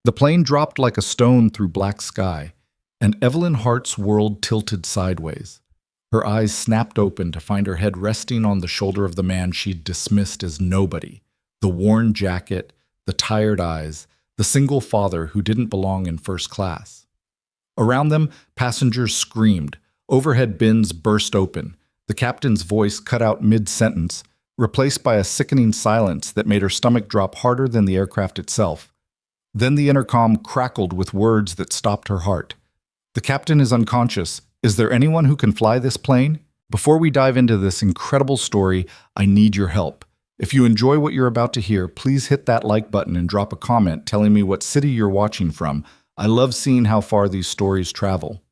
The plane dropped like a stone through black sky, and Evelyn Hart's world tilted sideways. Her eyes snapped open to find her head resting on the shoulder of the man she'd dismissed as nobody. The worn jacket, the tired eyes, the single father who didn't belong in first class. Around them, passengers screamed. Overhead bins burst open. The captain's voice cut out mid-sentence, replaced by a sickening silence that made her stomach drop harder than the aircraft itself. Then the intercom crackled with words that stopped her heart. "The captain is unconscious. Is there anyone who can fly this plane?" Before we dive into this incredible story, I need your help. If you enjoy what you're about to hear, please hit that like button and drop a comment telling me what city you're watching from. I love seeing how far these stories travel.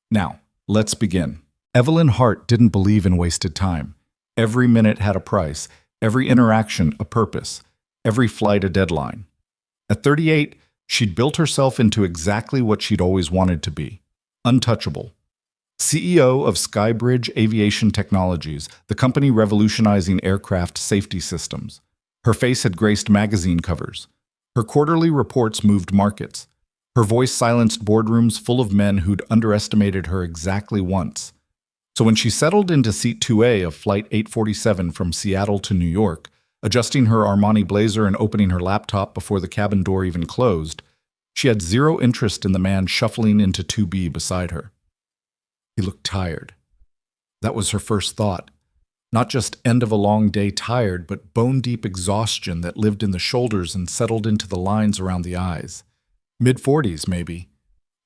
Now, let's begin. Evelyn Hart didn't believe in wasted time. Every minute had a price, every interaction a purpose, every flight a deadline. At 38, she'd built herself into exactly what she'd always wanted to be: untouchable. CEO of Skybridge Aviation Technologies, the company revolutionizing aircraft safety systems. Her face had graced magazine covers. Her quarterly reports moved markets. Her voice silenced boardrooms full of men who'd underestimated her exactly once. So when she settled into seat 2A of Flight 847 from Seattle to New York, adjusting her Armani blazer and opening her laptop before the cabin door even closed, she had zero interest in the man shuffling into 2B beside her. He looked tired. That was her first thought. Not just end of a long day tired, but bone-deep exhaustion that lived in the shoulders and settled into the lines around the eyes. Mid-40s, maybe.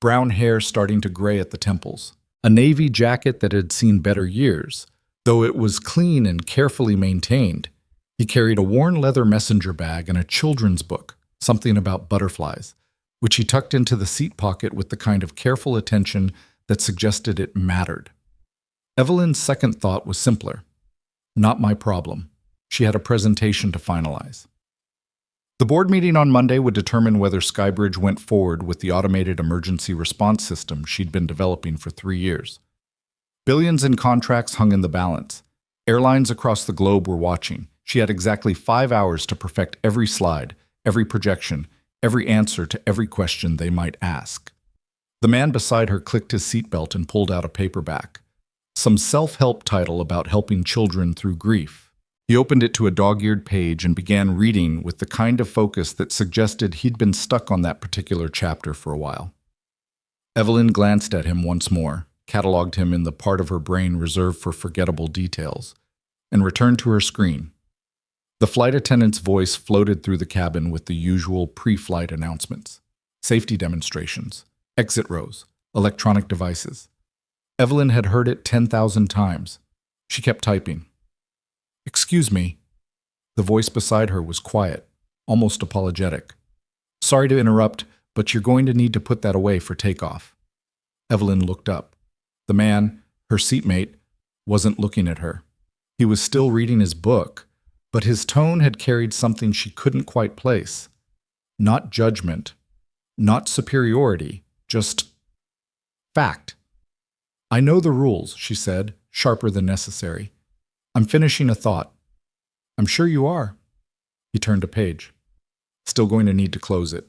Brown hair starting to gray at the temples. A navy jacket that had seen better years, though it was clean and carefully maintained. He carried a worn leather messenger bag and a children's book, something about butterflies, which he tucked into the seat pocket with the kind of careful attention that suggested it mattered. Evelyn's second thought was simpler. Not my problem. She had a presentation to finalize. The board meeting on Monday would determine whether Skybridge went forward with the automated emergency response system she'd been developing for 3 years. Billions in contracts hung in the balance. Airlines across the globe were watching. She had exactly 5 hours to perfect every slide, every projection, every answer to every question they might ask. The man beside her clicked his seatbelt and pulled out a paperback. Some self-help title about helping children through grief. He opened it to a dog-eared page and began reading with the kind of focus that suggested he'd been stuck on that particular chapter for a while. Evelyn glanced at him once more, cataloged him in the part of her brain reserved for forgettable details, and returned to her screen. The flight attendant's voice floated through the cabin with the usual pre-flight announcements. Safety demonstrations, exit rows, electronic devices. Evelyn had heard it 10,000 times. She kept typing. "Excuse me." The voice beside her was quiet, almost apologetic. "Sorry to interrupt, but you're going to need to put that away for takeoff." Evelyn looked up. The man, her seatmate, wasn't looking at her. He was still reading his book, but his tone had carried something she couldn't quite place. Not judgment, not superiority, just fact. "I know the rules," she said, sharper than necessary. "I'm finishing a thought." "I'm sure you are." He turned a page. "Still going to need to close it."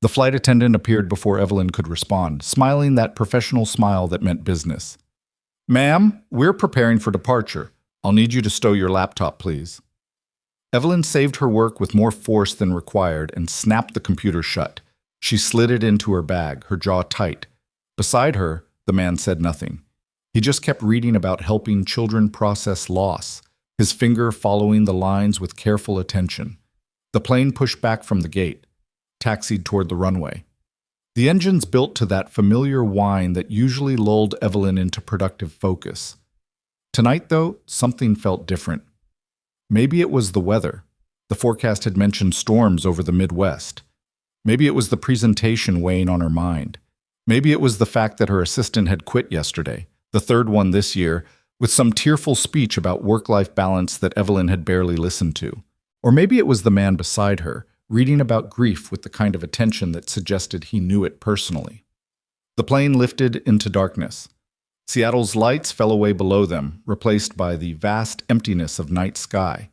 The flight attendant appeared before Evelyn could respond, smiling that professional smile that meant business. "Ma'am, we're preparing for departure. I'll need you to stow your laptop, please." Evelyn saved her work with more force than required and snapped the computer shut. She slid it into her bag, her jaw tight. Beside her, the man said nothing. He just kept reading about helping children process loss, his finger following the lines with careful attention. The plane pushed back from the gate, taxied toward the runway. The engines built to that familiar whine that usually lulled Evelyn into productive focus. Tonight, though, something felt different. Maybe it was the weather. The forecast had mentioned storms over the Midwest. Maybe it was the presentation weighing on her mind. Maybe it was the fact that her assistant had quit yesterday, the third one this year, with some tearful speech about work-life balance that Evelyn had barely listened to. Or maybe it was the man beside her, reading about grief with the kind of attention that suggested he knew it personally. The plane lifted into darkness. Seattle's lights fell away below them, replaced by the vast emptiness of night sky.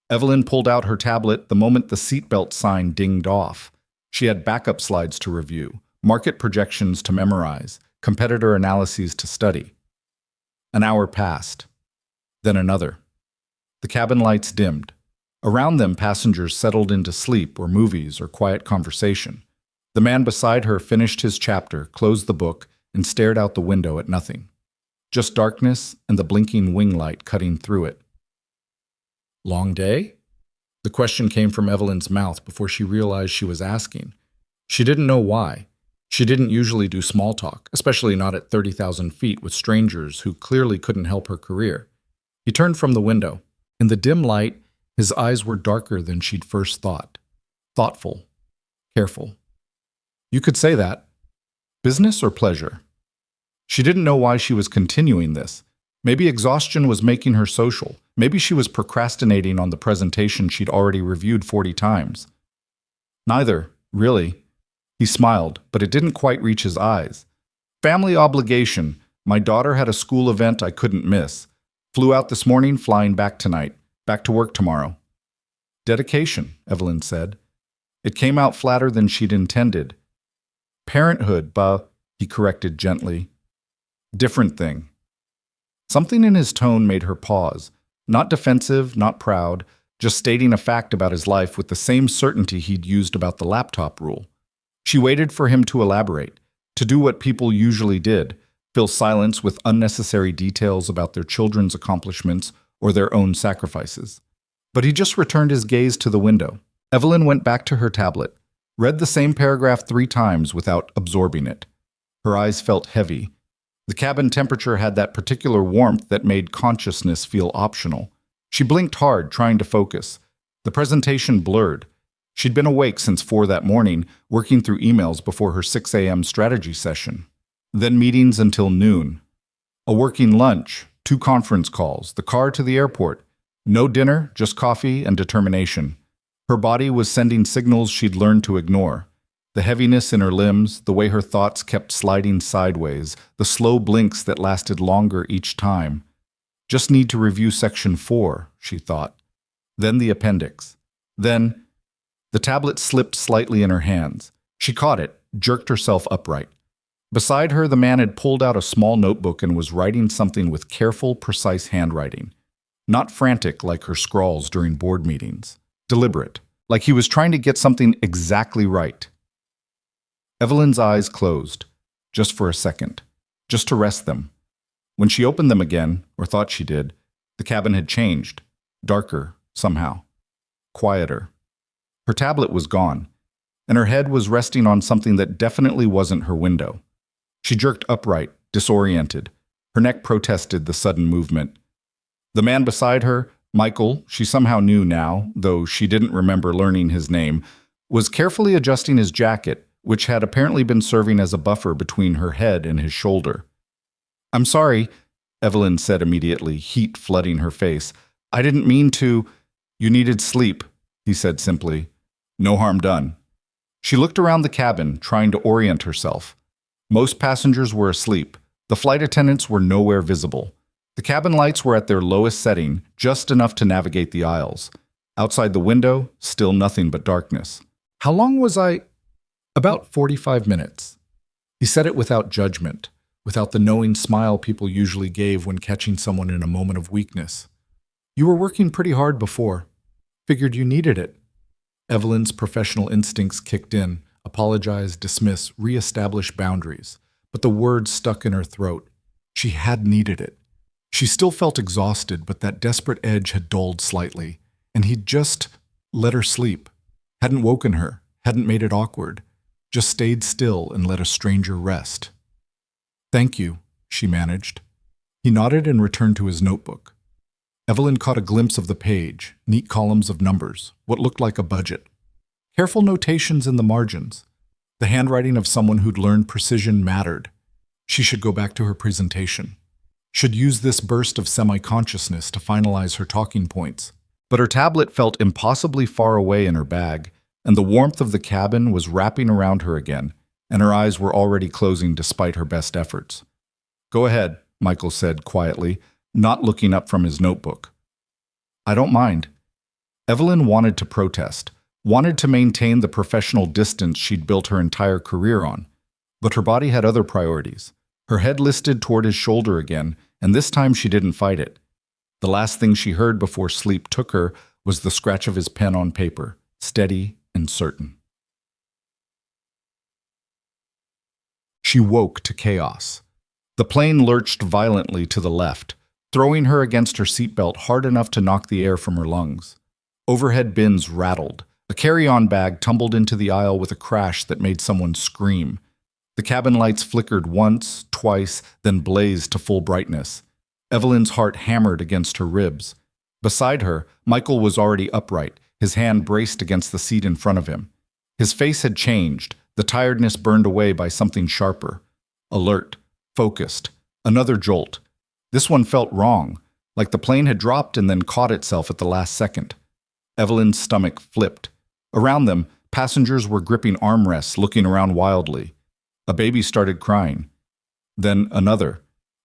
Evelyn pulled out her tablet the moment the seatbelt sign dinged off. She had backup slides to review, market projections to memorize, competitor analyses to study. An hour passed, then another. The cabin lights dimmed. Around them, passengers settled into sleep or movies or quiet conversation. The man beside her finished his chapter, closed the book, and stared out the window at nothing. Just darkness and the blinking wing light cutting through it. Long day? The question came from Evelyn's mouth before she realized she was asking. She didn't know why. She didn't usually do small talk, especially not at 30,000 feet with strangers who clearly couldn't help her career. He turned from the window. In the dim light, his eyes were darker than she'd first thought. Thoughtful. Careful. You could say that. Business or pleasure? She didn't know why she was continuing this. Maybe exhaustion was making her social. Maybe she was procrastinating on the presentation she'd already reviewed 40 times. Neither, really. He smiled, but it didn't quite reach his eyes. Family obligation. My daughter had a school event I couldn't miss. Flew out this morning, flying back tonight. Back to work tomorrow. Dedication, Evelyn said. It came out flatter than she'd intended. Parenthood, he corrected gently. Different thing. Something in his tone made her pause. Not defensive, not proud, just stating a fact about his life with the same certainty he'd used about the laptop rule. She waited for him to elaborate, to do what people usually did, fill silence with unnecessary details about their children's accomplishments or their own sacrifices. But he just returned his gaze to the window. Evelyn went back to her tablet, read the same paragraph 3 times without absorbing it. Her eyes felt heavy. The cabin temperature had that particular warmth that made consciousness feel optional. She blinked hard, trying to focus. The presentation blurred. She'd been awake since 4 that morning, working through emails before her 6 a.m. strategy session. Then meetings until noon. A working lunch, 2 conference calls, the car to the airport. No dinner, just coffee and determination. Her body was sending signals she'd learned to ignore. The heaviness in her limbs, the way her thoughts kept sliding sideways, the slow blinks that lasted longer each time. Just need to review section 4, she thought. Then the appendix. Then, the tablet slipped slightly in her hands. She caught it, jerked herself upright. Beside her, the man had pulled out a small notebook and was writing something with careful, precise handwriting. Not frantic like her scrawls during board meetings. Deliberate, like he was trying to get something exactly right. Evelyn's eyes closed, just for a second, just to rest them. When she opened them again, or thought she did, the cabin had changed. Darker, somehow. Quieter. Her tablet was gone, and her head was resting on something that definitely wasn't her window. She jerked upright, disoriented. Her neck protested the sudden movement. The man beside her, Michael, she somehow knew now, though she didn't remember learning his name, was carefully adjusting his jacket, which had apparently been serving as a buffer between her head and his shoulder. "I'm sorry," Evelyn said immediately, heat flooding her face. "I didn't mean to." "You needed sleep," he said simply. "No harm done." She looked around the cabin, trying to orient herself. Most passengers were asleep. The flight attendants were nowhere visible. The cabin lights were at their lowest setting, just enough to navigate the aisles. Outside the window, still nothing but darkness. "How long was I?" "About 45 minutes. He said it without judgment, without the knowing smile people usually gave when catching someone in a moment of weakness. "You were working pretty hard before. Figured you needed it." Evelyn's professional instincts kicked in, apologize, dismiss, re-establish boundaries. But the words stuck in her throat. She had needed it. She still felt exhausted, but that desperate edge had dulled slightly, and he'd just let her sleep. Hadn't woken her, hadn't made it awkward. Just stayed still and let a stranger rest. "Thank you," she managed. He nodded and returned to his notebook. Evelyn caught a glimpse of the page, neat columns of numbers, what looked like a budget. Careful notations in the margins. The handwriting of someone who'd learned precision mattered. She should go back to her presentation. Should use this burst of semi-consciousness to finalize her talking points. But her tablet felt impossibly far away in her bag, and the warmth of the cabin was wrapping around her again, and her eyes were already closing despite her best efforts. "Go ahead," Michael said quietly, not looking up from his notebook. "I don't mind." Evelyn wanted to protest, wanted to maintain the professional distance she'd built her entire career on. But her body had other priorities. Her head listed toward his shoulder again, and this time she didn't fight it. The last thing she heard before sleep took her was the scratch of his pen on paper, steady and certain. She woke to chaos. The plane lurched violently to the left, throwing her against her seatbelt hard enough to knock the air from her lungs. Overhead bins rattled. A carry-on bag tumbled into the aisle with a crash that made someone scream. The cabin lights flickered once, twice, then blazed to full brightness. Evelyn's heart hammered against her ribs. Beside her, Michael was already upright, his hand braced against the seat in front of him. His face had changed, the tiredness burned away by something sharper. Alert, focused, another jolt. This one felt wrong, like the plane had dropped and then caught itself at the last second. Evelyn's stomach flipped. Around them, passengers were gripping armrests, looking around wildly. A baby started crying. Then another.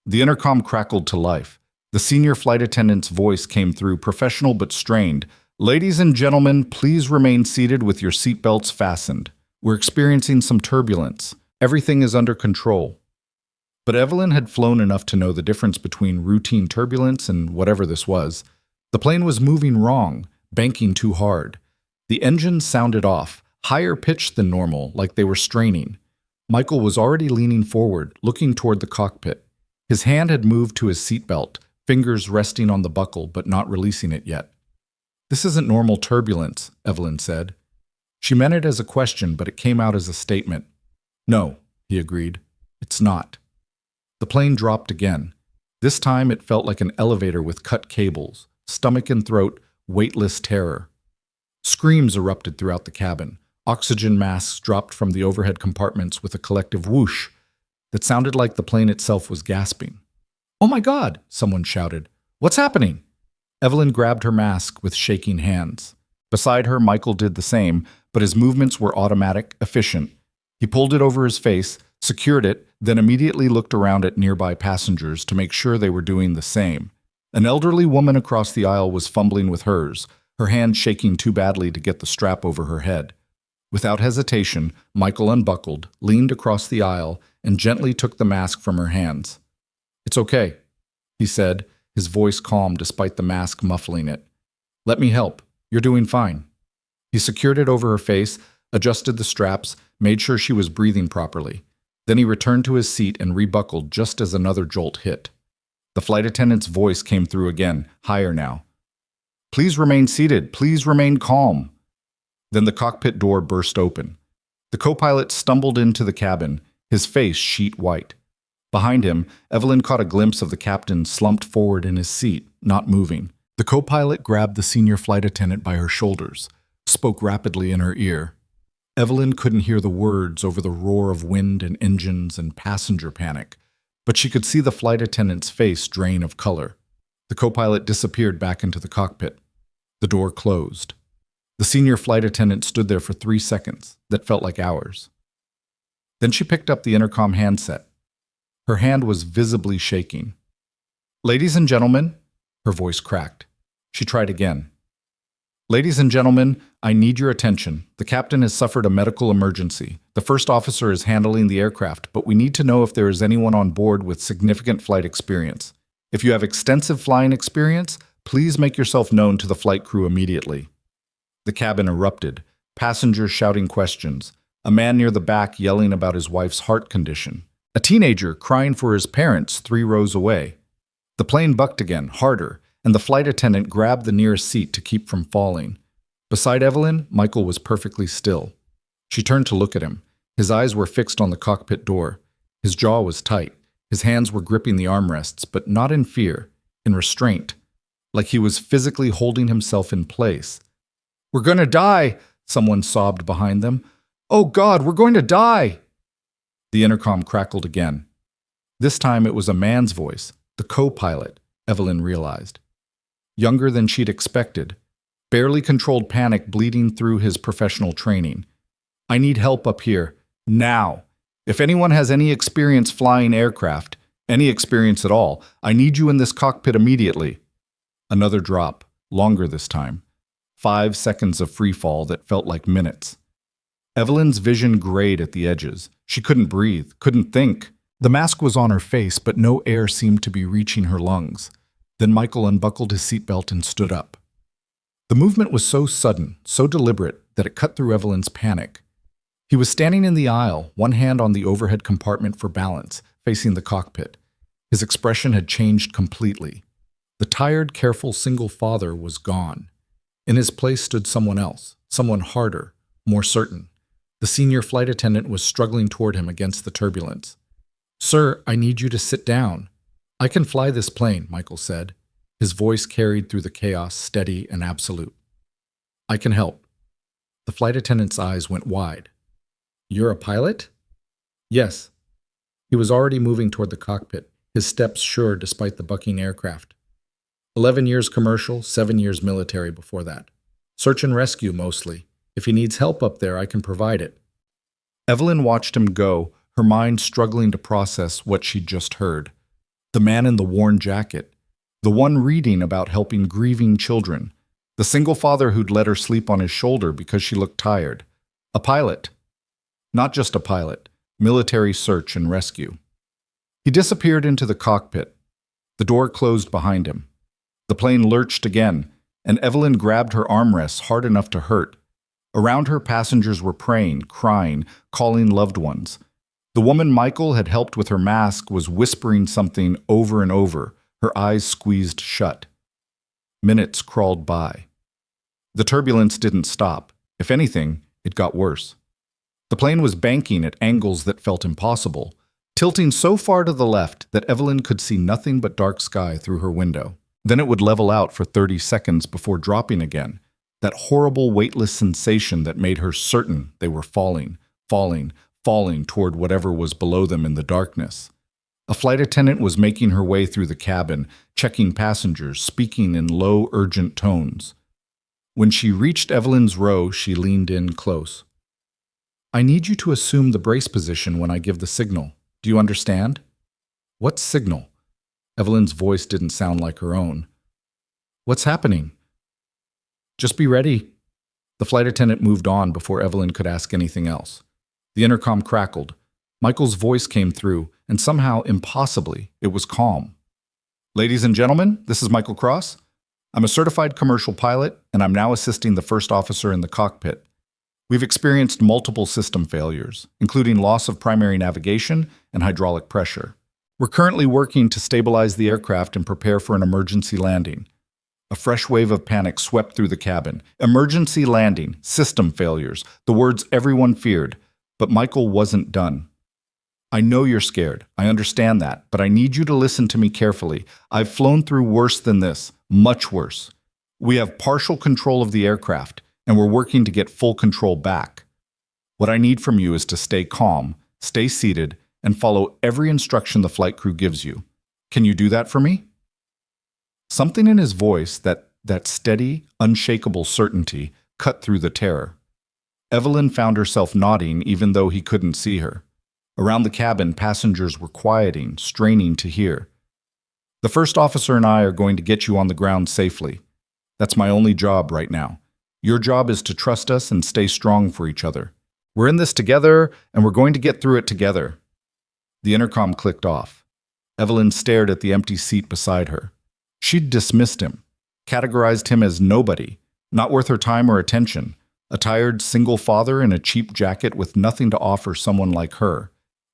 The intercom crackled to life. The senior flight attendant's voice came through, professional but strained. "Ladies and gentlemen, please remain seated with your seatbelts fastened. We're experiencing some turbulence. Everything is under control." But Evelyn had flown enough to know the difference between routine turbulence and whatever this was. The plane was moving wrong, banking too hard. The engines sounded off, higher pitched than normal, like they were straining. Michael was already leaning forward, looking toward the cockpit. His hand had moved to his seatbelt, fingers resting on the buckle but not releasing it yet. "This isn't normal turbulence," Evelyn said. She meant it as a question, but it came out as a statement. "No," he agreed. "It's not." The plane dropped again. This time it felt like an elevator with cut cables, stomach and throat, weightless terror. Screams erupted throughout the cabin. Oxygen masks dropped from the overhead compartments with a collective whoosh that sounded like the plane itself was gasping. "Oh my God!" someone shouted. "What's happening?" Evelyn grabbed her mask with shaking hands. Beside her, Michael did the same, but his movements were automatic, efficient. He pulled it over his face, secured it, then immediately looked around at nearby passengers to make sure they were doing the same. An elderly woman across the aisle was fumbling with hers, her hand shaking too badly to get the strap over her head. Without hesitation, Michael unbuckled, leaned across the aisle, and gently took the mask from her hands. "It's okay," he said, his voice calm despite the mask muffling it. "Let me help. You're doing fine." He secured it over her face, adjusted the straps, made sure she was breathing properly. Then he returned to his seat and rebuckled just as another jolt hit. The flight attendant's voice came through again, higher now. "Please remain seated. Please remain calm." Then the cockpit door burst open. The co-pilot stumbled into the cabin, his face sheet white. Behind him, Evelyn caught a glimpse of the captain slumped forward in his seat, not moving. The co-pilot grabbed the senior flight attendant by her shoulders, spoke rapidly in her ear. Evelyn couldn't hear the words over the roar of wind and engines and passenger panic, but she could see the flight attendant's face drain of color. The co-pilot disappeared back into the cockpit. The door closed. The senior flight attendant stood there for 3 seconds that felt like hours. Then she picked up the intercom handset. Her hand was visibly shaking. "Ladies and gentlemen," her voice cracked. She tried again. "Ladies and gentlemen, I need your attention. The captain has suffered a medical emergency. The first officer is handling the aircraft, but we need to know if there is anyone on board with significant flight experience. If you have extensive flying experience, please make yourself known to the flight crew immediately." The cabin erupted, passengers shouting questions, a man near the back yelling about his wife's heart condition, a teenager crying for his parents 3 rows away. The plane bucked again, harder, and the flight attendant grabbed the nearest seat to keep from falling. Beside Evelyn, Michael was perfectly still. She turned to look at him. His eyes were fixed on the cockpit door. His jaw was tight. His hands were gripping the armrests, but not in fear, in restraint, like he was physically holding himself in place. "We're going to die," someone sobbed behind them. "Oh God, we're going to die!" The intercom crackled again. This time it was a man's voice, the co-pilot, Evelyn realized. Younger than she'd expected, barely controlled panic bleeding through his professional training. "I need help up here, now. If anyone has any experience flying aircraft, any experience at all, I need you in this cockpit immediately." Another drop, longer this time. 5 seconds of free fall that felt like minutes. Evelyn's vision grayed at the edges. She couldn't breathe, couldn't think. The mask was on her face, but no air seemed to be reaching her lungs. Then Michael unbuckled his seatbelt and stood up. The movement was so sudden, so deliberate, that it cut through Evelyn's panic. He was standing in the aisle, one hand on the overhead compartment for balance, facing the cockpit. His expression had changed completely. The tired, careful single father was gone. In his place stood someone else, someone harder, more certain. The senior flight attendant was struggling toward him against the turbulence. "Sir, I need you to sit down." "I can fly this plane," Michael said. His voice carried through the chaos, steady and absolute. "I can help." The flight attendant's eyes went wide. "You're a pilot?" "Yes." He was already moving toward the cockpit, his steps sure despite the bucking aircraft. 11 years commercial, 7 years military before that. Search and rescue mostly. If he needs help up there, I can provide it. Evelyn watched him go, her mind struggling to process what she'd just heard. The man in the worn jacket. The one reading about helping grieving children. The single father who'd let her sleep on his shoulder because she looked tired. A pilot. Not just a pilot. Military search and rescue. He disappeared into the cockpit. The door closed behind him. The plane lurched again, and Evelyn grabbed her armrests hard enough to hurt. Around her, passengers were praying, crying, calling loved ones. The woman Michael had helped with her mask was whispering something over and over, her eyes squeezed shut. Minutes crawled by. The turbulence didn't stop. If anything, it got worse. The plane was banking at angles that felt impossible, tilting so far to the left that Evelyn could see nothing but dark sky through her window. Then it would level out for 30 seconds before dropping again, that horrible weightless sensation that made her certain they were falling, falling, falling toward whatever was below them in the darkness. A flight attendant was making her way through the cabin, checking passengers, speaking in low, urgent tones. When she reached Evelyn's row, she leaned in close. "I need you to assume the brace position when I give the signal. Do you understand?" "What signal?" Evelyn's voice didn't sound like her own. "What's happening?" "Just be ready." The flight attendant moved on before Evelyn could ask anything else. The intercom crackled. Michael's voice came through, and somehow, impossibly, it was calm. "Ladies and gentlemen, this is Michael Cross. I'm a certified commercial pilot, and I'm now assisting the first officer in the cockpit. We've experienced multiple system failures, including loss of primary navigation and hydraulic pressure. We're currently working to stabilize the aircraft and prepare for an emergency landing." A fresh wave of panic swept through the cabin. Emergency landing, system failures, the words everyone feared. But Michael wasn't done. "I know you're scared. I understand that. But I need you to listen to me carefully. I've flown through worse than this, much worse. We have partial control of the aircraft, and we're working to get full control back. What I need from you is to stay calm, stay seated, and follow every instruction the flight crew gives you. Can you do that for me?" Something in his voice, that steady, unshakable certainty, cut through the terror. Evelyn found herself nodding even though he couldn't see her. Around the cabin, passengers were quieting, straining to hear. "The first officer and I are going to get you on the ground safely. That's my only job right now. Your job is to trust us and stay strong for each other. We're in this together, and we're going to get through it together." The intercom clicked off. Evelyn stared at the empty seat beside her. She'd dismissed him, categorized him as nobody, not worth her time or attention, a tired single father in a cheap jacket with nothing to offer someone like her.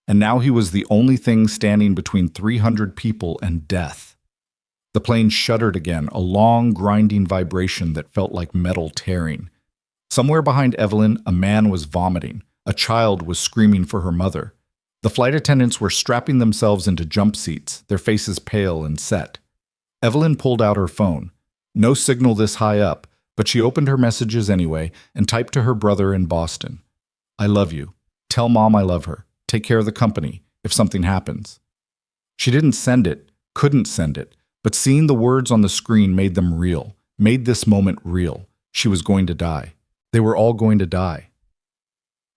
And now he was the only thing standing between 300 people and death. The plane shuddered again, a long, grinding vibration that felt like metal tearing. Somewhere behind Evelyn, a man was vomiting. A child was screaming for her mother. The flight attendants were strapping themselves into jump seats, their faces pale and set. Evelyn pulled out her phone. No signal this high up, but she opened her messages anyway and typed to her brother in Boston. "I love you. Tell Mom I love her. Take care of the company, if something happens." She didn't send it, couldn't send it, but seeing the words on the screen made them real, made this moment real. She was going to die. They were all going to die.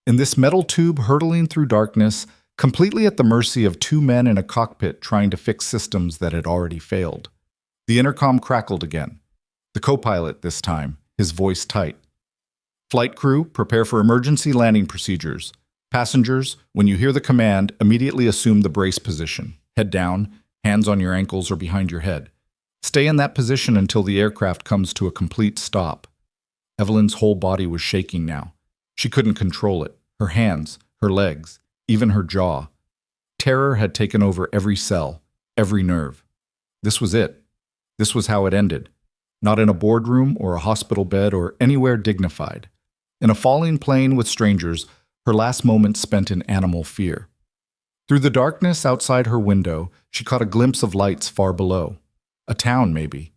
In this metal tube hurtling through darkness, completely at the mercy of two men in a cockpit trying to fix systems that had already failed. The intercom crackled again. The co-pilot this time, his voice tight. Flight crew, prepare for emergency landing procedures. Passengers, when you hear the command, immediately assume the brace position. Head down, hands on your ankles or behind your head. Stay in that position until the aircraft comes to a complete stop. Evelyn's whole body was shaking now. She couldn't control it. Her hands, her legs, even her jaw. Terror had taken over every cell, every nerve. This was it. This was how it ended. Not in a boardroom or a hospital bed or anywhere dignified. In a falling plane with strangers, her last moments spent in animal fear. Through the darkness outside her window, she caught a glimpse of lights far below. A town, maybe.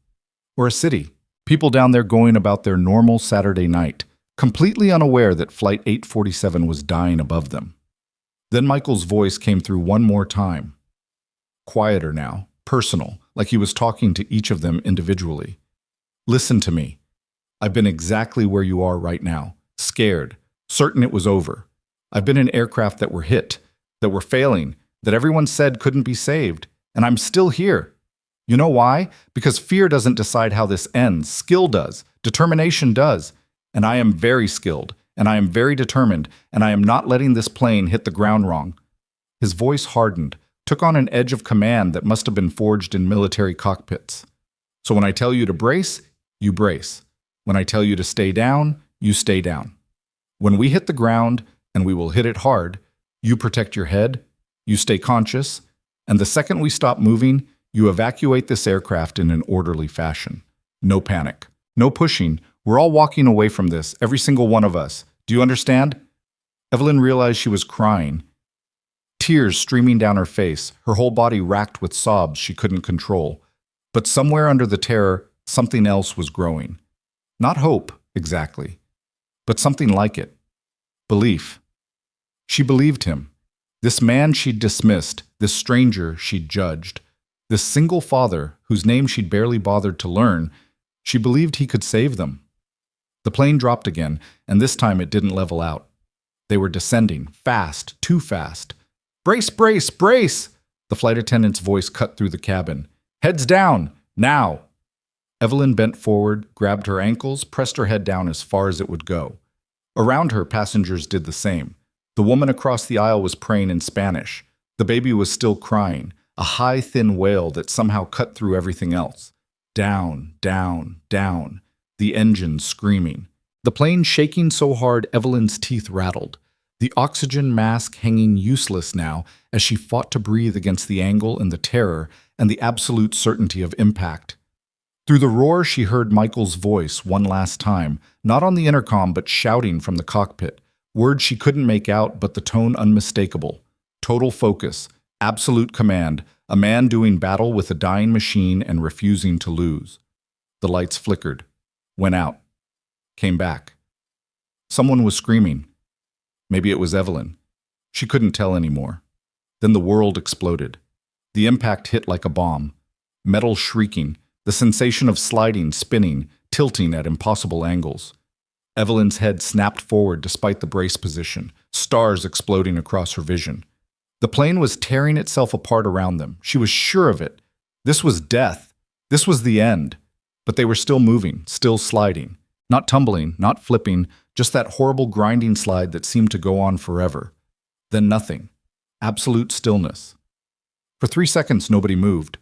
Or a city. People down there going about their normal Saturday night, completely unaware that Flight 847 was dying above them. Then Michael's voice came through one more time. Quieter now, personal, like he was talking to each of them individually. Listen to me. I've been exactly where you are right now, scared, certain it was over. I've been in aircraft that were hit, that were failing, that everyone said couldn't be saved, and I'm still here. You know why? Because fear doesn't decide how this ends. Skill does. Determination does. And I am very skilled, and I am very determined, and I am not letting this plane hit the ground wrong. His voice hardened, took on an edge of command that must have been forged in military cockpits. So when I tell you to brace, you brace. When I tell you to stay down, you stay down. When we hit the ground, and we will hit it hard, you protect your head, you stay conscious, and the second we stop moving, you evacuate this aircraft in an orderly fashion. No panic. No pushing. We're all walking away from this, every single one of us. Do you understand? Evelyn realized she was crying. Tears streaming down her face, her whole body racked with sobs she couldn't control. But somewhere under the terror, something else was growing. Not hope, exactly, but something like it. Belief. She believed him. This man she'd dismissed, this stranger she'd judged, this single father whose name she'd barely bothered to learn, she believed he could save them. The plane dropped again, and this time it didn't level out. They were descending, fast, too fast. Brace, brace, brace! The flight attendant's voice cut through the cabin. Heads down, now! Evelyn bent forward, grabbed her ankles, pressed her head down as far as it would go. Around her, passengers did the same. The woman across the aisle was praying in Spanish. The baby was still crying, a high, thin wail that somehow cut through everything else. Down, down, down. The engine screaming. The plane shaking so hard Evelyn's teeth rattled. The oxygen mask hanging useless now as she fought to breathe against the angle and the terror and the absolute certainty of impact. Through the roar she heard Michael's voice one last time, not on the intercom but shouting from the cockpit. Words she couldn't make out but the tone unmistakable. Total focus, absolute command, a man doing battle with a dying machine and refusing to lose. The lights flickered, went out, came back. Someone was screaming. Maybe it was Evelyn. She couldn't tell anymore. Then the world exploded. The impact hit like a bomb. Metal shrieking, the sensation of sliding, spinning, tilting at impossible angles. Evelyn's head snapped forward despite the brace position, stars exploding across her vision. The plane was tearing itself apart around them. She was sure of it. This was death. This was the end. But they were still moving, still sliding. Not tumbling, not flipping, just that horrible grinding slide that seemed to go on forever. Then nothing. Absolute stillness. For 3 seconds, nobody moved.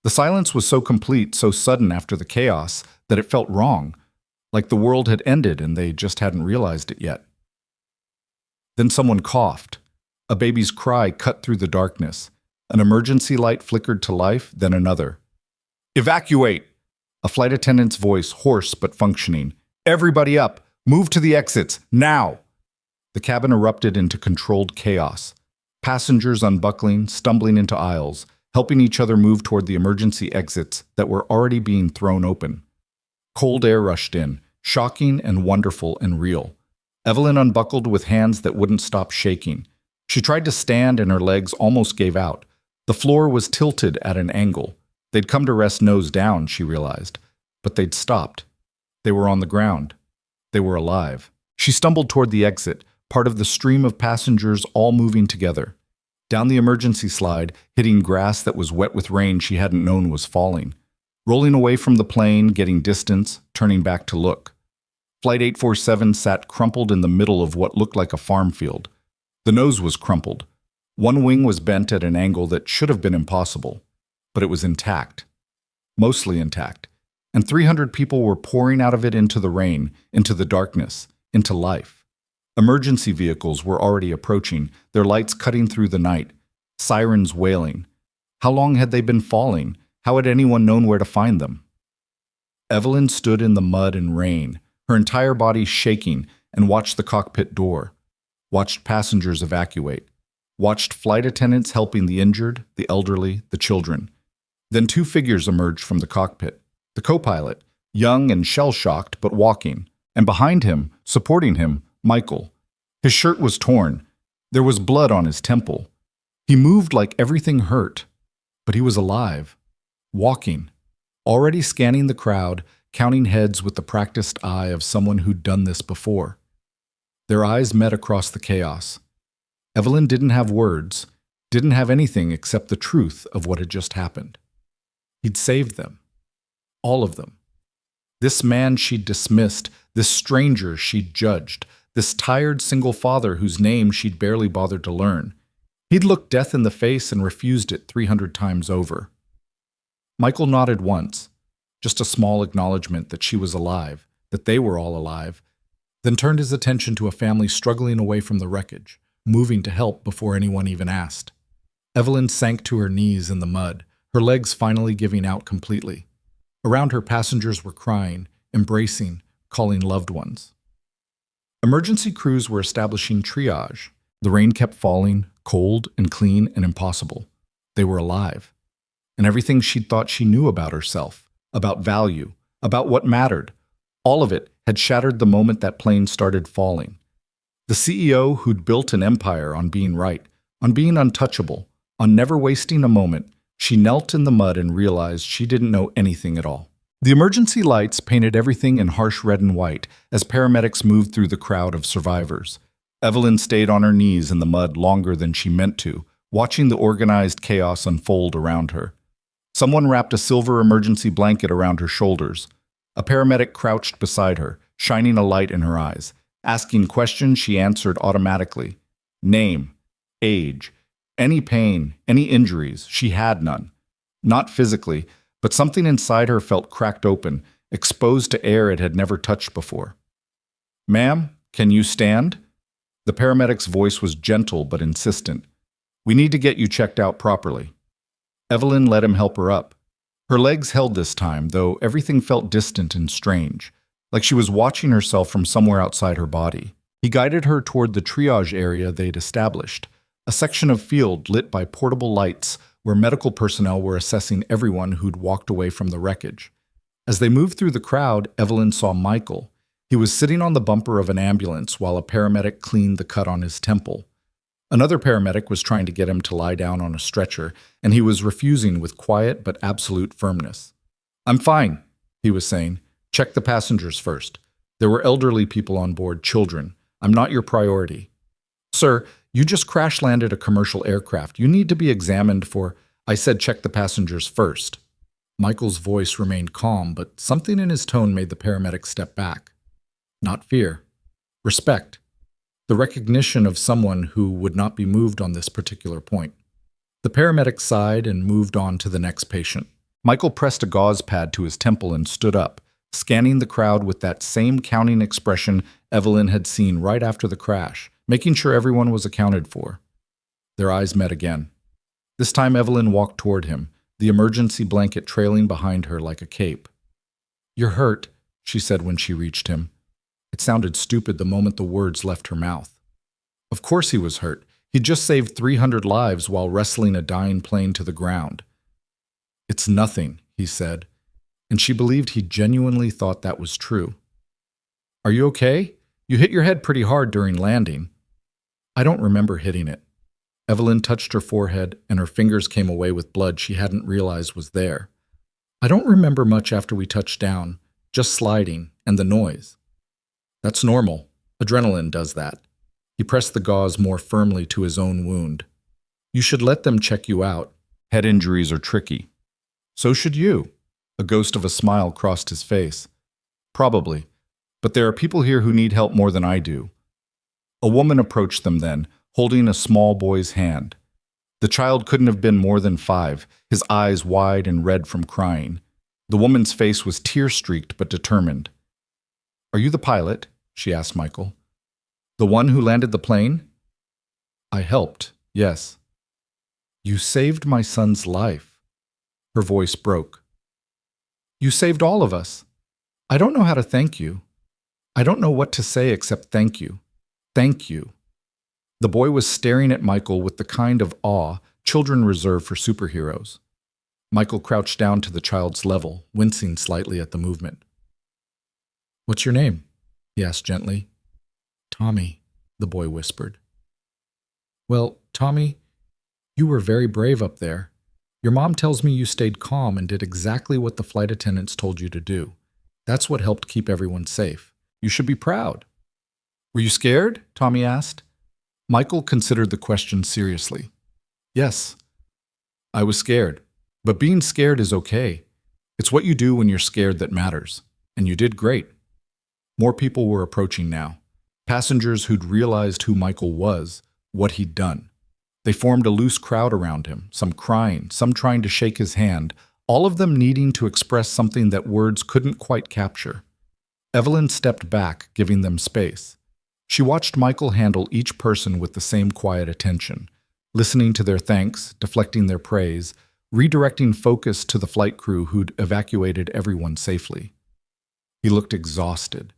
The silence was so complete, so sudden after the chaos, that it felt wrong, like the world had ended and they just hadn't realized it yet. Then someone coughed. A baby's cry cut through the darkness. An emergency light flickered to life, then another. Evacuate! A flight attendant's voice, hoarse but functioning. Everybody up! Move to the exits, now! The cabin erupted into controlled chaos. Passengers unbuckling, stumbling into aisles, helping each other move toward the emergency exits that were already being thrown open. Cold air rushed in, shocking and wonderful and real. Evelyn unbuckled with hands that wouldn't stop shaking. She tried to stand and her legs almost gave out. The floor was tilted at an angle. They'd come to rest nose down, she realized. But they'd stopped. They were on the ground. They were alive. She stumbled toward the exit, part of the stream of passengers all moving together. Down the emergency slide, hitting grass that was wet with rain she hadn't known was falling. Rolling away from the plane, getting distance, turning back to look. Flight 847 sat crumpled in the middle of what looked like a farm field. The nose was crumpled. One wing was bent at an angle that should have been impossible, but it was intact. Mostly intact. And 300 people were pouring out of it into the rain, into the darkness, into life. Emergency vehicles were already approaching, their lights cutting through the night, sirens wailing. How long had they been falling? How had anyone known where to find them? Evelyn stood in the mud and rain, her entire body shaking, and watched the cockpit door, watched passengers evacuate, watched flight attendants helping the injured, the elderly, the children. Then two figures emerged from the cockpit. The co-pilot, young and shell-shocked but walking, and behind him, supporting him, Michael. His shirt was torn. There was blood on his temple. He moved like everything hurt, but he was alive, walking, already scanning the crowd, counting heads with the practiced eye of someone who'd done this before. Their eyes met across the chaos. Evelyn didn't have words, didn't have anything except the truth of what had just happened. He'd saved them. All of them. This man she'd dismissed, this stranger she'd judged, this tired single father whose name she'd barely bothered to learn. He'd looked death in the face and refused it 300 times over. Michael nodded once, just a small acknowledgement that she was alive, that they were all alive, then turned his attention to a family struggling away from the wreckage, moving to help before anyone even asked. Evelyn sank to her knees in the mud, her legs finally giving out completely. Around her, passengers were crying, embracing, calling loved ones. Emergency crews were establishing triage. The rain kept falling, cold and clean and impossible. They were alive. And everything she'd thought she knew about herself, about value, about what mattered, all of it had shattered the moment that plane started falling. The CEO who'd built an empire on being right, on being untouchable, on never wasting a moment, she knelt in the mud and realized she didn't know anything at all. The emergency lights painted everything in harsh red and white as paramedics moved through the crowd of survivors. Evelyn stayed on her knees in the mud longer than she meant to, watching the organized chaos unfold around her. Someone wrapped a silver emergency blanket around her shoulders. A paramedic crouched beside her, shining a light in her eyes. Asking questions she answered automatically. Name, age, any pain, any injuries, she had none. Not physically, but something inside her felt cracked open, exposed to air it had never touched before. Ma'am, can you stand? The paramedic's voice was gentle but insistent. We need to get you checked out properly. Evelyn let him help her up. Her legs held this time, though everything felt distant and strange, like she was watching herself from somewhere outside her body. He guided her toward the triage area they'd established, a section of field lit by portable lights where medical personnel were assessing everyone who'd walked away from the wreckage. As they moved through the crowd, Evelyn saw Michael. He was sitting on the bumper of an ambulance while a paramedic cleaned the cut on his temple. Another paramedic was trying to get him to lie down on a stretcher, and he was refusing with quiet but absolute firmness. I'm fine, he was saying. Check the passengers first. There were elderly people on board, children. I'm not your priority. Sir, you just crash-landed a commercial aircraft. You need to be examined for... I said check the passengers first. Michael's voice remained calm, but something in his tone made the paramedic step back. Not fear. Respect. The recognition of someone who would not be moved on this particular point. The paramedic sighed and moved on to the next patient. Michael pressed a gauze pad to his temple and stood up, scanning the crowd with that same counting expression Evelyn had seen right after the crash, making sure everyone was accounted for. Their eyes met again. This time Evelyn walked toward him, the emergency blanket trailing behind her like a cape. You're hurt, she said when she reached him. It sounded stupid the moment the words left her mouth. Of course he was hurt. He'd just saved 300 lives while wrestling a dying plane to the ground. It's nothing, he said, and she believed he genuinely thought that was true. Are you okay? You hit your head pretty hard during landing. I don't remember hitting it. Evelyn touched her forehead, and her fingers came away with blood she hadn't realized was there. I don't remember much after we touched down, just sliding and the noise. That's normal. Adrenaline does that. He pressed the gauze more firmly to his own wound. You should let them check you out. Head injuries are tricky. So should you. A ghost of a smile crossed his face. Probably. But there are people here who need help more than I do. A woman approached them then, holding a small boy's hand. The child couldn't have been more than 5, his eyes wide and red from crying. The woman's face was tear-streaked but determined. "Are you the pilot?" she asked Michael. "The one who landed the plane?" "I helped, yes." "You saved my son's life." Her voice broke. "You saved all of us. I don't know how to thank you. I don't know what to say except thank you. Thank you." The boy was staring at Michael with the kind of awe children reserve for superheroes. Michael crouched down to the child's level, wincing slightly at the movement. "What's your name?" he asked gently. "Tommy," the boy whispered. "Well, Tommy, you were very brave up there. Your mom tells me you stayed calm and did exactly what the flight attendants told you to do. That's what helped keep everyone safe. You should be proud." "Were you scared?" Tommy asked. Michael considered the question seriously. "Yes, I was scared. But being scared is okay. It's what you do when you're scared that matters. And you did great." More people were approaching now. Passengers who'd realized who Michael was, what he'd done. They formed a loose crowd around him, some crying, some trying to shake his hand, all of them needing to express something that words couldn't quite capture. Evelyn stepped back, giving them space. She watched Michael handle each person with the same quiet attention, listening to their thanks, deflecting their praise, redirecting focus to the flight crew who'd evacuated everyone safely. He looked exhausted.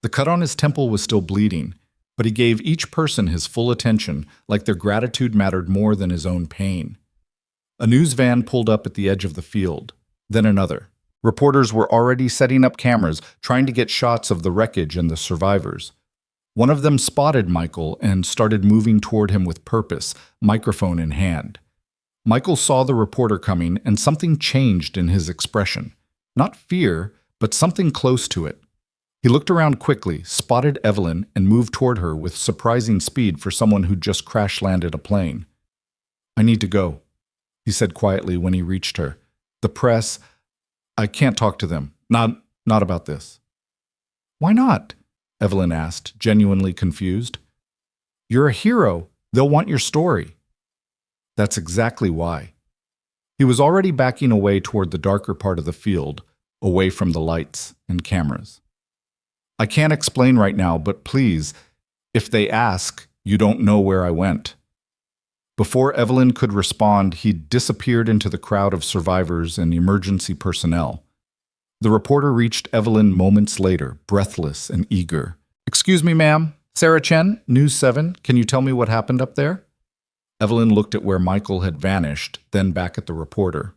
The cut on his temple was still bleeding, but he gave each person his full attention, like their gratitude mattered more than his own pain. A news van pulled up at the edge of the field, then another. Reporters were already setting up cameras, trying to get shots of the wreckage and the survivors. One of them spotted Michael and started moving toward him with purpose, microphone in hand. Michael saw the reporter coming, and something changed in his expression. Not fear, but something close to it. He looked around quickly, spotted Evelyn, and moved toward her with surprising speed for someone who'd just crash-landed a plane. "I need to go," he said quietly when he reached her. "The press, I can't talk to them. Not about this." "Why not?" Evelyn asked, genuinely confused. "You're a hero. They'll want your story." "That's exactly why." He was already backing away toward the darker part of the field, away from the lights and cameras. "I can't explain right now, but please, if they ask, you don't know where I went." Before Evelyn could respond, he'd disappeared into the crowd of survivors and emergency personnel. The reporter reached Evelyn moments later, breathless and eager. "Excuse me, ma'am. Sarah Chen, News 7. Can you tell me what happened up there?" Evelyn looked at where Michael had vanished, then back at the reporter.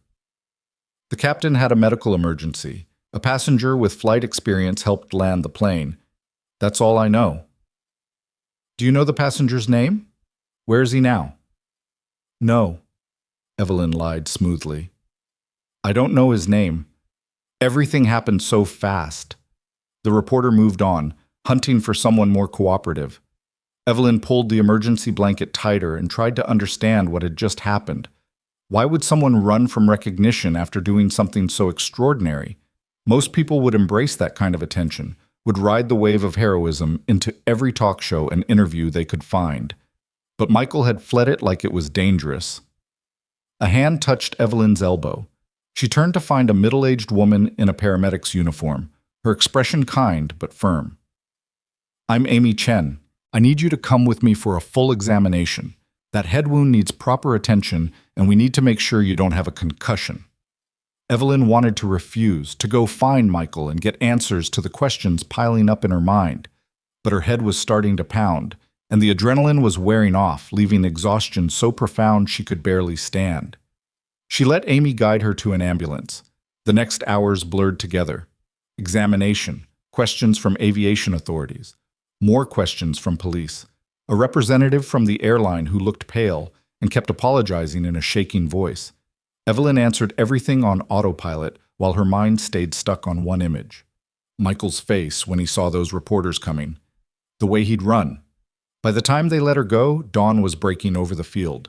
"The captain had a medical emergency. A passenger with flight experience helped land the plane. That's all I know." "Do you know the passenger's name? Where is he now?" "No," Evelyn lied smoothly. "I don't know his name. Everything happened so fast." The reporter moved on, hunting for someone more cooperative. Evelyn pulled the emergency blanket tighter and tried to understand what had just happened. Why would someone run from recognition after doing something so extraordinary? Most people would embrace that kind of attention, would ride the wave of heroism into every talk show and interview they could find. But Michael had fled it like it was dangerous. A hand touched Evelyn's elbow. She turned to find a middle-aged woman in a paramedic's uniform, her expression kind but firm. "I'm Amy Chen. I need you to come with me for a full examination. That head wound needs proper attention, and we need to make sure you don't have a concussion." Evelyn wanted to refuse, to go find Michael and get answers to the questions piling up in her mind. But her head was starting to pound, and the adrenaline was wearing off, leaving exhaustion so profound she could barely stand. She let Amy guide her to an ambulance. The next hours blurred together. Examination, questions from aviation authorities, more questions from police, a representative from the airline who looked pale and kept apologizing in a shaking voice. Evelyn answered everything on autopilot while her mind stayed stuck on one image. Michael's face when he saw those reporters coming. The way he'd run. By the time they let her go, dawn was breaking over the field.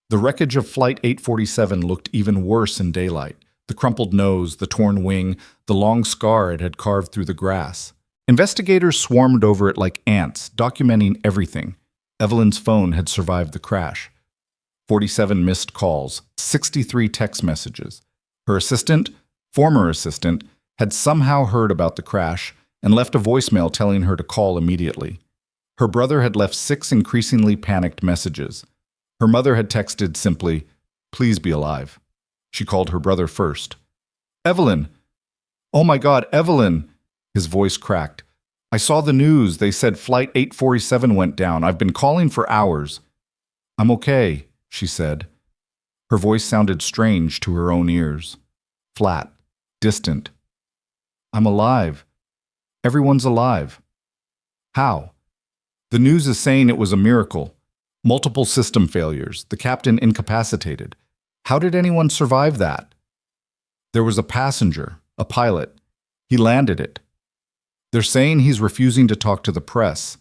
The wreckage of Flight 847 looked even worse in daylight. The crumpled nose, the torn wing, the long scar it had carved through the grass. Investigators swarmed over it like ants, documenting everything. Evelyn's phone had survived the crash. 47 missed calls, 63 text messages. Her assistant, former assistant, had somehow heard about the crash and left a voicemail telling her to call immediately. Her brother had left 6 increasingly panicked messages. Her mother had texted simply, "Please be alive." She called her brother first. "Evelyn! Oh my God, Evelyn!" His voice cracked. "I saw the news. They said Flight 847 went down. I've been calling for hours." "I'm okay," she said. Her voice sounded strange to her own ears. Flat, distant. "I'm alive. Everyone's alive." "How?" "The news is saying it was a miracle. Multiple system failures, the captain incapacitated. How did anyone survive that?" "There was a passenger, a pilot. He landed it. They're saying he's refusing to talk to the press.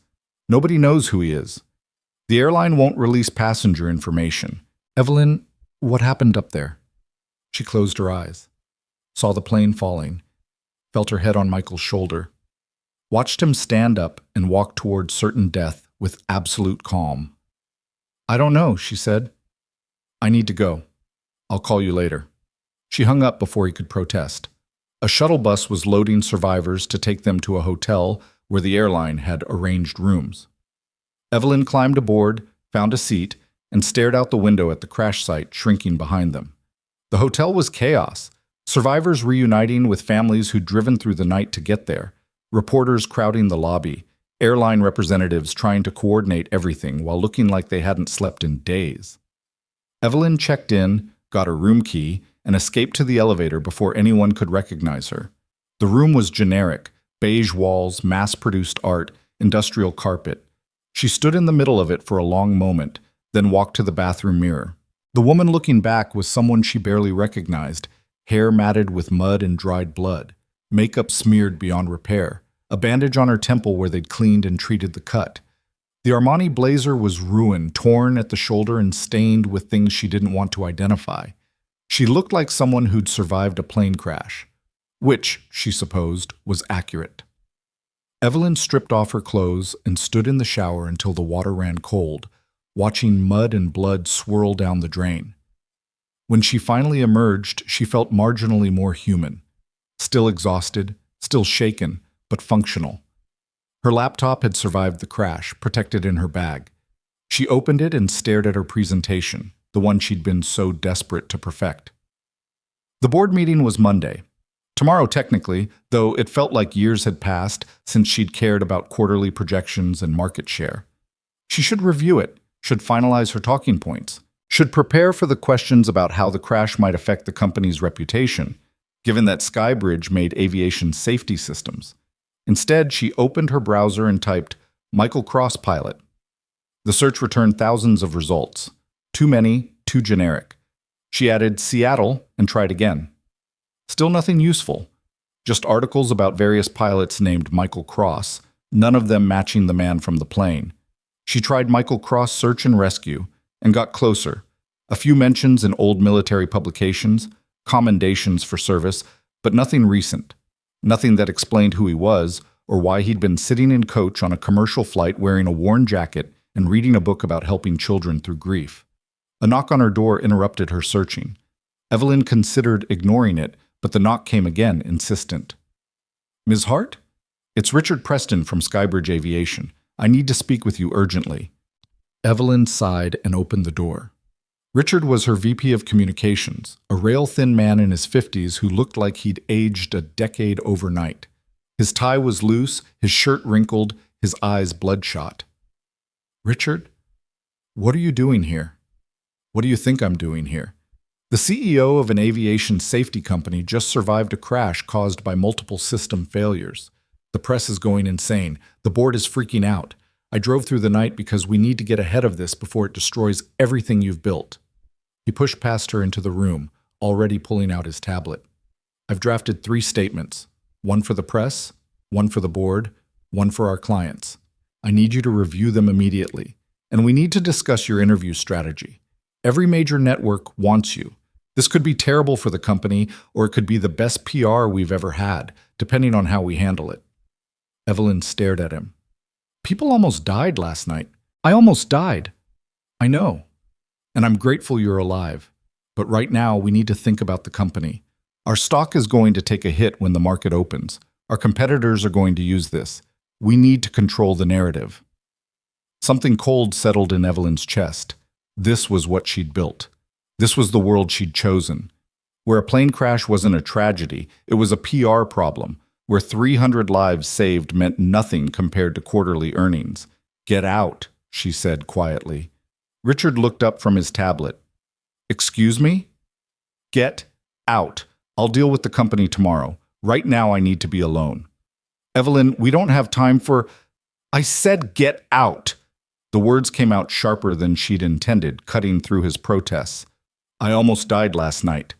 Nobody knows who he is. The airline won't release passenger information." "Evelyn, what happened up there?" She closed her eyes, saw the plane falling, felt her head on Michael's shoulder, watched him stand up and walk toward certain death with absolute calm. "I don't know," she said. "I need to go. I'll call you later." She hung up before he could protest. A shuttle bus was loading survivors to take them to a hotel where the airline had arranged rooms. Evelyn climbed aboard, found a seat, and stared out the window at the crash site shrinking behind them. The hotel was chaos. Survivors reuniting with families who'd driven through the night to get there, reporters crowding the lobby, airline representatives trying to coordinate everything while looking like they hadn't slept in days. Evelyn checked in, got her room key, and escaped to the elevator before anyone could recognize her. The room was generic, beige walls, mass-produced art, industrial carpet. She stood in the middle of it for a long moment, then walked to the bathroom mirror. The woman looking back was someone she barely recognized, hair matted with mud and dried blood, makeup smeared beyond repair, a bandage on her temple where they'd cleaned and treated the cut. The Armani blazer was ruined, torn at the shoulder and stained with things she didn't want to identify. She looked like someone who'd survived a plane crash, which, she supposed, was accurate. Evelyn stripped off her clothes and stood in the shower until the water ran cold, watching mud and blood swirl down the drain. When she finally emerged, she felt marginally more human. Still exhausted, still shaken, but functional. Her laptop had survived the crash, protected in her bag. She opened it and stared at her presentation, the one she'd been so desperate to perfect. The board meeting was Monday. Tomorrow, technically, though it felt like years had passed since she'd cared about quarterly projections and market share. She should review it, should finalize her talking points, should prepare for the questions about how the crash might affect the company's reputation, given that Skybridge made aviation safety systems. Instead, she opened her browser and typed, "Michael Cross pilot." The search returned thousands of results. Too many, too generic. She added Seattle and tried again. Still nothing useful. Just articles about various pilots named Michael Cross, none of them matching the man from the plane. She tried Michael Cross search and rescue and got closer. A few mentions in old military publications, commendations for service, but nothing recent. Nothing that explained who he was or why he'd been sitting in coach on a commercial flight wearing a worn jacket and reading a book about helping children through grief. A knock on her door interrupted her searching. Evelyn considered ignoring it, but the knock came again, insistent. "Ms. Hart? It's Richard Preston from Skybridge Aviation. I need to speak with you urgently." Evelyn sighed and opened the door. Richard was her VP of Communications, a rail-thin man in his 50s who looked like he'd aged a decade overnight. His tie was loose, his shirt wrinkled, his eyes bloodshot. "Richard, what are you doing here?" "What do you think I'm doing here?" The CEO of an aviation safety company just survived a crash caused by multiple system failures. The press is going insane. The board is freaking out. I drove through the night because we need to get ahead of this before it destroys everything you've built. He pushed past her into the room, already pulling out his tablet. "I've drafted 3 statements. One for the press, one for the board, one for our clients. I need you to review them immediately. And we need to discuss your interview strategy. Every major network wants you. This could be terrible for the company, or it could be the best PR we've ever had, depending on how we handle it." Evelyn stared at him. People almost died last night. I almost died. I know. And I'm grateful you're alive. But right now, we need to think about the company. Our stock is going to take a hit when the market opens. Our competitors are going to use this. We need to control the narrative. Something cold settled in Evelyn's chest. This was what she'd built. This was the world she'd chosen. Where a plane crash wasn't a tragedy, it was a PR problem. Where 300 lives saved meant nothing compared to quarterly earnings. Get out, she said quietly. Richard looked up from his tablet. Excuse me? Get out. I'll deal with the company tomorrow. Right now I need to be alone. Evelyn, we don't have time for... I said get out. The words came out sharper than she'd intended, cutting through his protests. I almost died last night.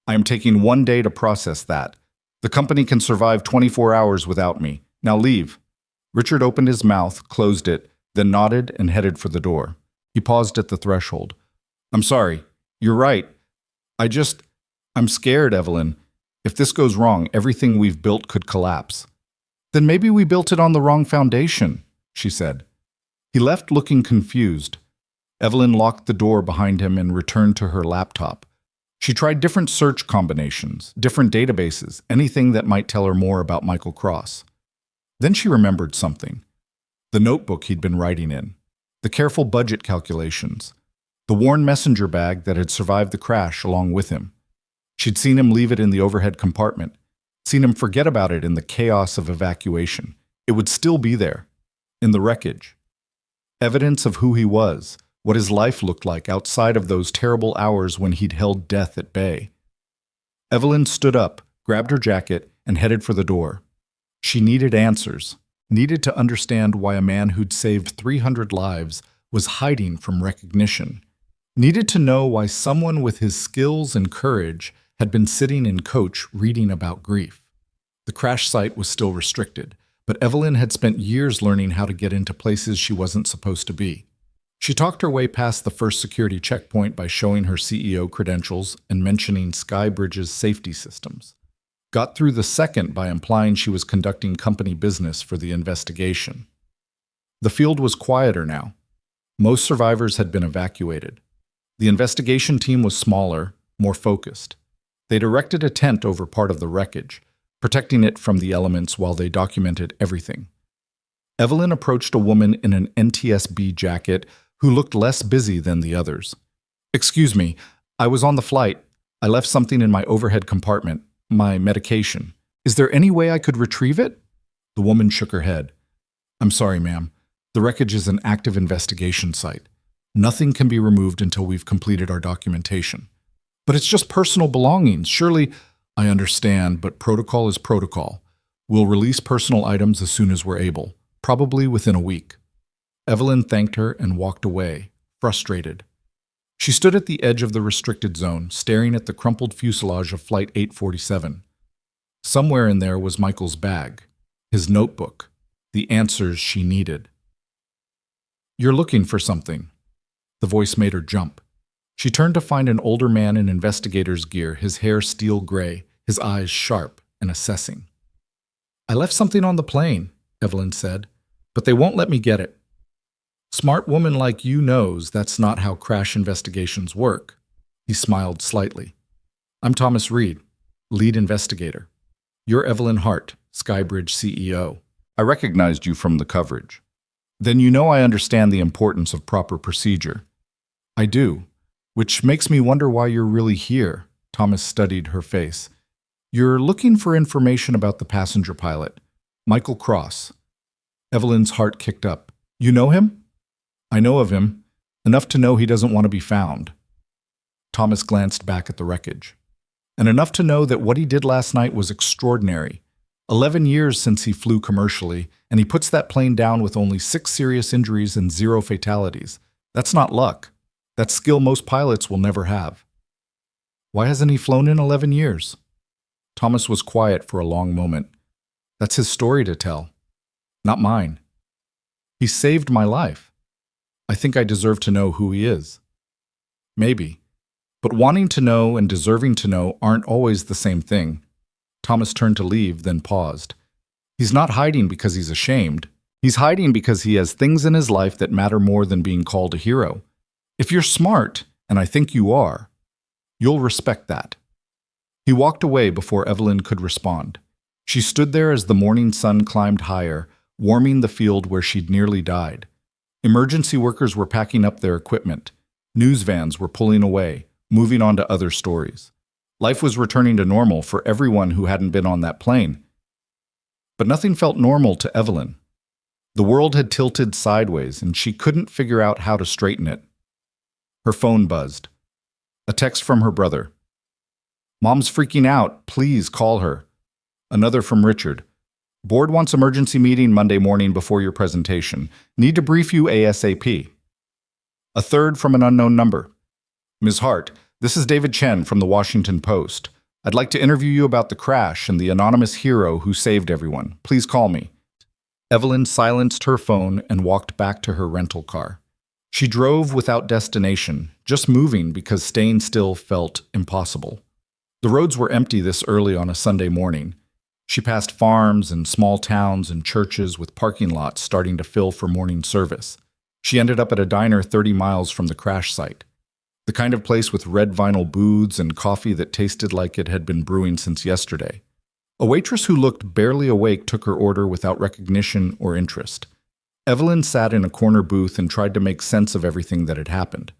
I am taking 1 day to process that. The company can survive 24 hours without me. Now leave. Richard opened his mouth, closed it, then nodded and headed for the door. He paused at the threshold. I'm sorry. You're right. I'm scared, Evelyn. If this goes wrong, everything we've built could collapse. Then maybe we built it on the wrong foundation, she said. He left looking confused. Evelyn locked the door behind him and returned to her laptop. She tried different search combinations, different databases, anything that might tell her more about Michael Cross. Then she remembered something. The notebook he'd been writing in, the careful budget calculations, the worn messenger bag that had survived the crash along with him. She'd seen him leave it in the overhead compartment, seen him forget about it in the chaos of evacuation. It would still be there, in the wreckage. Evidence of who he was, what his life looked like outside of those terrible hours when he'd held death at bay. Evelyn stood up, grabbed her jacket, and headed for the door. She needed answers, needed to understand why a man who'd saved 300 lives was hiding from recognition, needed to know why someone with his skills and courage had been sitting in coach reading about grief. The crash site was still restricted, but Evelyn had spent years learning how to get into places she wasn't supposed to be. She talked her way past the first security checkpoint by showing her CEO credentials and mentioning Skybridge's safety systems. Got through the second by implying she was conducting company business for the investigation. The field was quieter now. Most survivors had been evacuated. The investigation team was smaller, more focused. They'd erected a tent over part of the wreckage, protecting it from the elements while they documented everything. Evelyn approached a woman in an NTSB jacket who looked less busy than the others. Excuse me, I was on the flight. I left something in my overhead compartment, my medication. Is there any way I could retrieve it? The woman shook her head. I'm sorry, ma'am. The wreckage is an active investigation site. Nothing can be removed until we've completed our documentation. But it's just personal belongings. Surely, I understand, but protocol is protocol. We'll release personal items as soon as we're able, probably within a week. Evelyn thanked her and walked away, frustrated. She stood at the edge of the restricted zone, staring at the crumpled fuselage of Flight 847. Somewhere in there was Michael's bag, his notebook, the answers she needed. You're looking for something. The voice made her jump. She turned to find an older man in investigator's gear, his hair steel gray, his eyes sharp and assessing. I left something on the plane, Evelyn said, but they won't let me get it. Smart woman like you knows that's not how crash investigations work. He smiled slightly. I'm Thomas Reed, lead investigator. You're Evelyn Hart, Skybridge CEO. I recognized you from the coverage. Then you know I understand the importance of proper procedure. I do, which makes me wonder why you're really here. Thomas studied her face. You're looking for information about the passenger pilot, Michael Cross. Evelyn's heart kicked up. You know him? I know of him, enough to know he doesn't want to be found. Thomas glanced back at the wreckage. And enough to know that what he did last night was extraordinary. 11 years since he flew commercially, and he puts that plane down with only 6 serious injuries and 0 fatalities. That's not luck. That's skill most pilots will never have. Why hasn't he flown in 11 years? Thomas was quiet for a long moment. That's his story to tell, not mine. He saved my life. I think I deserve to know who he is. Maybe. But wanting to know and deserving to know aren't always the same thing. Thomas turned to leave, then paused. He's not hiding because he's ashamed. He's hiding because he has things in his life that matter more than being called a hero. If you're smart, and I think you are, you'll respect that. He walked away before Evelyn could respond. She stood there as the morning sun climbed higher, warming the field where she'd nearly died. Emergency workers were packing up their equipment. News vans were pulling away, moving on to other stories. Life was returning to normal for everyone who hadn't been on that plane. But nothing felt normal to Evelyn. The world had tilted sideways, and she couldn't figure out how to straighten it. Her phone buzzed. A text from her brother. "Mom's freaking out. Please call her." Another from Richard. "Board wants emergency meeting Monday morning before your presentation. Need to brief you ASAP." A third from an unknown number. "Ms. Hart, this is David Chen from the Washington Post. I'd like to interview you about the crash and the anonymous hero who saved everyone. Please call me." Evelyn silenced her phone and walked back to her rental car. She drove without destination, just moving because staying still felt impossible. The roads were empty this early on a Sunday morning. She passed farms and small towns and churches with parking lots starting to fill for morning service. She ended up at a diner 30 miles from the crash site. The kind of place with red vinyl booths and coffee that tasted like it had been brewing since yesterday. A waitress who looked barely awake took her order without recognition or interest. Evelyn sat in a corner booth and tried to make sense of everything that had happened.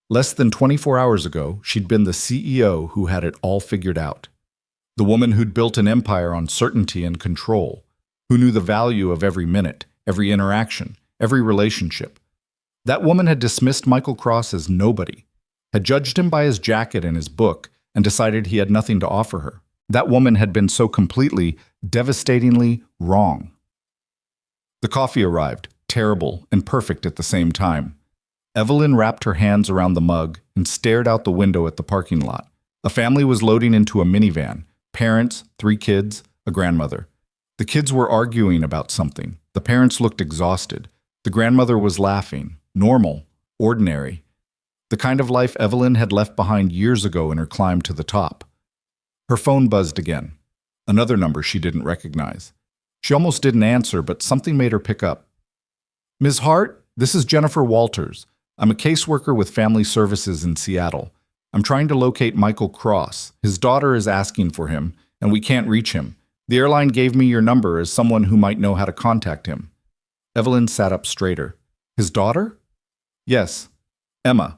Less than 24 hours ago, she'd been the CEO who had it all figured out. The woman who'd built an empire on certainty and control, who knew the value of every minute, every interaction, every relationship. That woman had dismissed Michael Cross as nobody, had judged him by his jacket and his book, and decided he had nothing to offer her. That woman had been so completely, devastatingly wrong. The coffee arrived, terrible and perfect at the same time. Evelyn wrapped her hands around the mug and stared out the window at the parking lot. A family was loading into a minivan. Parents, 3 kids, a grandmother. The kids were arguing about something. The parents looked exhausted. The grandmother was laughing. Normal, ordinary. The kind of life Evelyn had left behind years ago in her climb to the top. Her phone buzzed again. Another number she didn't recognize. She almost didn't answer, but something made her pick up. "Ms. Hart, this is Jennifer Walters. I'm a caseworker with Family Services in Seattle. I'm trying to locate Michael Cross. His daughter is asking for him, and we can't reach him. The airline gave me your number as someone who might know how to contact him." Evelyn sat up straighter. "His daughter?" "Yes, Emma.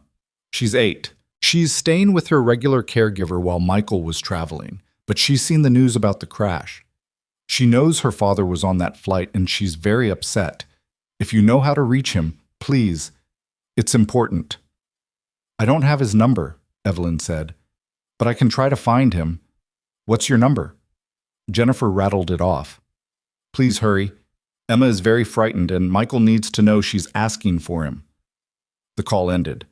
She's 8. She's staying with her regular caregiver while Michael was traveling, but she's seen the news about the crash. She knows her father was on that flight, and she's very upset. If you know how to reach him, please. It's important." "I don't have his number," Evelyn said, "but I can try to find him. What's your number?" Jennifer rattled it off. "Please hurry. Emma is very frightened, and Michael needs to know she's asking for him." The call ended.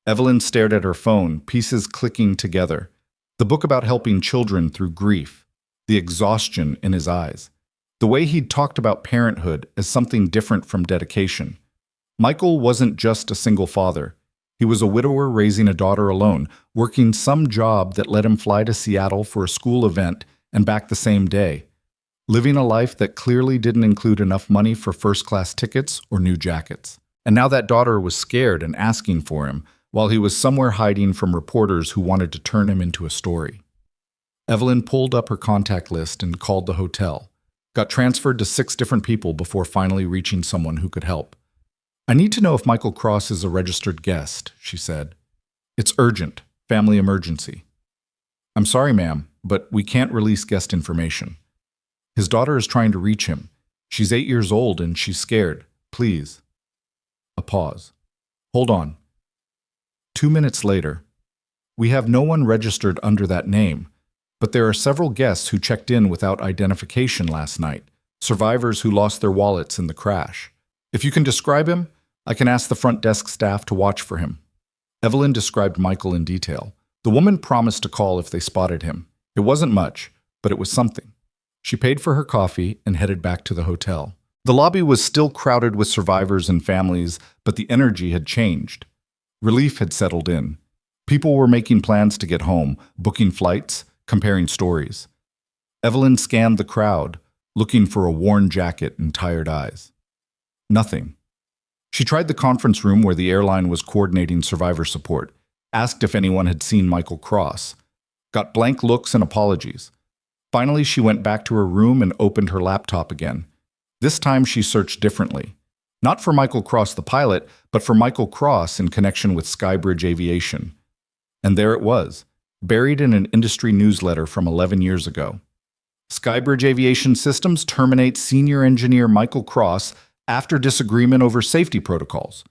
Evelyn stared at her phone, pieces clicking together. The book about helping children through grief. The exhaustion in his eyes. The way he'd talked about parenthood as something different from dedication. Michael wasn't just a single father. He was a widower raising a daughter alone, working some job that let him fly to Seattle for a school event and back the same day. Living a life that clearly didn't include enough money for first-class tickets or new jackets. And now that daughter was scared and asking for him, while he was somewhere hiding from reporters who wanted to turn him into a story. Evelyn pulled up her contact list and called the hotel. Got transferred to 6 different people before finally reaching someone who could help. "I need to know if Michael Cross is a registered guest," she said. "It's urgent, family emergency." "I'm sorry, ma'am, but we can't release guest information. His daughter is trying to reach him. She's 8 years old and she's scared. Please." A pause. "Hold on." 2 minutes later. "We have no one registered under that name, but there are several guests who checked in without identification last night, survivors who lost their wallets in the crash. If you can describe him, I can ask the front desk staff to watch for him." Evelyn described Michael in detail. The woman promised to call if they spotted him. It wasn't much, but it was something. She paid for her coffee and headed back to the hotel. The lobby was still crowded with survivors and families, but the energy had changed. Relief had settled in. People were making plans to get home, booking flights, comparing stories. Evelyn scanned the crowd. looking for a worn jacket and tired eyes. Nothing. She tried the conference room where the airline was coordinating survivor support, asked if anyone had seen Michael Cross, got blank looks and apologies. Finally, she went back to her room and opened her laptop again. This time she searched differently. Not for Michael Cross the pilot, but for Michael Cross in connection with Skybridge Aviation. And there it was, buried in an industry newsletter from 11 years ago. Skybridge Aviation Systems terminates senior engineer Michael Cross after disagreement over safety protocols.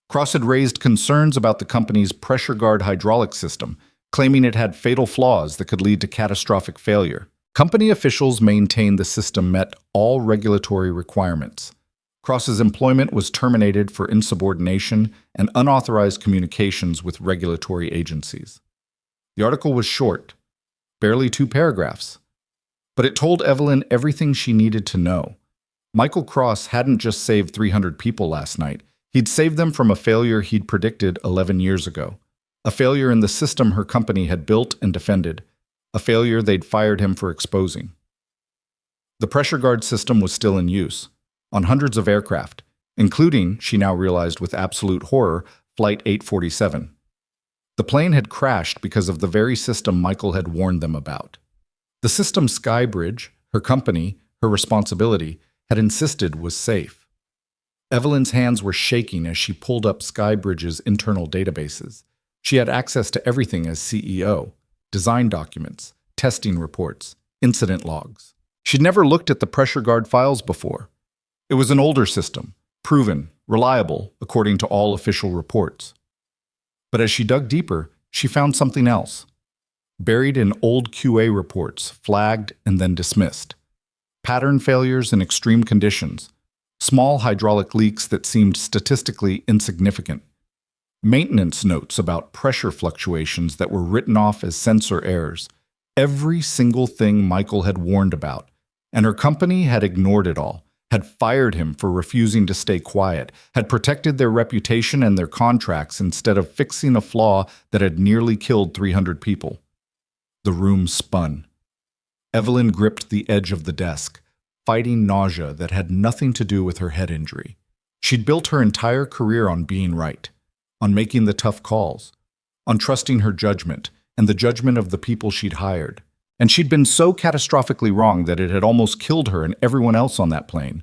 Cross had raised concerns about the company's pressure guard hydraulic system, claiming it had fatal flaws that could lead to catastrophic failure. Company officials maintained the system met all regulatory requirements. Cross's employment was terminated for insubordination and unauthorized communications with regulatory agencies. The article was short, barely 2 paragraphs, but it told Evelyn everything she needed to know. Michael Cross hadn't just saved 300 people last night. He'd saved them from a failure he'd predicted 11 years ago. A failure in the system her company had built and defended. A failure they'd fired him for exposing. The pressure guard system was still in use, on hundreds of aircraft, including, she now realized with absolute horror, Flight 847. The plane had crashed because of the very system Michael had warned them about. The system Skybridge, her company, her responsibility, had insisted was safe. Evelyn's hands were shaking as she pulled up Skybridge's internal databases. She had access to everything as CEO: design documents, testing reports, incident logs. She'd never looked at the pressure guard files before. It was an older system, proven, reliable, according to all official reports. But as she dug deeper, she found something else. Buried in old QA reports, flagged and then dismissed. Pattern failures in extreme conditions. Small hydraulic leaks that seemed statistically insignificant. Maintenance notes about pressure fluctuations that were written off as sensor errors. Every single thing Michael had warned about. And her company had ignored it all, had fired him for refusing to stay quiet, had protected their reputation and their contracts instead of fixing a flaw that had nearly killed 300 people. The room spun. Evelyn gripped the edge of the desk, fighting nausea that had nothing to do with her head injury. She'd built her entire career on being right, on making the tough calls, on trusting her judgment and the judgment of the people she'd hired. And she'd been so catastrophically wrong that it had almost killed her and everyone else on that plane.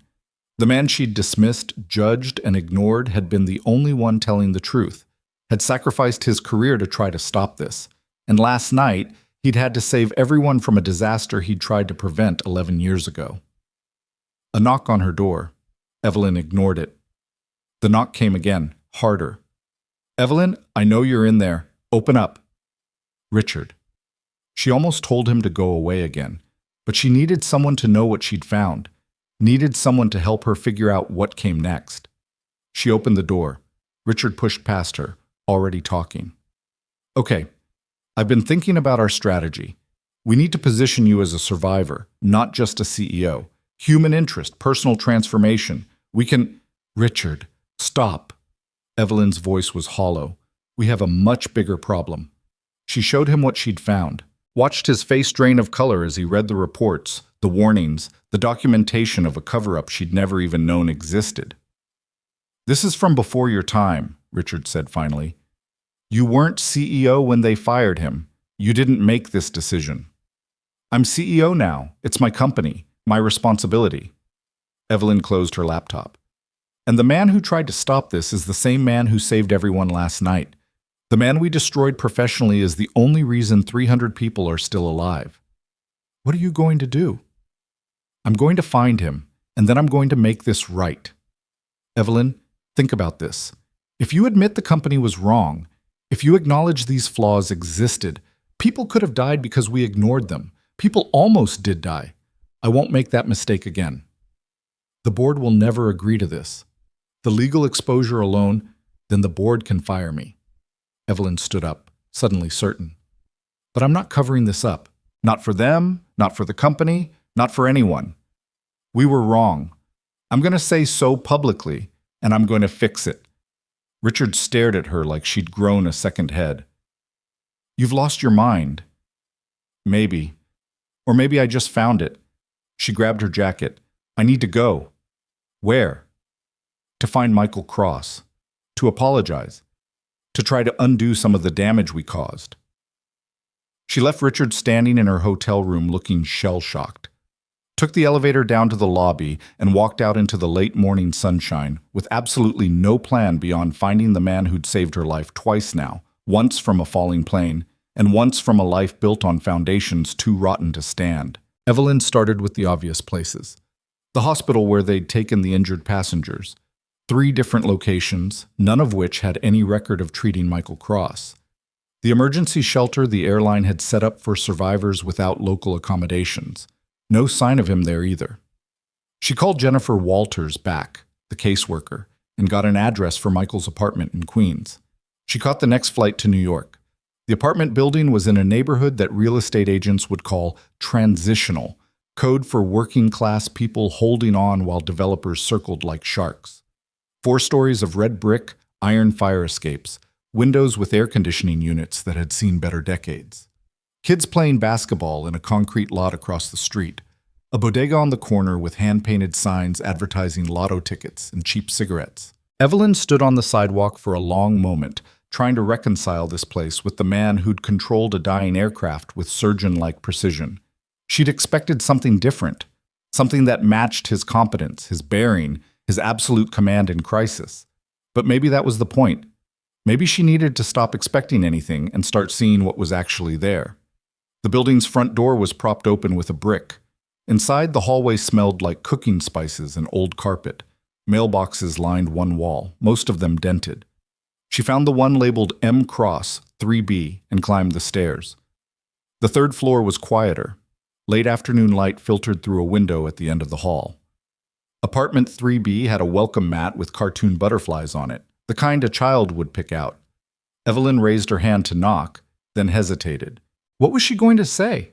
The man she'd dismissed, judged, and ignored had been the only one telling the truth, had sacrificed his career to try to stop this. And last night, he'd had to save everyone from a disaster he'd tried to prevent 11 years ago. A knock on her door. Evelyn ignored it. The knock came again, harder. "Evelyn, I know you're in there. Open up." Richard. She almost told him to go away again, but she needed someone to know what she'd found, needed someone to help her figure out what came next. She opened the door. Richard pushed past her, already talking. "Okay, I've been thinking about our strategy. We need to position you as a survivor, not just a CEO. Human interest, personal transformation. We can—" "Richard, stop." Evelyn's voice was hollow. "We have a much bigger problem." She showed him what she'd found, watched his face drain of color as he read the reports, the warnings, the documentation of a cover-up she'd never even known existed. "This is from before your time," Richard said finally. "You weren't CEO when they fired him. You didn't make this decision. I'm CEO now. It's my company, my responsibility." Evelyn closed her laptop. "And the man who tried to stop this is the same man who saved everyone last night. The man we destroyed professionally is the only reason 300 people are still alive. What are you going to do?" "I'm going to find him, and then I'm going to make this right." "Evelyn, think about this. If you admit the company was wrong, if you acknowledge these flaws existed, people could have died because we ignored them. People almost did die. I won't make that mistake again. The board will never agree to this. The legal exposure alone, then the board can fire me." Evelyn stood up, suddenly certain. "But I'm not covering this up. Not for them, not for the company, not for anyone. We were wrong. I'm going to say so publicly, and I'm going to fix it." Richard stared at her like she'd grown a second head. "You've lost your mind." "Maybe. Or maybe I just found it. She grabbed her jacket. I need to go. Where? To find Michael Cross. To apologize. To try to undo some of the damage we caused. She left Richard standing in her hotel room looking shell-shocked, took the elevator down to the lobby, and walked out into the late morning sunshine with absolutely no plan beyond finding the man who'd saved her life twice now, once from a falling plane, and once from a life built on foundations too rotten to stand. Evelyn started with the obvious places. The hospital where they'd taken the injured passengers. 3 different locations, none of which had any record of treating Michael Cross. The emergency shelter the airline had set up for survivors without local accommodations. No sign of him there either. She called Jennifer Walters back, the caseworker, and got an address for Michael's apartment in Queens. She caught the next flight to New York. The apartment building was in a neighborhood that real estate agents would call transitional, code for working-class people holding on while developers circled like sharks. 4 stories of red brick, iron fire escapes, windows with air conditioning units that had seen better decades. Kids playing basketball in a concrete lot across the street. A bodega on the corner with hand-painted signs advertising lotto tickets and cheap cigarettes. Evelyn stood on the sidewalk for a long moment, trying to reconcile this place with the man who'd controlled a dying aircraft with surgeon-like precision. She'd expected something different, something that matched his competence, his bearing, his absolute command in crisis. But maybe that was the point. Maybe she needed to stop expecting anything and start seeing what was actually there. The building's front door was propped open with a brick. Inside, the hallway smelled like cooking spices and old carpet. Mailboxes lined one wall, most of them dented. She found the one labeled M Cross, 3B, and climbed the stairs. The 3rd floor was quieter. Late afternoon light filtered through a window at the end of the hall. Apartment 3B had a welcome mat with cartoon butterflies on it, the kind a child would pick out. Evelyn raised her hand to knock, then hesitated. What was she going to say?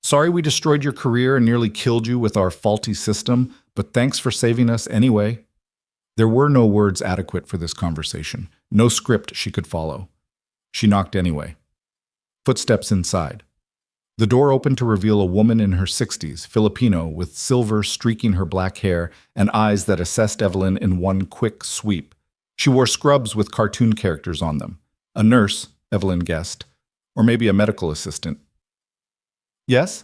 Sorry we destroyed your career and nearly killed you with our faulty system, but thanks for saving us anyway. There were no words adequate for this conversation, no script she could follow. She knocked anyway. Footsteps inside. The door opened to reveal a woman in her 60s, Filipino, with silver streaking her black hair and eyes that assessed Evelyn in one quick sweep. She wore scrubs with cartoon characters on them. A nurse, Evelyn guessed, or maybe a medical assistant. Yes?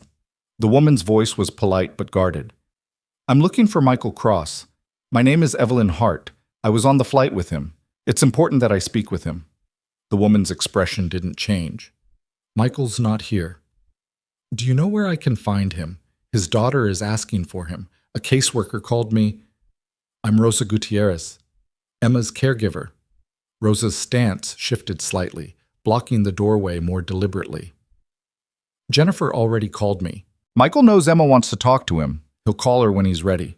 The woman's voice was polite but guarded. I'm looking for Michael Cross. My name is Evelyn Hart. I was on the flight with him. It's important that I speak with him. The woman's expression didn't change. Michael's not here. Do you know where I can find him? His daughter is asking for him. A caseworker called me. I'm Rosa Gutierrez, Emma's caregiver. Rosa's stance shifted slightly, blocking the doorway more deliberately. Jennifer already called me. Michael knows Emma wants to talk to him. He'll call her when he's ready.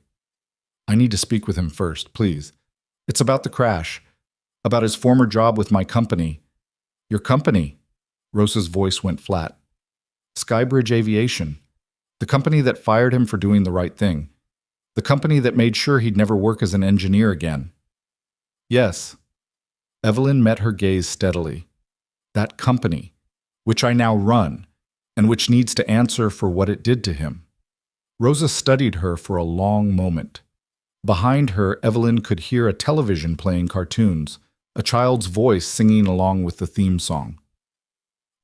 I need to speak with him first, please. It's about the crash, about his former job with my company. Your company? Rosa's voice went flat. Skybridge Aviation, the company that fired him for doing the right thing, the company that made sure he'd never work as an engineer again. Yes. Evelyn met her gaze steadily. That company, which I now run, and which needs to answer for what it did to him. Rosa studied her for a long moment. Behind her, Evelyn could hear a television playing cartoons, a child's voice singing along with the theme song.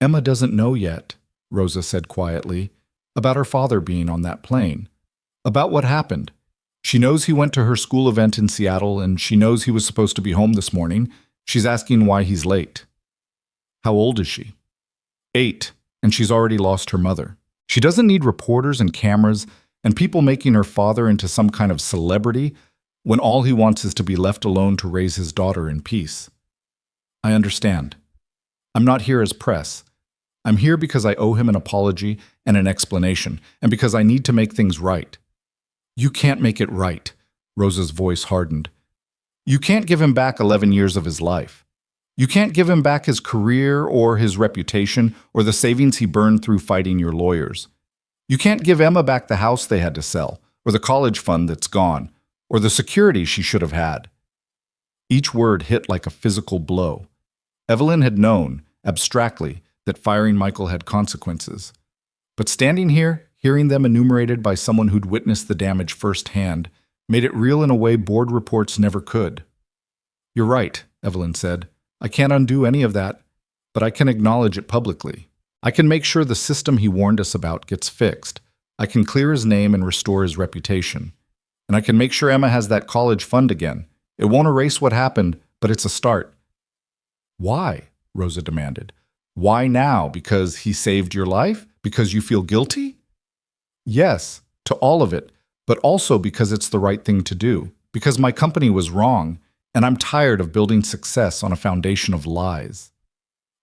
Emma doesn't know yet, Rosa said quietly, about her father being on that plane, about what happened. She knows he went to her school event in Seattle, and she knows he was supposed to be home this morning. She's asking why he's late. How old is she? 8, and she's already lost her mother. She doesn't need reporters and cameras and people making her father into some kind of celebrity when all he wants is to be left alone to raise his daughter in peace. I understand. I'm not here as press. I'm here because I owe him an apology and an explanation, and because I need to make things right. You can't make it right, Rosa's voice hardened. You can't give him back 11 years of his life. You can't give him back his career or his reputation or the savings he burned through fighting your lawyers. You can't give Emma back the house they had to sell, or the college fund that's gone, or the security she should have had. Each word hit like a physical blow. Evelyn had known, abstractly, that firing Michael had consequences. But standing here, hearing them enumerated by someone who'd witnessed the damage firsthand, made it real in a way board reports never could. "You're right," Evelyn said. "I can't undo any of that, but I can acknowledge it publicly. I can make sure the system he warned us about gets fixed. I can clear his name and restore his reputation. And I can make sure Emma has that college fund again. It won't erase what happened, but it's a start." "Why?" Rosa demanded. "Why now? Because he saved your life? Because you feel guilty?" "Yes, to all of it, but also because it's the right thing to do. Because my company was wrong, and I'm tired of building success on a foundation of lies."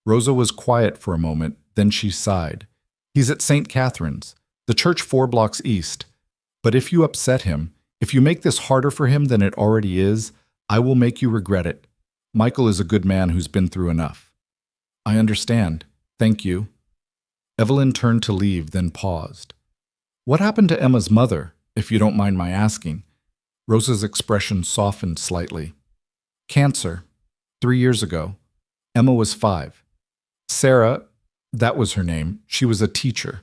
Rosa was quiet for a moment, then she sighed. "He's at St. Catherine's, the church 4 blocks east. But if you upset him, if you make this harder for him than it already is, I will make you regret it. Michael is a good man who's been through enough." "I understand. Thank you." Evelyn turned to leave, then paused. "What happened to Emma's mother, if you don't mind my asking?" Rosa's expression softened slightly. "Cancer. 3 years ago. Emma was 5. Sarah, that was her name, she was a teacher.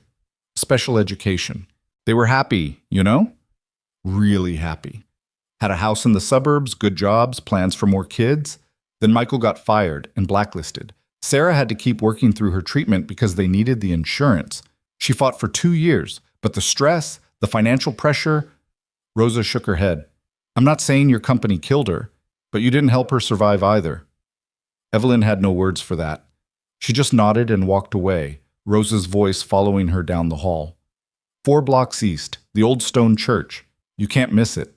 Special education. They were happy, you know? Really happy. Had a house in the suburbs, good jobs, plans for more kids. Then Michael got fired and blacklisted. Sarah had to keep working through her treatment because they needed the insurance. She fought for 2 years, but the stress, the financial pressure..." Rosa shook her head. "I'm not saying your company killed her, but you didn't help her survive either." Evelyn had no words for that. She just nodded and walked away, Rosa's voice following her down the hall. 4 blocks east, the old stone church. You can't miss it.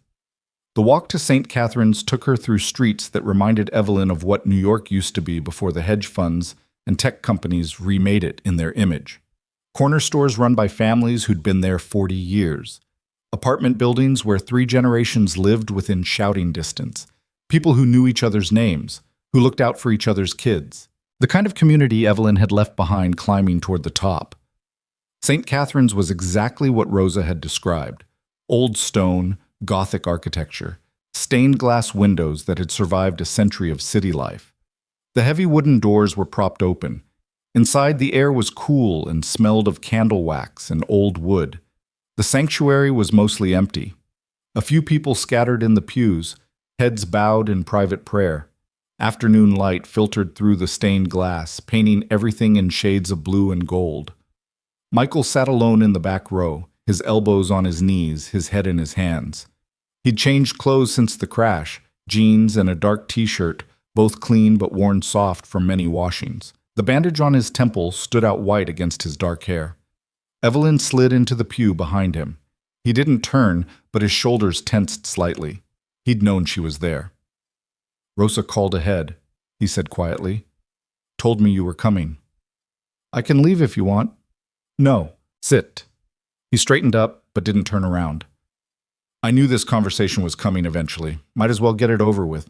The walk to St. Catherine's took her through streets that reminded Evelyn of what New York used to be before the hedge funds and tech companies remade it in their image. Corner stores run by families who'd been there 40 years. Apartment buildings where 3 generations lived within shouting distance. People who knew each other's names, who looked out for each other's kids. The kind of community Evelyn had left behind climbing toward the top. St. Catherine's was exactly what Rosa had described. Old stone, Gothic architecture, stained glass windows that had survived a century of city life. The heavy wooden doors were propped open. Inside, the air was cool and smelled of candle wax and old wood. The sanctuary was mostly empty. A few people scattered in the pews, heads bowed in private prayer. Afternoon light filtered through the stained glass, painting everything in shades of blue and gold. Michael sat alone in the back row, his elbows on his knees, his head in his hands. He'd changed clothes since the crash, jeans and a dark t-shirt, both clean but worn soft from many washings. The bandage on his temple stood out white against his dark hair. Evelyn slid into the pew behind him. He didn't turn, but his shoulders tensed slightly. He'd known she was there. "Rosa called ahead," he said quietly. "Told me you were coming." "I can leave if you want." "No, sit." He straightened up, but didn't turn around. "I knew this conversation was coming eventually. Might as well get it over with."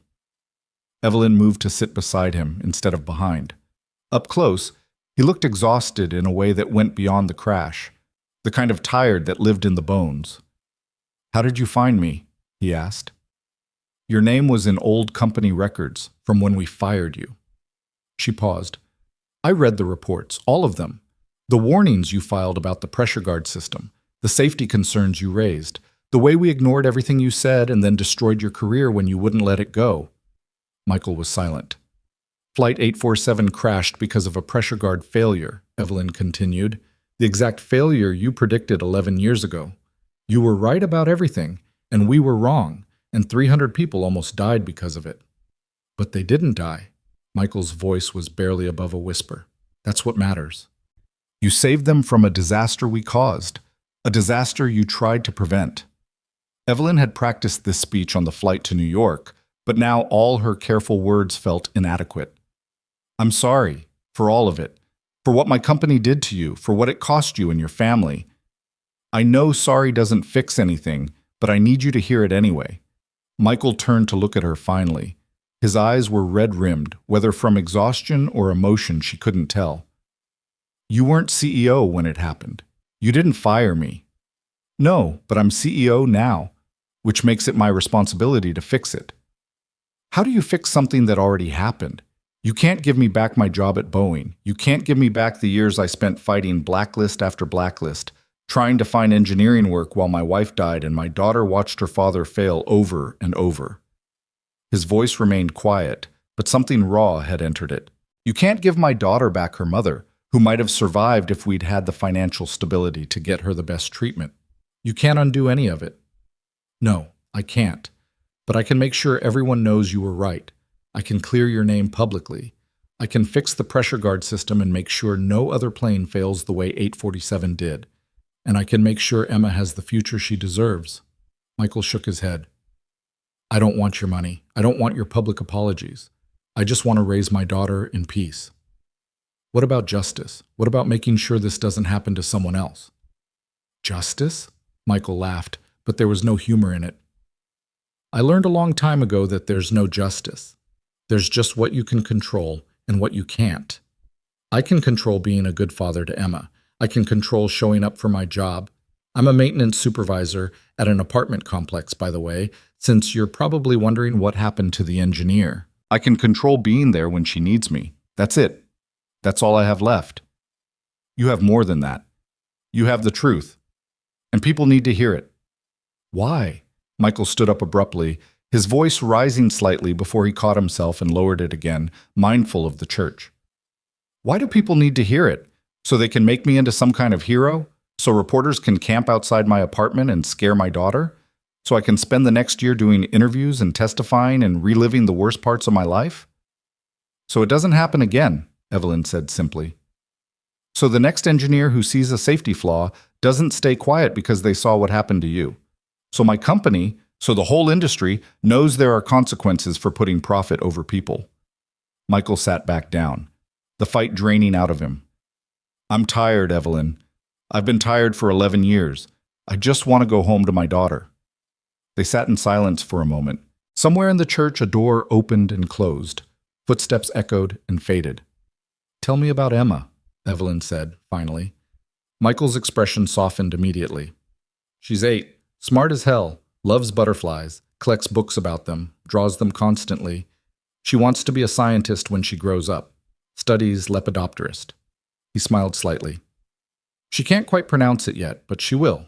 Evelyn moved to sit beside him instead of behind. Up close, he looked exhausted in a way that went beyond the crash, the kind of tired that lived in the bones. "How did you find me?" he asked. "Your name was in old company records from when we fired you." She paused. "I read the reports, all of them. The warnings you filed about the pressure guard system, the safety concerns you raised, the way we ignored everything you said and then destroyed your career when you wouldn't let it go." Michael was silent. "Flight 847 crashed because of a pressure guard failure," Evelyn continued. "The exact failure you predicted 11 years ago. You were right about everything, and we were wrong, and 300 people almost died because of it." "But they didn't die." Michael's voice was barely above a whisper. "That's what matters. You saved them from a disaster we caused, a disaster you tried to prevent." Evelyn had practiced this speech on the flight to New York, but now all her careful words felt inadequate. "I'm sorry for all of it, for what my company did to you, for what it cost you and your family. I know sorry doesn't fix anything, but I need you to hear it anyway." Michael turned to look at her finally. His eyes were red-rimmed, whether from exhaustion or emotion she couldn't tell. "You weren't CEO when it happened. You didn't fire me." "No, but I'm CEO now, which makes it my responsibility to fix it." "How do you fix something that already happened? You can't give me back my job at Boeing. You can't give me back the years I spent fighting blacklist after blacklist, trying to find engineering work while my wife died and my daughter watched her father fail over and over. His voice remained quiet, but something raw had entered it. You can't give my daughter back her mother, who might have survived if we'd had the financial stability to get her the best treatment. You can't undo any of it. No, I can't. But I can make sure everyone knows you were right. I can clear your name publicly. I can fix the pressure guard system and make sure no other plane fails the way 847 did. And I can make sure Emma has the future she deserves. Michael shook his head. I don't want your money. I don't want your public apologies. I just want to raise my daughter in peace. What about justice? What about making sure this doesn't happen to someone else? Justice? Michael laughed, but there was no humor in it. I learned a long time ago that there's no justice. There's just what you can control and what you can't. I can control being a good father to Emma. I can control showing up for my job. I'm a maintenance supervisor at an apartment complex, by the way, since you're probably wondering what happened to the engineer. I can control being there when she needs me. That's it. That's all I have left. You have more than that. You have the truth. And people need to hear it. Why? Michael stood up abruptly, his voice rising slightly before he caught himself and lowered it again, mindful of the church. Why do people need to hear it? So they can make me into some kind of hero? So reporters can camp outside my apartment and scare my daughter? So I can spend the next year doing interviews and testifying and reliving the worst parts of my life? So it doesn't happen again, Evelyn said simply. So the next engineer who sees a safety flaw doesn't stay quiet because they saw what happened to you. So my company, so the whole industry, knows there are consequences for putting profit over people. Michael sat back down, the fight draining out of him. I'm tired, Evelyn. I've been tired for 11 years. I just want to go home to my daughter. They sat in silence for a moment. Somewhere in the church, a door opened and closed. Footsteps echoed and faded. Tell me about Emma, Evelyn said, finally. Michael's expression softened immediately. She's 8, smart as hell, loves butterflies, collects books about them, draws them constantly. She wants to be a scientist when she grows up, studies lepidopterist. He smiled slightly. She can't quite pronounce it yet, but she will.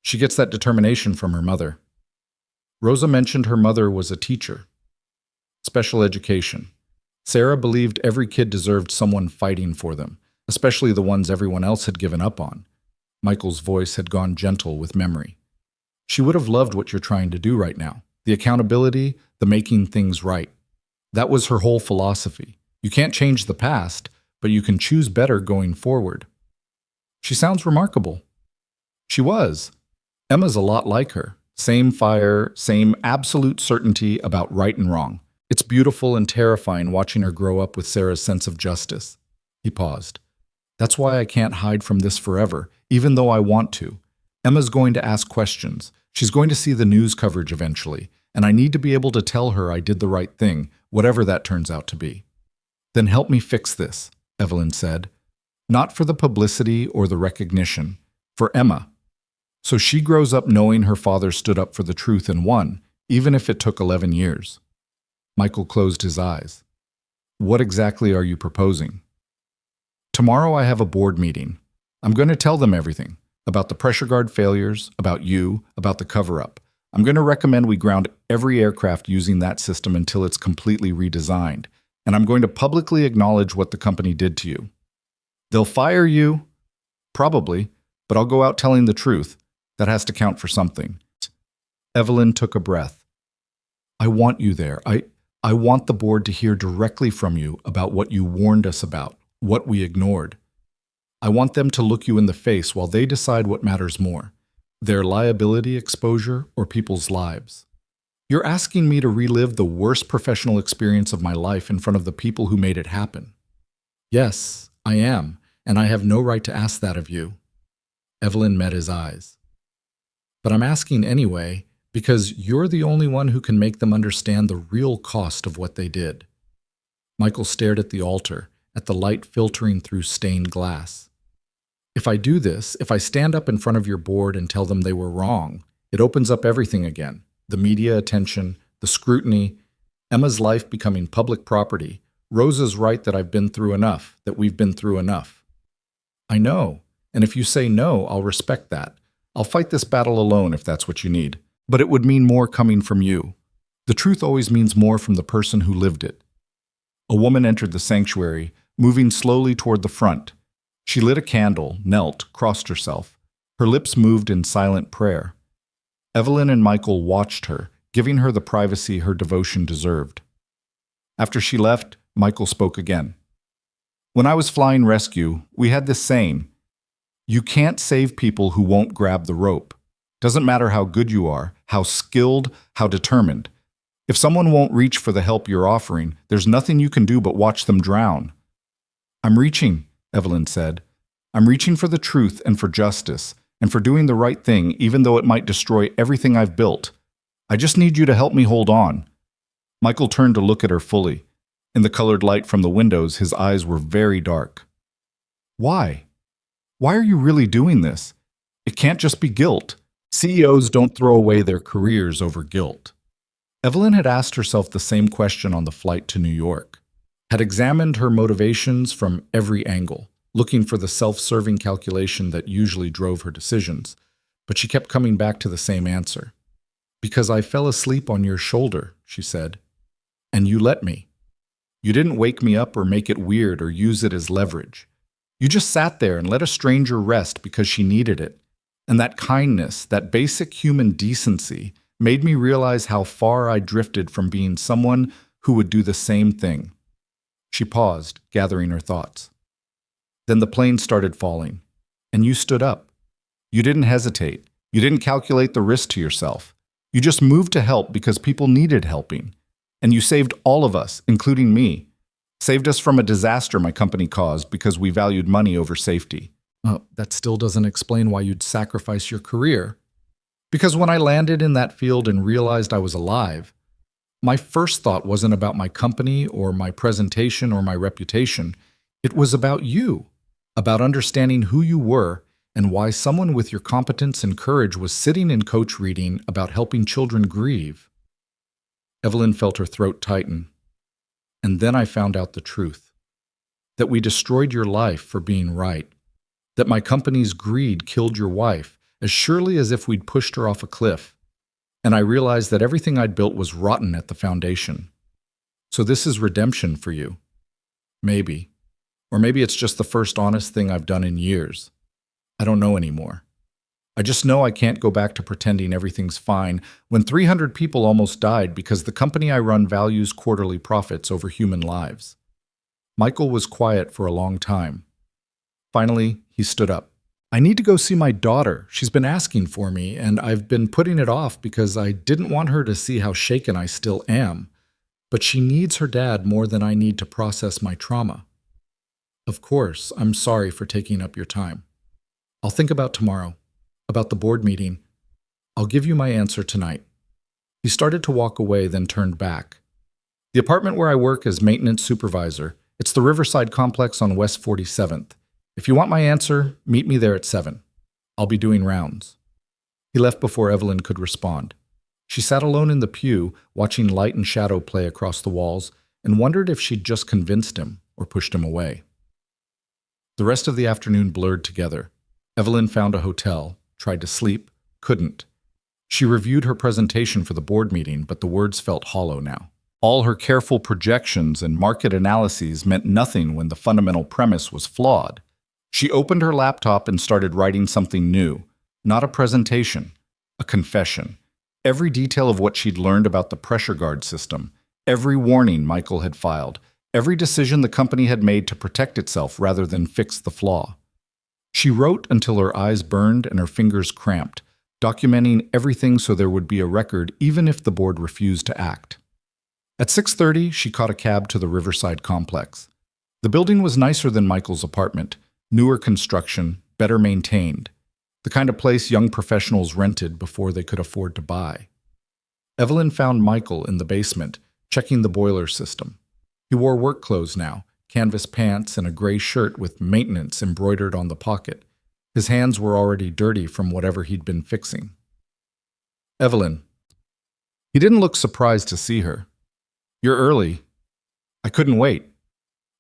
She gets that determination from her mother. Rosa mentioned her mother was a teacher. Special education. Sarah believed every kid deserved someone fighting for them, especially the ones everyone else had given up on. Michael's voice had gone gentle with memory. She would have loved what you're trying to do right now. The accountability, the making things right. That was her whole philosophy. You can't change the past, but you can choose better going forward. She sounds remarkable. She was. Emma's a lot like her. Same fire, same absolute certainty about right and wrong. It's beautiful and terrifying watching her grow up with Sarah's sense of justice. He paused. That's why I can't hide from this forever, even though I want to. Emma's going to ask questions. She's going to see the news coverage eventually, and I need to be able to tell her I did the right thing, whatever that turns out to be. Then help me fix this, Evelyn said. Not for the publicity or the recognition, for Emma. So she grows up knowing her father stood up for the truth and won, even if it took 11 years. Michael closed his eyes. What exactly are you proposing? Tomorrow I have a board meeting. I'm going to tell them everything, about the pressure guard failures, about you, about the cover-up. I'm going to recommend we ground every aircraft using that system until it's completely redesigned, and I'm going to publicly acknowledge what the company did to you. They'll fire you, probably, but I'll go out telling the truth. That has to count for something. Evelyn took a breath. I want you there. I want the board to hear directly from you about what you warned us about, what we ignored. I want them to look you in the face while they decide what matters more, their liability exposure or people's lives. You're asking me to relive the worst professional experience of my life in front of the people who made it happen. Yes, I am, and I have no right to ask that of you. Evelyn met his eyes. But I'm asking anyway, because you're the only one who can make them understand the real cost of what they did. Michael stared at the altar, at the light filtering through stained glass. If I do this, if I stand up in front of your board and tell them they were wrong, it opens up everything again. The media attention, the scrutiny, Emma's life becoming public property. Rosa's right that I've been through enough, that we've been through enough. I know. And if you say no, I'll respect that. I'll fight this battle alone if that's what you need. But it would mean more coming from you. The truth always means more from the person who lived it. A woman entered the sanctuary, moving slowly toward the front. She lit a candle, knelt, crossed herself. Her lips moved in silent prayer. Evelyn and Michael watched her, giving her the privacy her devotion deserved. After she left, Michael spoke again. When I was flying rescue, we had this saying, "You can't save people who won't grab the rope. Doesn't matter how good you are, how skilled, how determined. If someone won't reach for the help you're offering, there's nothing you can do but watch them drown." "I'm reaching," Evelyn said. "I'm reaching for the truth and for justice, and for doing the right thing even though it might destroy everything I've built. I just need you to help me hold on." Michael turned to look at her fully. In the colored light from the windows, his eyes were very dark. "Why? Why are you really doing this? It can't just be guilt. CEOs don't throw away their careers over guilt." Evelyn had asked herself the same question on the flight to New York, had examined her motivations from every angle, looking for the self-serving calculation that usually drove her decisions, but she kept coming back to the same answer. "Because I fell asleep on your shoulder," she said, "and you let me. You didn't wake me up or make it weird or use it as leverage. You just sat there and let a stranger rest because she needed it. And that kindness, that basic human decency, made me realize how far I drifted from being someone who would do the same thing." She paused, gathering her thoughts. "Then the plane started falling, and you stood up. You didn't hesitate. You didn't calculate the risk to yourself. You just moved to help because people needed helping. And you saved all of us, including me. Saved us from a disaster my company caused because we valued money over safety." That still doesn't explain why you'd sacrifice your career. "Because when I landed in that field and realized I was alive, my first thought wasn't about my company or my presentation or my reputation. It was about you, about understanding who you were and why someone with your competence and courage was sitting in coach reading about helping children grieve." Evelyn felt her throat tighten. "And then I found out the truth. That we destroyed your life for being right. That my company's greed killed your wife, as surely as if we'd pushed her off a cliff. And I realized that everything I'd built was rotten at the foundation. So this is redemption for you. Maybe. Or maybe it's just the first honest thing I've done in years. I don't know anymore. I just know I can't go back to pretending everything's fine when 300 people almost died because the company I run values quarterly profits over human lives." Michael was quiet for a long time. Finally, he stood up. "I need to go see my daughter. She's been asking for me, and I've been putting it off because I didn't want her to see how shaken I still am. But she needs her dad more than I need to process my trauma. Of course, I'm sorry for taking up your time. I'll think about tomorrow, about the board meeting. I'll give you my answer tonight." He started to walk away, then turned back. "The apartment where I work as maintenance supervisor, it's the Riverside complex on West 47th. If you want my answer, meet me there at 7. I'll be doing rounds." He left before Evelyn could respond. She sat alone in the pew, watching light and shadow play across the walls, and wondered if she'd just convinced him or pushed him away. The rest of the afternoon blurred together. Evelyn found a hotel, tried to sleep, couldn't. She reviewed her presentation for the board meeting, but the words felt hollow now. All her careful projections and market analyses meant nothing when the fundamental premise was flawed. She opened her laptop and started writing something new, not a presentation, a confession. Every detail of what she'd learned about the pressure guard system, every warning Michael had filed, every decision the company had made to protect itself rather than fix the flaw. She wrote until her eyes burned and her fingers cramped, documenting everything so there would be a record even if the board refused to act. At 6:30, she caught a cab to the Riverside complex. The building was nicer than Michael's apartment, newer construction, better maintained, the kind of place young professionals rented before they could afford to buy. Evelyn found Michael in the basement, checking the boiler system. He wore work clothes now, canvas pants and a gray shirt with maintenance embroidered on the pocket. His hands were already dirty from whatever he'd been fixing. "Evelyn." He didn't look surprised to see her. "You're early." "I couldn't wait."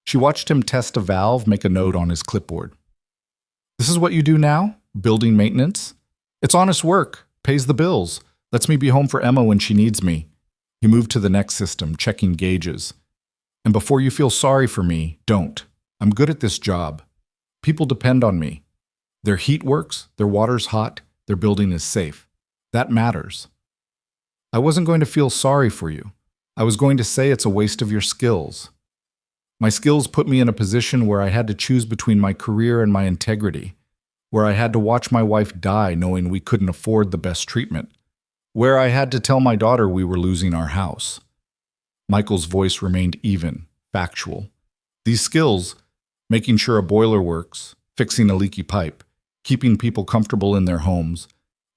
She watched him test a valve, make a note on his clipboard. This is what you do now? Building maintenance? It's honest work, pays the bills, lets me be home for Emma when she needs me. He moved to the next system, checking gauges. And before you feel sorry for me, don't. I'm good at this job. People depend on me. Their heat works, their water's hot, their building is safe. That matters. I wasn't going to feel sorry for you. I was going to say it's a waste of your skills. My skills put me in a position where I had to choose between my career and my integrity, where I had to watch my wife die knowing we couldn't afford the best treatment, where I had to tell my daughter we were losing our house. Michael's voice remained even, factual. These skills, making sure a boiler works, fixing a leaky pipe, keeping people comfortable in their homes,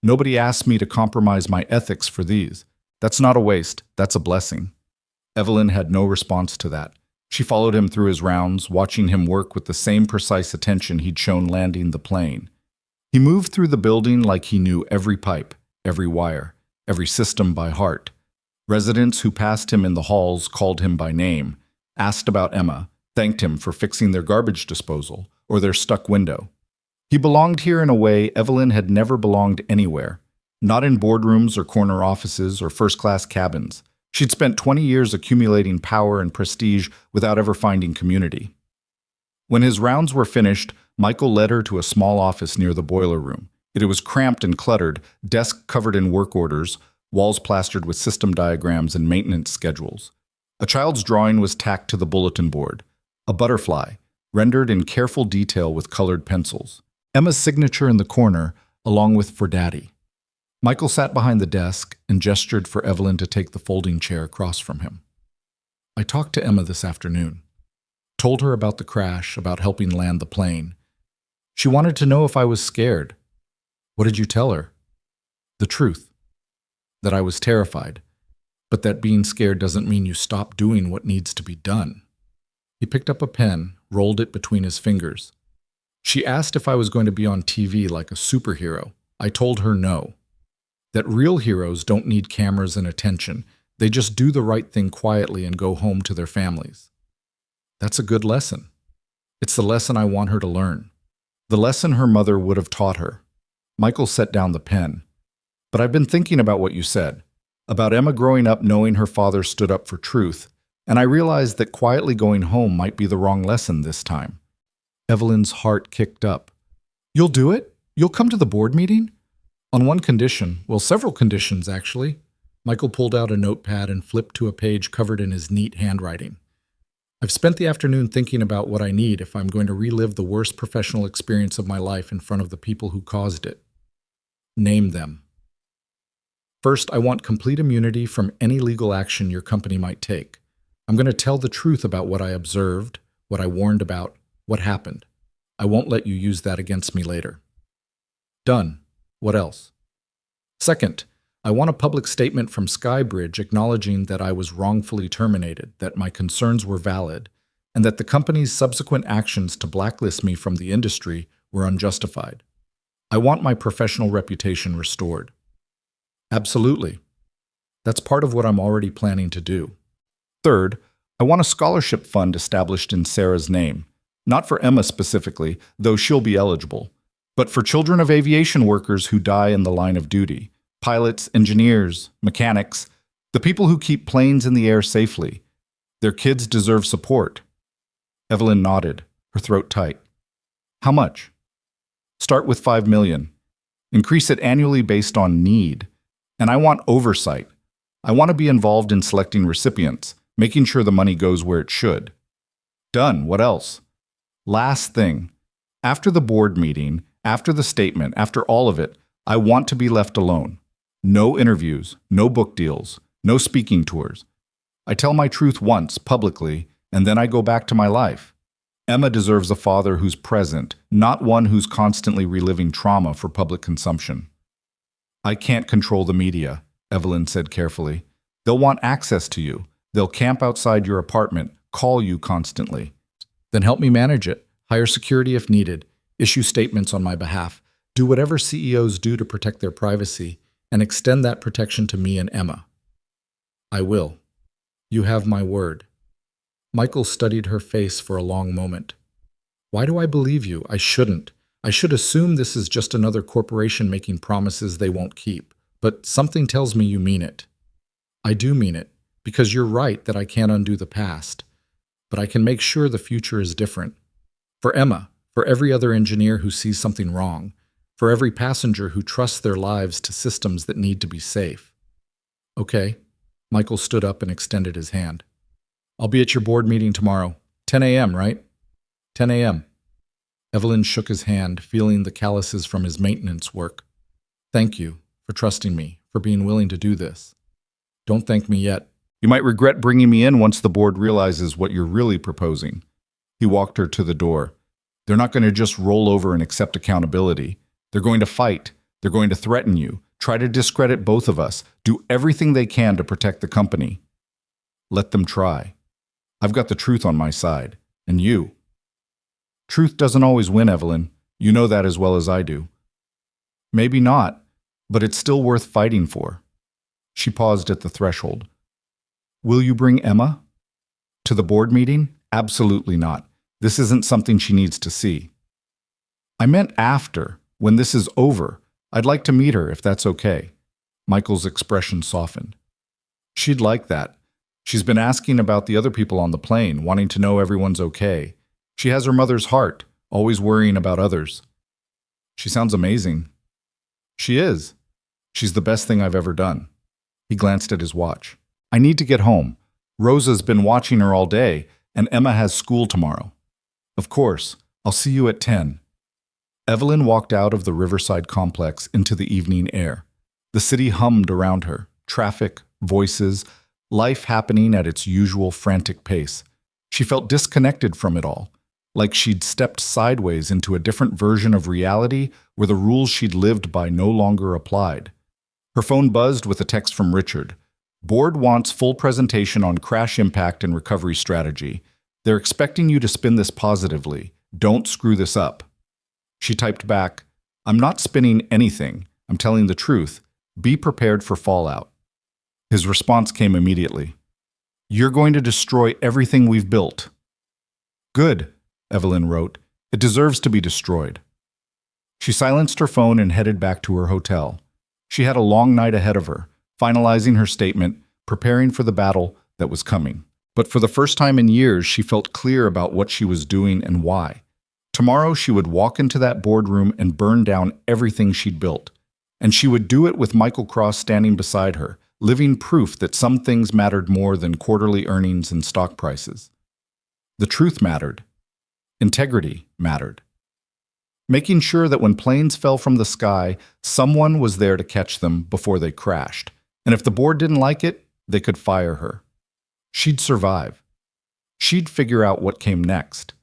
nobody asked me to compromise my ethics for these. That's not a waste, that's a blessing. Evelyn had no response to that. She followed him through his rounds, watching him work with the same precise attention he'd shown landing the plane. He moved through the building like he knew every pipe, every wire, every system by heart. Residents who passed him in the halls called him by name, asked about Emma, thanked him for fixing their garbage disposal or their stuck window. He belonged here in a way Evelyn had never belonged anywhere, not in boardrooms or corner offices or first-class cabins. She'd spent 20 years accumulating power and prestige without ever finding community. When his rounds were finished, Michael led her to a small office near the boiler room. It was cramped and cluttered, desk covered in work orders, walls plastered with system diagrams and maintenance schedules. A child's drawing was tacked to the bulletin board, a butterfly, rendered in careful detail with colored pencils. Emma's signature in the corner, along with "For Daddy." Michael sat behind the desk and gestured for Evelyn to take the folding chair across from him. I talked to Emma this afternoon. Told her about the crash, about helping land the plane. She wanted to know if I was scared. What did you tell her? The truth. That I was terrified, but that being scared doesn't mean you stop doing what needs to be done. He picked up a pen, rolled it between his fingers. She asked if I was going to be on TV like a superhero. I told her no. That real heroes don't need cameras and attention. They just do the right thing quietly and go home to their families. That's a good lesson. It's the lesson I want her to learn. The lesson her mother would have taught her. Michael set down the pen. But I've been thinking about what you said, about Emma growing up knowing her father stood up for truth, and I realized that quietly going home might be the wrong lesson this time. Evelyn's heart kicked up. You'll do it? You'll come to the board meeting? On one condition, well, several conditions, actually. Michael pulled out a notepad and flipped to a page covered in his neat handwriting. I've spent the afternoon thinking about what I need if I'm going to relive the worst professional experience of my life in front of the people who caused it. Name them. First, I want complete immunity from any legal action your company might take. I'm going to tell the truth about what I observed, what I warned about, what happened. I won't let you use that against me later. Done. What else? Second, I want a public statement from Skybridge acknowledging that I was wrongfully terminated, that my concerns were valid, and that the company's subsequent actions to blacklist me from the industry were unjustified. I want my professional reputation restored. Absolutely. That's part of what I'm already planning to do. Third, I want a scholarship fund established in Sarah's name, not for Emma specifically, though she'll be eligible, but for children of aviation workers who die in the line of duty, pilots, engineers, mechanics, the people who keep planes in the air safely. Their kids deserve support. Evelyn nodded, her throat tight. How much? Start with $5 million. Increase it annually based on need. And I want oversight. I want to be involved in selecting recipients, making sure the money goes where it should. Done. What else? Last thing. After the board meeting, after the statement, after all of it, I want to be left alone. No interviews, no book deals, no speaking tours. I tell my truth once, publicly, and then I go back to my life. Emma deserves a father who's present, not one who's constantly reliving trauma for public consumption. I can't control the media, Evelyn said carefully. They'll want access to you. They'll camp outside your apartment, call you constantly. Then help me manage it. Hire security if needed. Issue statements on my behalf. Do whatever CEOs do to protect their privacy, and extend that protection to me and Emma. I will. You have my word. Michael studied her face for a long moment. Why do I believe you? I shouldn't. I should assume this is just another corporation making promises they won't keep, but something tells me you mean it. I do mean it, because you're right that I can't undo the past, but I can make sure the future is different. For Emma, for every other engineer who sees something wrong, for every passenger who trusts their lives to systems that need to be safe. Okay. Michael stood up and extended his hand. I'll be at your board meeting tomorrow. 10 a.m., right? 10 a.m. Evelyn shook his hand, feeling the calluses from his maintenance work. Thank you for trusting me, for being willing to do this. Don't thank me yet. You might regret bringing me in once the board realizes what you're really proposing. He walked her to the door. They're not going to just roll over and accept accountability. They're going to fight. They're going to threaten you, try to discredit both of us, do everything they can to protect the company. Let them try. I've got the truth on my side, and you. Truth doesn't always win, Evelyn. You know that as well as I do. Maybe not, but it's still worth fighting for. She paused at the threshold. Will you bring Emma? To the board meeting? Absolutely not. This isn't something she needs to see. I meant after, when this is over. I'd like to meet her if that's okay. Michael's expression softened. She'd like that. She's been asking about the other people on the plane, wanting to know everyone's okay. She has her mother's heart, always worrying about others. She sounds amazing. She is. She's the best thing I've ever done. He glanced at his watch. I need to get home. Rosa's been watching her all day, and Emma has school tomorrow. Of course. I'll see you at 10. Evelyn walked out of the Riverside complex into the evening air. The city hummed around her, traffic, voices, life happening at its usual frantic pace. She felt disconnected from it all, like she'd stepped sideways into a different version of reality where the rules she'd lived by no longer applied. Her phone buzzed with a text from Richard. Board wants full presentation on crash impact and recovery strategy. They're expecting you to spin this positively. Don't screw this up. She typed back, I'm not spinning anything. I'm telling the truth. Be prepared for fallout. His response came immediately. You're going to destroy everything we've built. Good, Evelyn wrote. It deserves to be destroyed. She silenced her phone and headed back to her hotel. She had a long night ahead of her, finalizing her statement, preparing for the battle that was coming. But for the first time in years, she felt clear about what she was doing and why. Tomorrow, she would walk into that boardroom and burn down everything she'd built. And she would do it with Michael Cross standing beside her, living proof that some things mattered more than quarterly earnings and stock prices. The truth mattered. Integrity mattered. Making sure that when planes fell from the sky, someone was there to catch them before they crashed. And if the board didn't like it, they could fire her. She'd survive. She'd figure out what came next.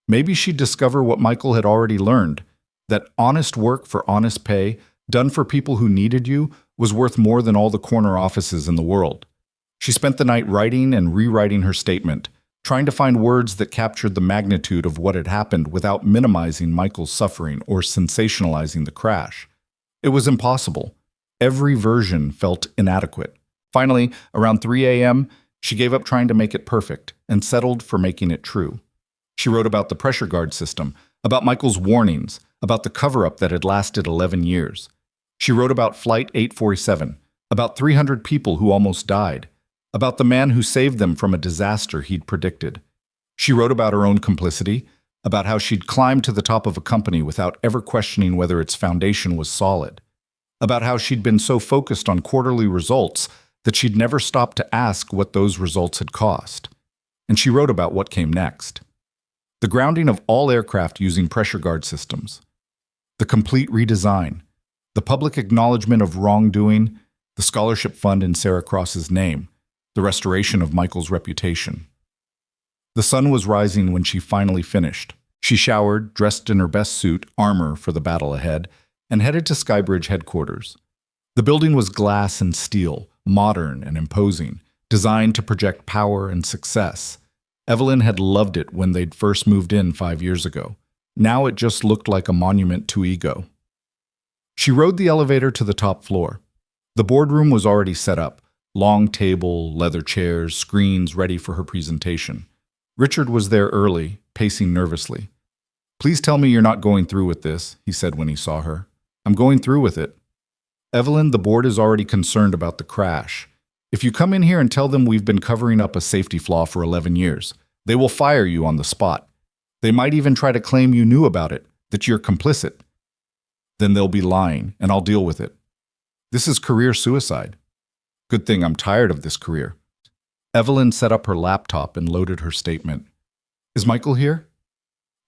Maybe she'd discover what Michael had already learned, that honest work for honest pay, done for people who needed you, was worth more than all the corner offices in the world. She spent the night writing and rewriting her statement, trying to find words that captured the magnitude of what had happened without minimizing Michael's suffering or sensationalizing the crash. It was impossible. Every version felt inadequate. Finally, around 3 a.m., she gave up trying to make it perfect and settled for making it true. She wrote about the pressure guard system, about Michael's warnings, about the cover-up that had lasted 11 years. She wrote about Flight 847, about 300 people who almost died, about the man who saved them from a disaster he'd predicted. She wrote about her own complicity, about how she'd climbed to the top of a company without ever questioning whether its foundation was solid, about how she'd been so focused on quarterly results that she'd never stopped to ask what those results had cost. And she wrote about what came next. The grounding of all aircraft using pressure guard systems, the complete redesign, the public acknowledgement of wrongdoing, the scholarship fund in Sarah Cross's name, the restoration of Michael's reputation. The sun was rising when she finally finished. She showered, dressed in her best suit, armor for the battle ahead, and headed to Skybridge headquarters. The building was glass and steel, modern and imposing, designed to project power and success. Evelyn had loved it when they'd first moved in 5 years ago. Now it just looked like a monument to ego. She rode the elevator to the top floor. The boardroom was already set up. Long table, leather chairs, screens ready for her presentation. Richard was there early, pacing nervously. Please tell me you're not going through with this, he said when he saw her. I'm going through with it. Evelyn, the board is already concerned about the crash. If you come in here and tell them we've been covering up a safety flaw for 11 years, they will fire you on the spot. They might even try to claim you knew about it, that you're complicit. Then they'll be lying, and I'll deal with it. This is career suicide. Good thing I'm tired of this career. Evelyn set up her laptop and loaded her statement. Is Michael here?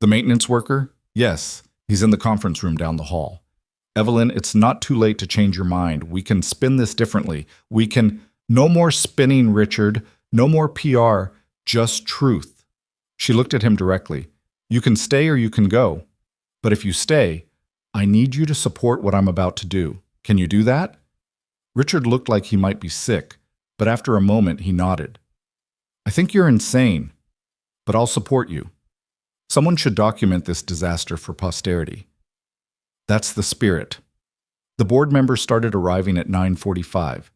The maintenance worker? Yes, he's in the conference room down the hall. Evelyn, it's not too late to change your mind. We can spin this differently. We can... No more spinning, Richard. No more PR. Just truth. She looked at him directly. You can stay or you can go. But if you stay, I need you to support what I'm about to do. Can you do that? Richard looked like he might be sick, but after a moment he nodded. I think you're insane, but I'll support you. Someone should document this disaster for posterity. That's the spirit. The board members started arriving at 9:45.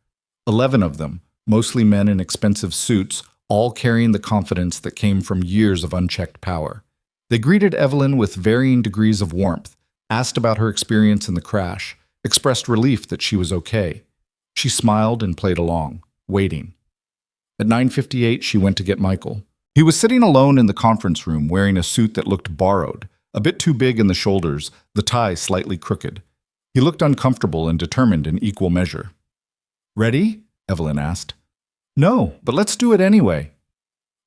11 of them, mostly men in expensive suits, all carrying the confidence that came from years of unchecked power. They greeted Evelyn with varying degrees of warmth, asked about her experience in the crash, expressed relief that she was okay. She smiled and played along, waiting. At 9:58, she went to get Michael. He was sitting alone in the conference room wearing a suit that looked borrowed, a bit too big in the shoulders, the tie slightly crooked. He looked uncomfortable and determined in equal measure. Ready? Evelyn asked. No, but let's do it anyway.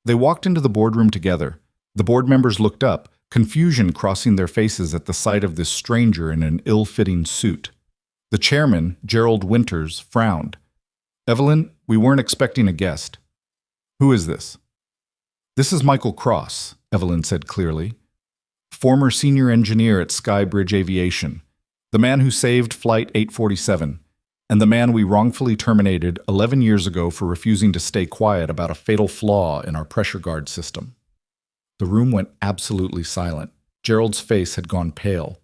They walked into the boardroom together. The board members looked up, confusion crossing their faces at the sight of this stranger in an ill-fitting suit. The chairman, Gerald Winters, frowned. Evelyn, we weren't expecting a guest. Who is this? This is Michael Cross, Evelyn said clearly. Former senior engineer at Skybridge Aviation, the man who saved Flight 847, and the man we wrongfully terminated 11 years ago for refusing to stay quiet about a fatal flaw in our pressure guard system. The room went absolutely silent. Gerald's face had gone pale.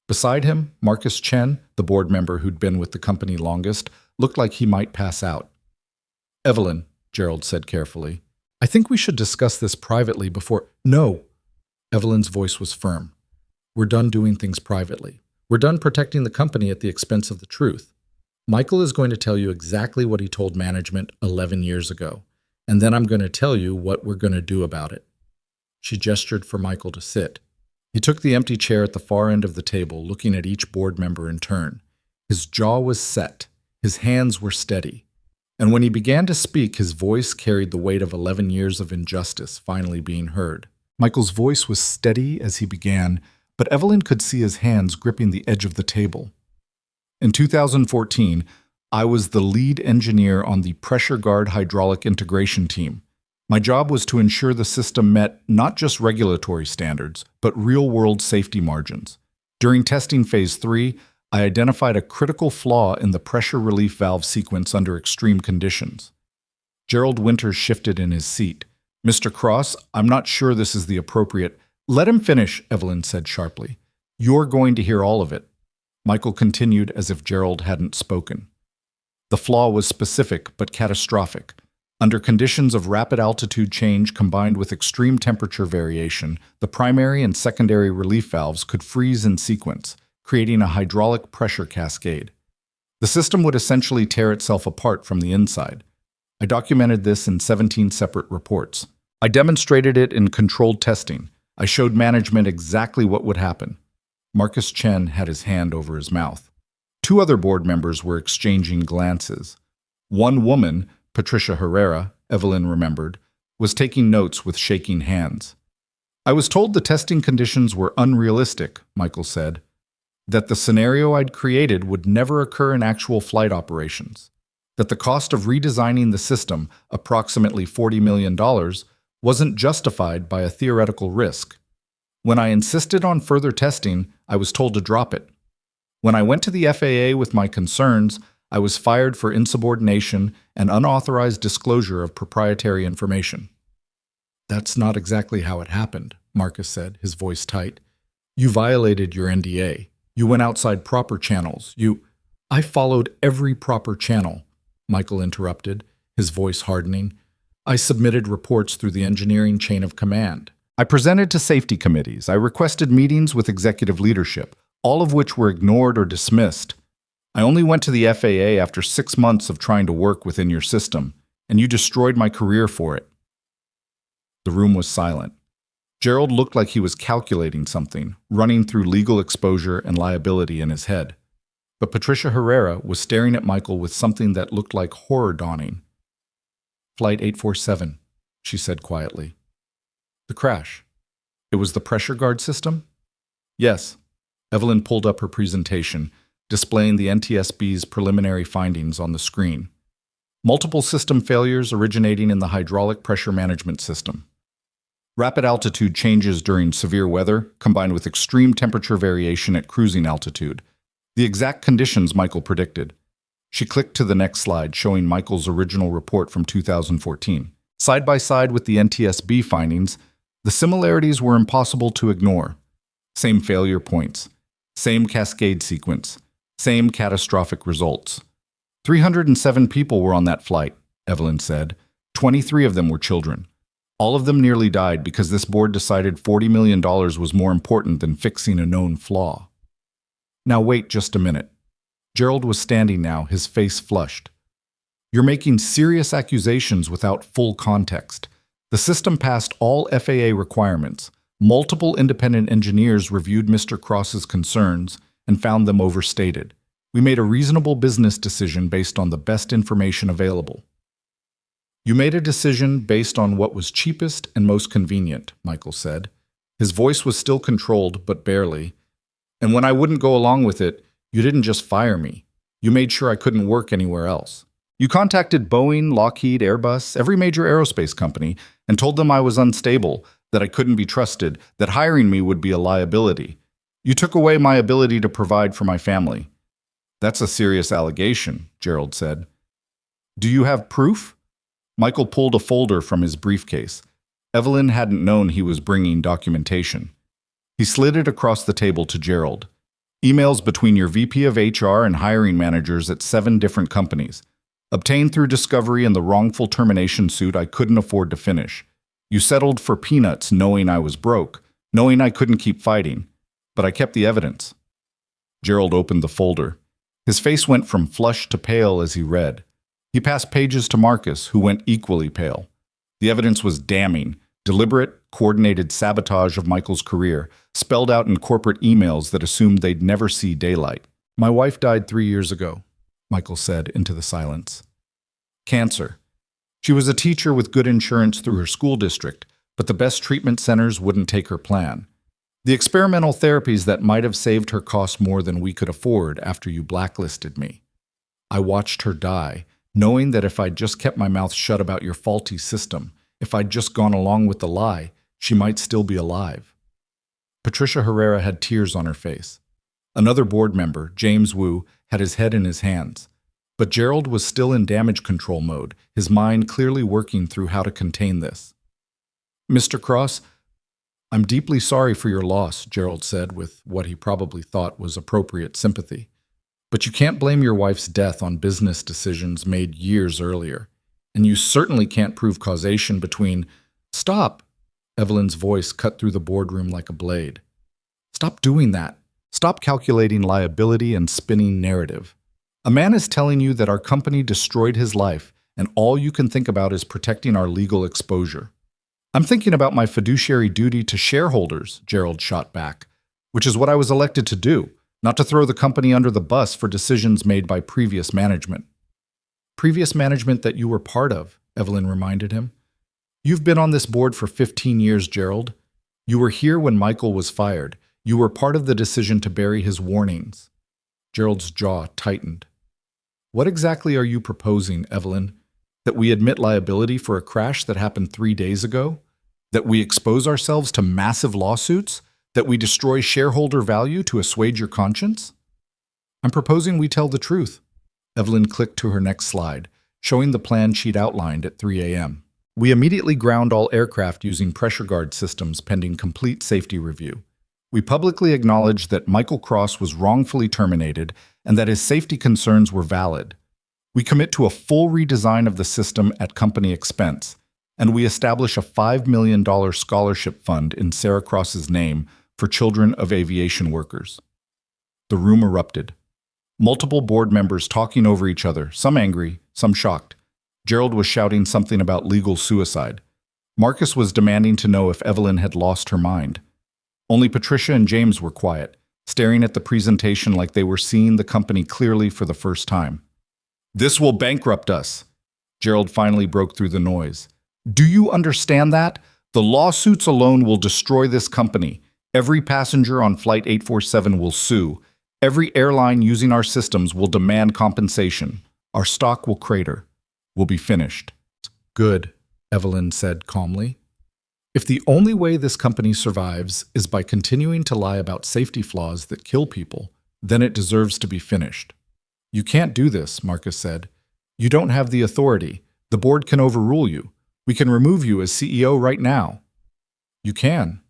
Beside him, Marcus Chen, the board member who'd been with the company longest, looked like he might pass out. Evelyn, Gerald said carefully, I think we should discuss this privately before... No! Evelyn's voice was firm. We're done doing things privately. We're done protecting the company at the expense of the truth. Michael is going to tell you exactly what he told management 11 years ago, and then I'm going to tell you what we're going to do about it. She gestured for Michael to sit. He took the empty chair at the far end of the table, looking at each board member in turn. His jaw was set. His hands were steady. And when he began to speak, his voice carried the weight of 11 years of injustice finally being heard. Michael's voice was steady as he began, but Evelyn could see his hands gripping the edge of the table. In 2014, I was the lead engineer on the pressure guard hydraulic integration team. My job was to ensure the system met not just regulatory standards, but real-world safety margins. During testing phase 3, I identified a critical flaw in the pressure relief valve sequence under extreme conditions. Gerald Winters shifted in his seat. Mr. Cross, I'm not sure this is the appropriate... Let him finish, Evelyn said sharply. You're going to hear all of it. Michael continued as if Gerald hadn't spoken. The flaw was specific but catastrophic. Under conditions of rapid altitude change combined with extreme temperature variation, the primary and secondary relief valves could freeze in sequence, creating a hydraulic pressure cascade. The system would essentially tear itself apart from the inside. I documented this in 17 separate reports. I demonstrated it in controlled testing. I showed management exactly what would happen. Marcus Chen had his hand over his mouth. 2 other board members were exchanging glances. One woman, Patricia Herrera, Evelyn remembered, was taking notes with shaking hands. I was told the testing conditions were unrealistic, Michael said, that the scenario I'd created would never occur in actual flight operations, that the cost of redesigning the system, approximately $40 million, wasn't justified by a theoretical risk. When I insisted on further testing, I was told to drop it. When I went to the FAA with my concerns, I was fired for insubordination and unauthorized disclosure of proprietary information. That's not exactly how it happened, Marcus said, his voice tight. You violated your NDA. You went outside proper channels. I followed every proper channel, Michael interrupted, his voice hardening. I submitted reports through the engineering chain of command. I presented to safety committees. I requested meetings with executive leadership, all of which were ignored or dismissed. I only went to the FAA after 6 months of trying to work within your system, and you destroyed my career for it." The room was silent. Gerald looked like he was calculating something, running through legal exposure and liability in his head. But Patricia Herrera was staring at Michael with something that looked like horror dawning. "Flight 847, she said quietly. "The crash. It was the pressure guard system?" "Yes." Evelyn pulled up her presentation, displaying the NTSB's preliminary findings on the screen. Multiple system failures originating in the hydraulic pressure management system. Rapid altitude changes during severe weather, combined with extreme temperature variation at cruising altitude. The exact conditions Michael predicted. She clicked to the next slide, showing Michael's original report from 2014. Side by side with the NTSB findings, the similarities were impossible to ignore. Same failure points, same cascade sequence, same catastrophic results. 307 people were on that flight, Evelyn said. 23 of them were children. All of them nearly died because this board decided $40 million was more important than fixing a known flaw. Now wait just a minute. Gerald was standing now, his face flushed. "You're making serious accusations without full context. The system passed all FAA requirements. Multiple independent engineers reviewed Mr. Cross's concerns and found them overstated. We made a reasonable business decision based on the best information available." "You made a decision based on what was cheapest and most convenient," Michael said. His voice was still controlled, but barely. "And when I wouldn't go along with it, you didn't just fire me. You made sure I couldn't work anywhere else. You contacted Boeing, Lockheed, Airbus, every major aerospace company, and told them I was unstable, that I couldn't be trusted, that hiring me would be a liability. You took away my ability to provide for my family." "That's a serious allegation," Gerald said. "Do you have proof?" Michael pulled a folder from his briefcase. Evelyn hadn't known he was bringing documentation. He slid it across the table to Gerald. "Emails between your VP of HR and hiring managers at 7 different companies. Obtained through discovery in the wrongful termination suit I couldn't afford to finish. You settled for peanuts knowing I was broke, knowing I couldn't keep fighting. But I kept the evidence." Gerald opened the folder. His face went from flushed to pale as he read. He passed pages to Marcus, who went equally pale. The evidence was damning. Deliberate, coordinated sabotage of Michael's career, spelled out in corporate emails that assumed they'd never see daylight. "My wife died 3 years ago," Michael said into the silence. "Cancer. She was a teacher with good insurance through her school district, but the best treatment centers wouldn't take her plan. The experimental therapies that might have saved her cost more than we could afford after you blacklisted me. I watched her die, knowing that if I'd just kept my mouth shut about your faulty system, if I'd just gone along with the lie, she might still be alive." Patricia Herrera had tears on her face. Another board member, James Wu, had his head in his hands. But Gerald was still in damage control mode, his mind clearly working through how to contain this. "Mr. Cross, I'm deeply sorry for your loss," Gerald said with what he probably thought was appropriate sympathy. "But you can't blame your wife's death on business decisions made years earlier. And you certainly can't prove causation between—" "Stop!" Evelyn's voice cut through the boardroom like a blade. "Stop doing that. Stop calculating liability and spinning narrative. A man is telling you that our company destroyed his life, and all you can think about is protecting our legal exposure." "I'm thinking about my fiduciary duty to shareholders," Gerald shot back, "which is what I was elected to do, not to throw the company under the bus for decisions made by previous management." "Previous management that you were part of," Evelyn reminded him. "You've been on this board for 15 years, Gerald. You were here when Michael was fired. You were part of the decision to bury his warnings." Gerald's jaw tightened. "What exactly are you proposing, Evelyn? That we admit liability for a crash that happened 3 days ago? That we expose ourselves to massive lawsuits? That we destroy shareholder value to assuage your conscience?" "I'm proposing we tell the truth." Evelyn clicked to her next slide, showing the plan she'd outlined at 3 a.m. "We immediately ground all aircraft using pressure guard systems pending complete safety review. We publicly acknowledged that Michael Cross was wrongfully terminated and that his safety concerns were valid. We commit to a full redesign of the system at company expense. and we establish a $5 million scholarship fund in Sarah Cross's name for children of aviation workers. The room erupted. Multiple board members talking over each other, some angry, some shocked. Gerald was shouting something about legal suicide. Marcus was demanding to know if Evelyn had lost her mind. Only Patricia and James were quiet, staring at the presentation like they were seeing the company clearly for the first time. "This will bankrupt us." Gerald finally broke through the noise. "Do you understand that? The lawsuits alone will destroy this company. Every passenger on Flight 847 will sue. Every airline using our systems will demand compensation. Our stock will crater. We'll be finished." "Good," Evelyn said calmly. "If the only way this company survives is by continuing to lie about safety flaws that kill people, then it deserves to be finished." "You can't do this," Marcus said. "You don't have the authority. The board can overrule you. We can remove you as CEO right now." "You can.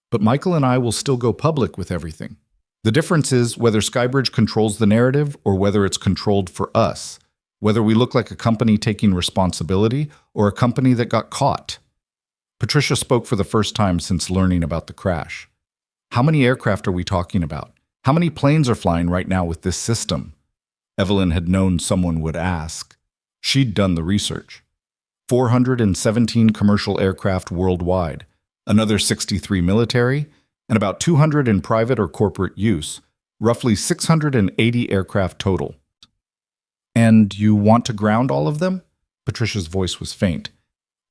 But Michael and I will still go public with everything. The difference is whether Skybridge controls the narrative or whether it's controlled for us, whether we look like a company taking responsibility or a company that got caught." Patricia spoke for the first time since learning about the crash. "How many aircraft are we talking about? How many planes are flying right now with this system?" Evelyn had known someone would ask. She'd done the research. 417 commercial aircraft worldwide, another 63 military, and about 200 in private or corporate use, roughly 680 aircraft total. "And you want to ground all of them?" Patricia's voice was faint.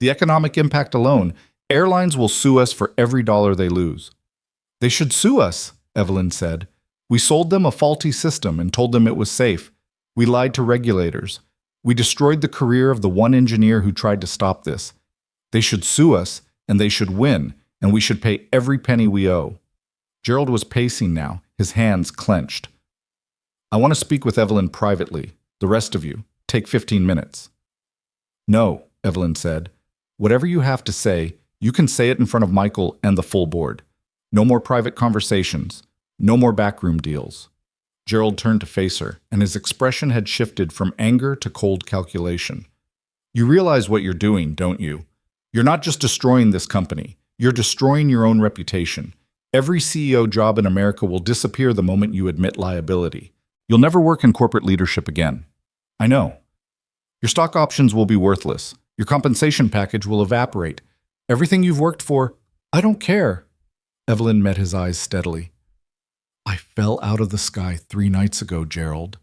"The economic impact alone, airlines will sue us for every dollar they lose." "They should sue us," Evelyn said. "We sold them a faulty system and told them it was safe. We lied to regulators. We destroyed the career of the one engineer who tried to stop this. They should sue us, and they should win, and we should pay every penny we owe." Gerald was pacing now, his hands clenched. "I want to speak with Evelyn privately. The rest of you, take 15 minutes. "No," Evelyn said. "Whatever you have to say, you can say it in front of Michael and the full board. No more private conversations. No more backroom deals." Gerald turned to face her, and his expression had shifted from anger to cold calculation. "You realize what you're doing, don't you? You're not just destroying this company. You're destroying your own reputation. Every CEO job in America will disappear the moment you admit liability. You'll never work in corporate leadership again. I know. Your stock options will be worthless. Your compensation package will evaporate. Everything you've worked for, I don't care." Evelyn met his eyes steadily. "I fell out of the sky 3 nights ago, Gerald.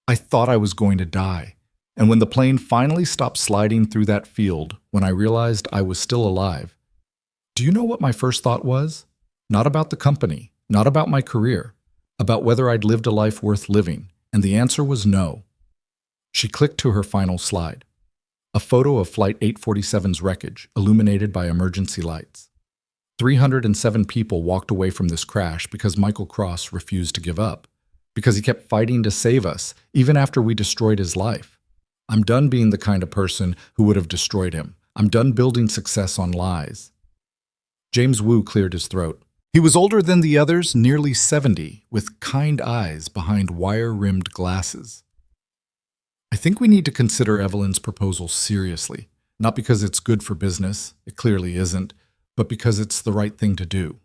I thought I was going to die. And when the plane finally stopped sliding through that field, when I realized I was still alive, do you know what my first thought was? Not about the company, not about my career, about whether I'd lived a life worth living, and the answer was no." She clicked to her final slide. A photo of Flight 847's wreckage, illuminated by emergency lights. 307 people walked away from this crash because Michael Cross refused to give up, because he kept fighting to save us, even after we destroyed his life. "I'm done being the kind of person who would have destroyed him. I'm done building success on lies." James Wu cleared his throat. He was older than the others, nearly 70, with kind eyes behind wire-rimmed glasses. "I think we need to consider Evelyn's proposal seriously, not because it's good for business, it clearly isn't, but because it's the right thing to do."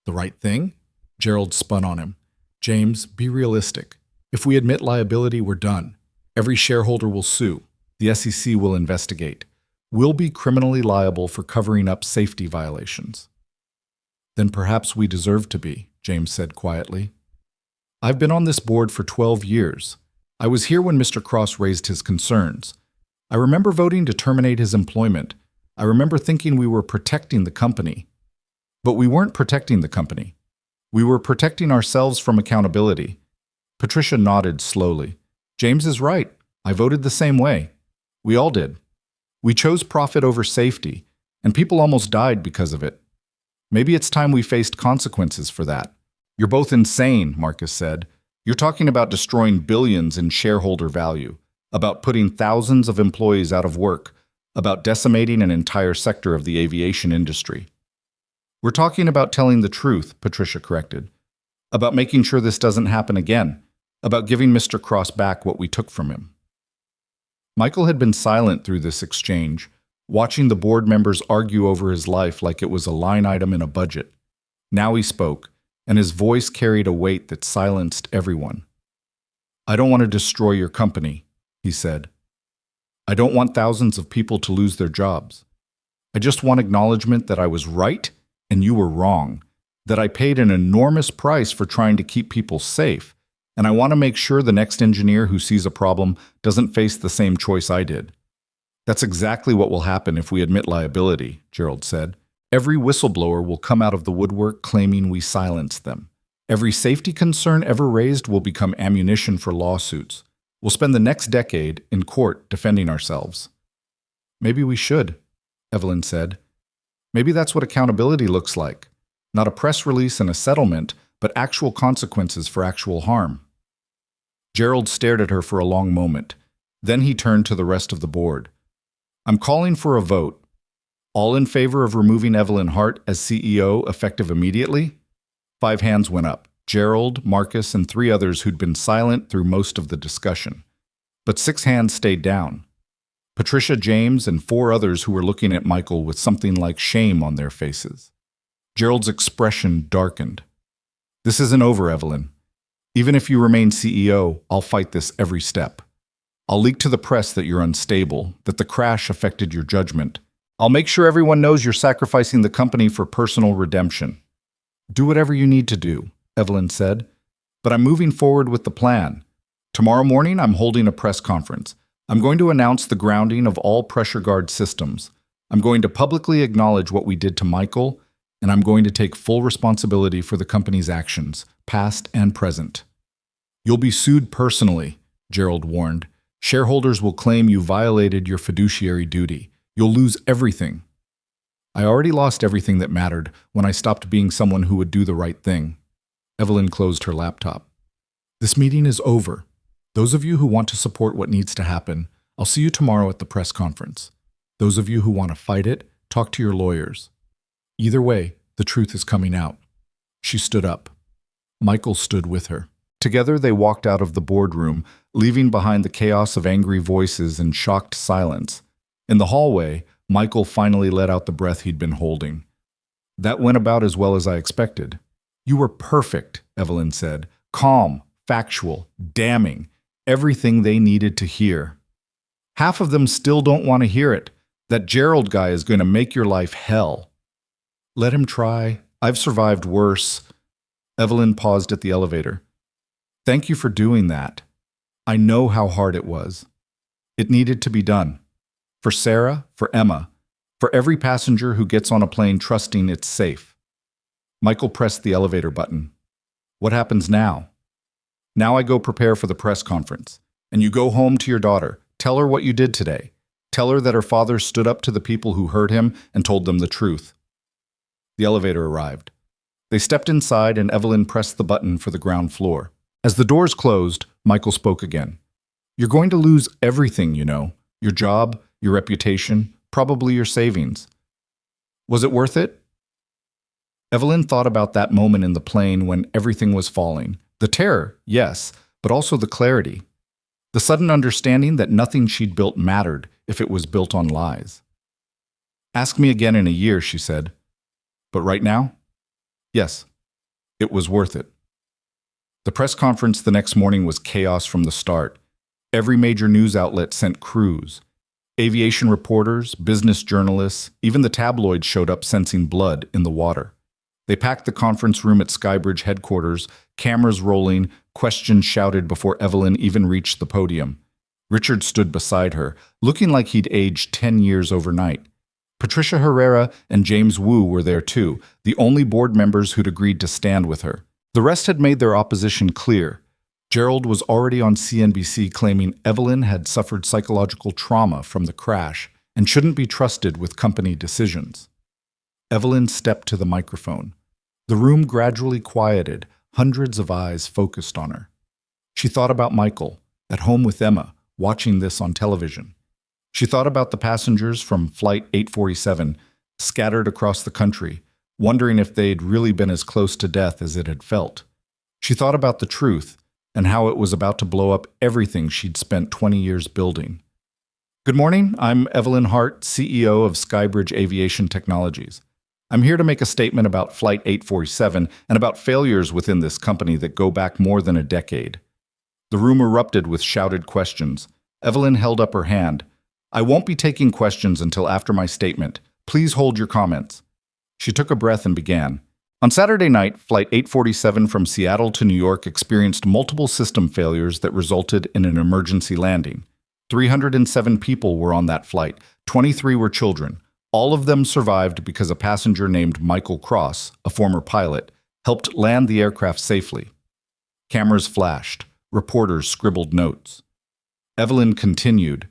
"The right thing?" Gerald spun on him. "James, be realistic. If we admit liability, we're done. Every shareholder will sue. The SEC will investigate. We'll be criminally liable for covering up safety violations." "Then perhaps we deserve to be," James said quietly. "I've been on this board for 12 years. I was here when Mr. Cross raised his concerns. I remember voting to terminate his employment. I remember thinking we were protecting the company. But we weren't protecting the company. We were protecting ourselves from accountability." Patricia nodded slowly. "James is right. I voted the same way. We all did. We chose profit over safety, and people almost died because of it. Maybe it's time we faced consequences for that." "You're both insane," Marcus said. "You're talking about destroying billions in shareholder value, about putting thousands of employees out of work, about decimating an entire sector of the aviation industry." "We're talking about telling the truth," Patricia corrected. "About making sure this doesn't happen again. About giving Mr. Cross back what we took from him." Michael had been silent through this exchange, watching the board members argue over his life like it was a line item in a budget. Now he spoke, and his voice carried a weight that silenced everyone. "I don't want to destroy your company," he said. "I don't want thousands of people to lose their jobs. I just want acknowledgement that I was right and you were wrong, that I paid an enormous price for trying to keep people safe, and I want to make sure the next engineer who sees a problem doesn't face the same choice I did." "That's exactly what will happen if we admit liability," Gerald said. "Every whistleblower will come out of the woodwork claiming we silenced them. Every safety concern ever raised will become ammunition for lawsuits. We'll spend the next decade in court defending ourselves." "Maybe we should," Evelyn said. "Maybe that's what accountability looks like. Not a press release and a settlement, but actual consequences for actual harm." Gerald stared at her for a long moment. Then he turned to the rest of the board. "I'm calling for a vote. All in favor of removing Evelyn Hart as CEO effective immediately?" 5 hands went up. Gerald, Marcus, and 3 others who'd been silent through most of the discussion. But 6 hands stayed down. Patricia, James, and 4 others who were looking at Michael with something like shame on their faces. Gerald's expression darkened. "This isn't over, Evelyn. Even if you remain CEO, I'll fight this every step. I'll leak to the press that you're unstable, that the crash affected your judgment. I'll make sure everyone knows you're sacrificing the company for personal redemption." "Do whatever you need to do," Evelyn said. "But I'm moving forward with the plan. Tomorrow morning, I'm holding a press conference. I'm going to announce the grounding of all pressure guard systems. I'm going to publicly acknowledge what we did to Michael, and I'm going to take full responsibility for the company's actions, past and present." "You'll be sued personally," Gerald warned. "Shareholders will claim you violated your fiduciary duty. You'll lose everything." "I already lost everything that mattered when I stopped being someone who would do the right thing." Evelyn closed her laptop. "This meeting is over. Those of you who want to support what needs to happen, I'll see you tomorrow at the press conference. Those of you who want to fight it, talk to your lawyers. Either way, the truth is coming out." She stood up. Michael stood with her. Together they walked out of the boardroom, leaving behind the chaos of angry voices and shocked silence. In the hallway, Michael finally let out the breath he'd been holding. "That went about as well as I expected." "You were perfect," Evelyn said. "Calm, factual, damning. Everything they needed to hear." "Half of them still don't want to hear it. That Gerald guy is going to make your life hell." "Let him try. I've survived worse." Evelyn paused at the elevator. "Thank you for doing that. I know how hard it was. It needed to be done. For Sarah, for Emma, for every passenger who gets on a plane trusting it's safe." Michael pressed the elevator button. "What happens now?" "Now I go prepare for the press conference. And you go home to your daughter. Tell her what you did today. Tell her that her father stood up to the people who hurt him and told them the truth." The elevator arrived. They stepped inside and Evelyn pressed the button for the ground floor. As the doors closed, Michael spoke again. "You're going to lose everything, you know. Your job, your reputation, probably your savings. Was it worth it?" Evelyn thought about that moment in the plane when everything was falling. The terror, yes, but also the clarity. The sudden understanding that nothing she'd built mattered if it was built on lies. "Ask me again in a year," she said. "But right now? Yes, it was worth it." The press conference the next morning was chaos from the start. Every major news outlet sent crews. Aviation reporters, business journalists, even the tabloids showed up sensing blood in the water. They packed the conference room at Skybridge headquarters, cameras rolling, questions shouted before Evelyn even reached the podium. Richard stood beside her, looking like he'd aged 10 years overnight. Patricia Herrera and James Wu were there too, the only board members who'd agreed to stand with her. The rest had made their opposition clear. Gerald was already on CNBC claiming Evelyn had suffered psychological trauma from the crash and shouldn't be trusted with company decisions. Evelyn stepped to the microphone. The room gradually quieted, hundreds of eyes focused on her. She thought about Michael, at home with Emma, watching this on television. She thought about the passengers from Flight 847, scattered across the country, wondering if they'd really been as close to death as it had felt. She thought about the truth, and how it was about to blow up everything she'd spent 20 years building. Good morning. I'm Evelyn Hart, CEO of Skybridge Aviation Technologies. I'm here to make a statement about Flight 847 and about failures within this company that go back more than a decade. The room erupted with shouted questions. Evelyn held up her hand. I won't be taking questions until after my statement. Please hold your comments. She took a breath and began. On Saturday night, Flight 847 from Seattle to New York experienced multiple system failures that resulted in an emergency landing. 307 people were on that flight. 23 were children. All of them survived because a passenger named Michael Cross, a former pilot, helped land the aircraft safely. Cameras flashed. Reporters scribbled notes. Evelyn continued,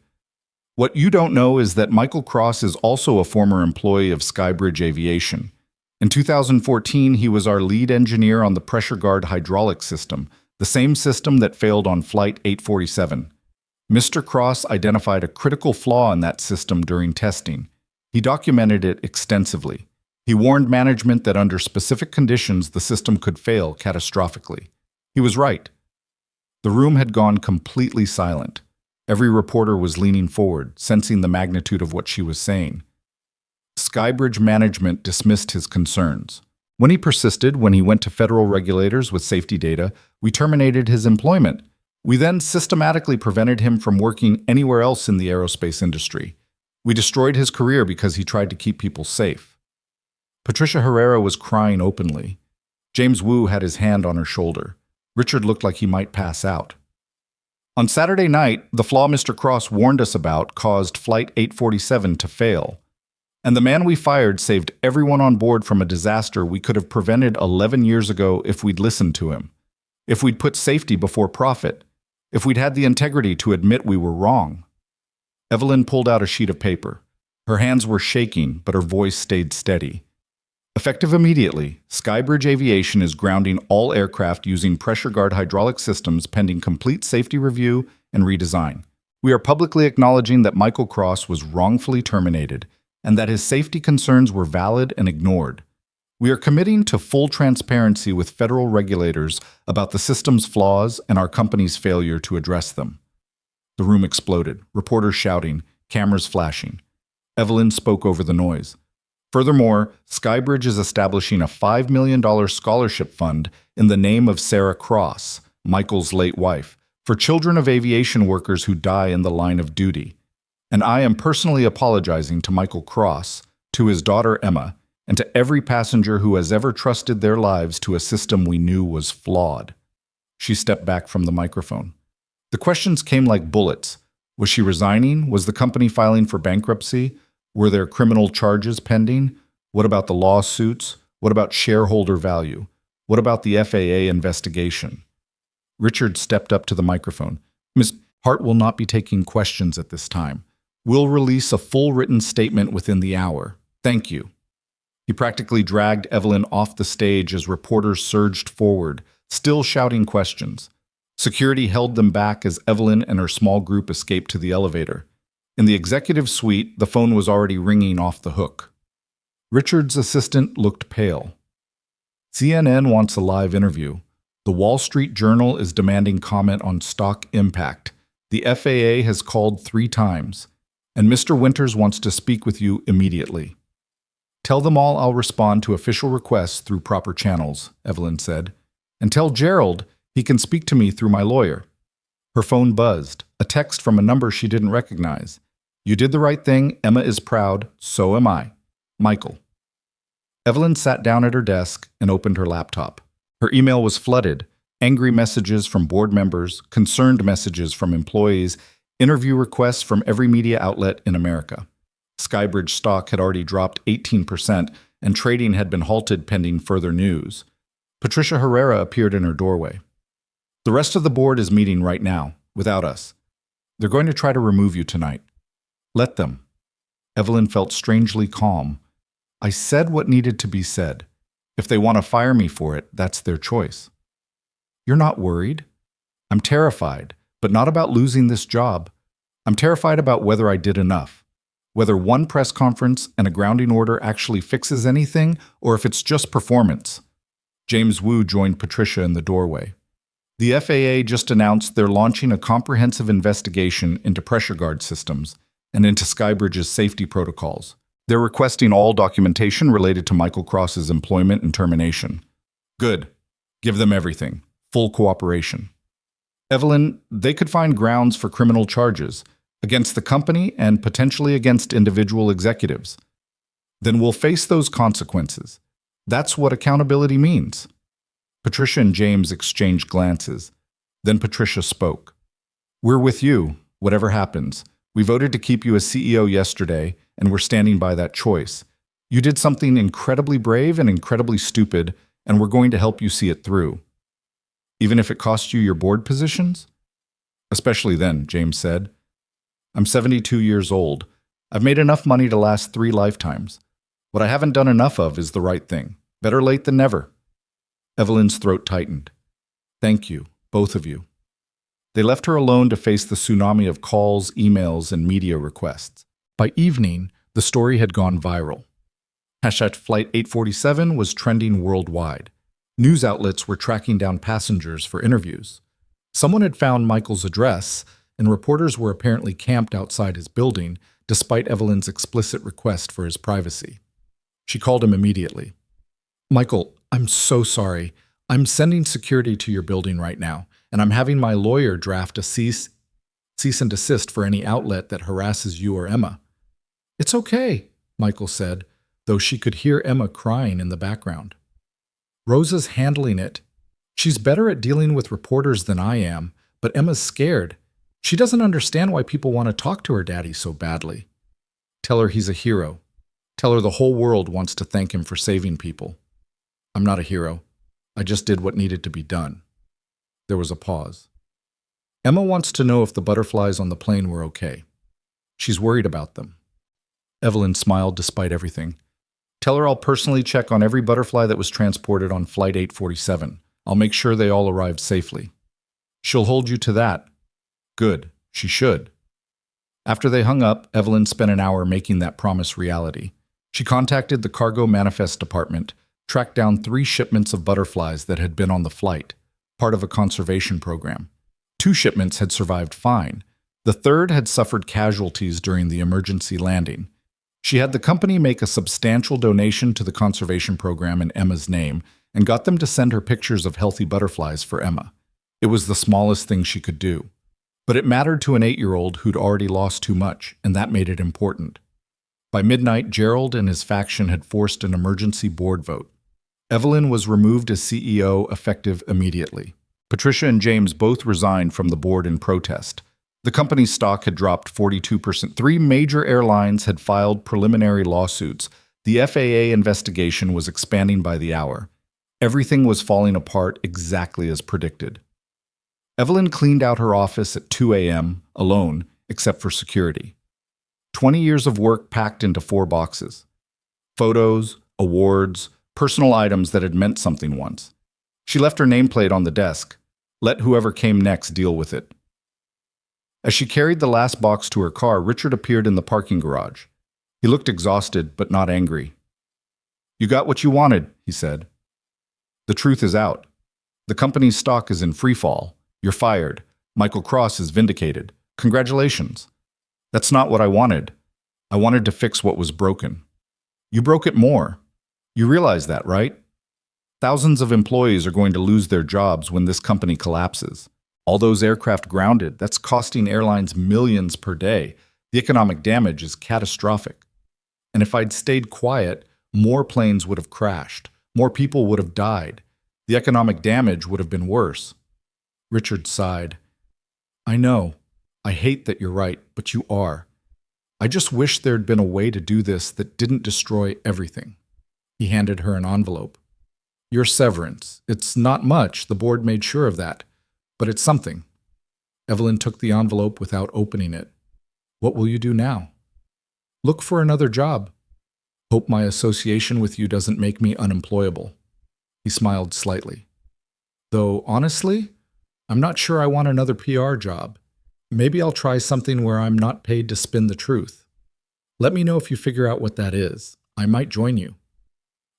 "What you don't know is that Michael Cross is also a former employee of Skybridge Aviation. In 2014, he was our lead engineer on the pressure guard hydraulic system, the same system that failed on Flight 847. Mr. Cross identified a critical flaw in that system during testing. He documented it extensively. He warned management that under specific conditions the system could fail catastrophically. He was right." The room had gone completely silent. Every reporter was leaning forward, sensing the magnitude of what she was saying. Skybridge management dismissed his concerns. When he persisted, when he went to federal regulators with safety data, we terminated his employment. We then systematically prevented him from working anywhere else in the aerospace industry. We destroyed his career because he tried to keep people safe. Patricia Herrera was crying openly. James Wu had his hand on her shoulder. Richard looked like he might pass out. On Saturday night, the flaw Mr. Cross warned us about caused Flight 847 to fail. And the man we fired saved everyone on board from a disaster we could have prevented 11 years ago if we'd listened to him. If we'd put safety before profit. If we'd had the integrity to admit we were wrong. Evelyn pulled out a sheet of paper. Her hands were shaking, but her voice stayed steady. Effective immediately, Skybridge Aviation is grounding all aircraft using pressure guard hydraulic systems pending complete safety review and redesign. We are publicly acknowledging that Michael Cross was wrongfully terminated and that his safety concerns were valid and ignored. We are committing to full transparency with federal regulators about the system's flaws and our company's failure to address them. The room exploded, reporters shouting, cameras flashing. Evelyn spoke over the noise. Furthermore, Skybridge is establishing a $5 million scholarship fund in the name of Sarah Cross, Michael's late wife, for children of aviation workers who die in the line of duty. And I am personally apologizing to Michael Cross, to his daughter Emma, and to every passenger who has ever trusted their lives to a system we knew was flawed. She stepped back from the microphone. The questions came like bullets. Was she resigning? Was the company filing for bankruptcy? Were there criminal charges pending? What about the lawsuits? What about shareholder value? What about the FAA investigation? Richard stepped up to the microphone. Ms. Hart will not be taking questions at this time. We'll release a full written statement within the hour. Thank you. He practically dragged Evelyn off the stage as reporters surged forward, still shouting questions. Security held them back as Evelyn and her small group escaped to the elevator. In the executive suite, the phone was already ringing off the hook. Richard's assistant looked pale. CNN wants a live interview. The Wall Street Journal is demanding comment on stock impact. The FAA has called 3 times. And Mr. Winters wants to speak with you immediately. Tell them all I'll respond to official requests through proper channels, Evelyn said. And tell Gerald he can speak to me through my lawyer. Her phone buzzed, a text from a number she didn't recognize. You did the right thing. Emma is proud. So am I. Michael. Evelyn sat down at her desk and opened her laptop. Her email was flooded. Angry messages from board members, concerned messages from employees, interview requests from every media outlet in America. Skybridge stock had already dropped 18%, and trading had been halted pending further news. Patricia Herrera appeared in her doorway. The rest of the board is meeting right now, without us. They're going to try to remove you tonight. Let them. Evelyn felt strangely calm. I said what needed to be said. If they want to fire me for it, that's their choice. You're not worried? I'm terrified, but not about losing this job. I'm terrified about whether I did enough. Whether one press conference and a grounding order actually fixes anything, or if it's just performance. James Wu joined Patricia in the doorway. The FAA just announced they're launching a comprehensive investigation into pressure guard systems, and into Skybridge's safety protocols. They're requesting all documentation related to Michael Cross's employment and termination. Good. Give them everything. Full cooperation. Evelyn, they could find grounds for criminal charges against the company and potentially against individual executives. Then we'll face those consequences. That's what accountability means. Patricia and James exchanged glances. Then Patricia spoke. We're with you, whatever happens. We voted to keep you as CEO yesterday, and we're standing by that choice. You did something incredibly brave and incredibly stupid, and we're going to help you see it through. Even if it costs you your board positions? Especially then, James said. I'm 72 years old. I've made enough money to last 3 lifetimes. What I haven't done enough of is the right thing. Better late than never. Evelyn's throat tightened. Thank you, both of you. They left her alone to face the tsunami of calls, emails, and media requests. By evening, the story had gone viral. Flight 847 was trending worldwide. News outlets were tracking down passengers for interviews. Someone had found Michael's address, and reporters were apparently camped outside his building, despite Evelyn's explicit request for his privacy. She called him immediately. Michael, I'm so sorry. I'm sending security to your building right now, and I'm having my lawyer draft a cease and desist for any outlet that harasses you or Emma. It's okay, Michael said, though she could hear Emma crying in the background. Rosa's handling it. She's better at dealing with reporters than I am, but Emma's scared. She doesn't understand why people want to talk to her daddy so badly. Tell her he's a hero. Tell her the whole world wants to thank him for saving people. I'm not a hero. I just did what needed to be done. There was a pause. Emma wants to know if the butterflies on the plane were okay. She's worried about them. Evelyn smiled despite everything. Tell her I'll personally check on every butterfly that was transported on Flight 847. I'll make sure they all arrived safely. She'll hold you to that. Good. She should. After they hung up, Evelyn spent an hour making that promise reality. She contacted the Cargo Manifest Department, tracked down 3 shipments of butterflies that had been on the flight, part of a conservation program. 2 shipments had survived fine. The third had suffered casualties during the emergency landing. She had the company make a substantial donation to the conservation program in Emma's name and got them to send her pictures of healthy butterflies for Emma. It was the smallest thing she could do. But it mattered to an 8-year-old who'd already lost too much, and that made it important. By midnight, Gerald and his faction had forced an emergency board vote. Evelyn was removed as CEO effective immediately. Patricia and James both resigned from the board in protest. The company's stock had dropped 42%. 3 major airlines had filed preliminary lawsuits. The FAA investigation was expanding by the hour. Everything was falling apart exactly as predicted. Evelyn cleaned out her office at 2 a.m., alone, except for security. 20 years of work packed into 4 boxes. Photos, awards, personal items that had meant something once. She left her nameplate on the desk. Let whoever came next deal with it. As she carried the last box to her car, Richard appeared in the parking garage. He looked exhausted, but not angry. You got what you wanted, he said. The truth is out. The company's stock is in free fall. You're fired. Michael Cross is vindicated. Congratulations. That's not what I wanted. I wanted to fix what was broken. You broke it more. You realize that, right? Thousands of employees are going to lose their jobs when this company collapses. All those aircraft grounded, that's costing airlines millions per day. The economic damage is catastrophic. And if I'd stayed quiet, more planes would have crashed. More people would have died. The economic damage would have been worse. Richard sighed. I know. I hate that you're right, but you are. I just wish there'd been a way to do this that didn't destroy everything. He handed her an envelope. Your severance. It's not much, the board made sure of that. But it's something. Evelyn took the envelope without opening it. What will you do now? Look for another job. Hope my association with you doesn't make me unemployable. He smiled slightly. Though, honestly, I'm not sure I want another PR job. Maybe I'll try something where I'm not paid to spin the truth. Let me know if you figure out what that is. I might join you.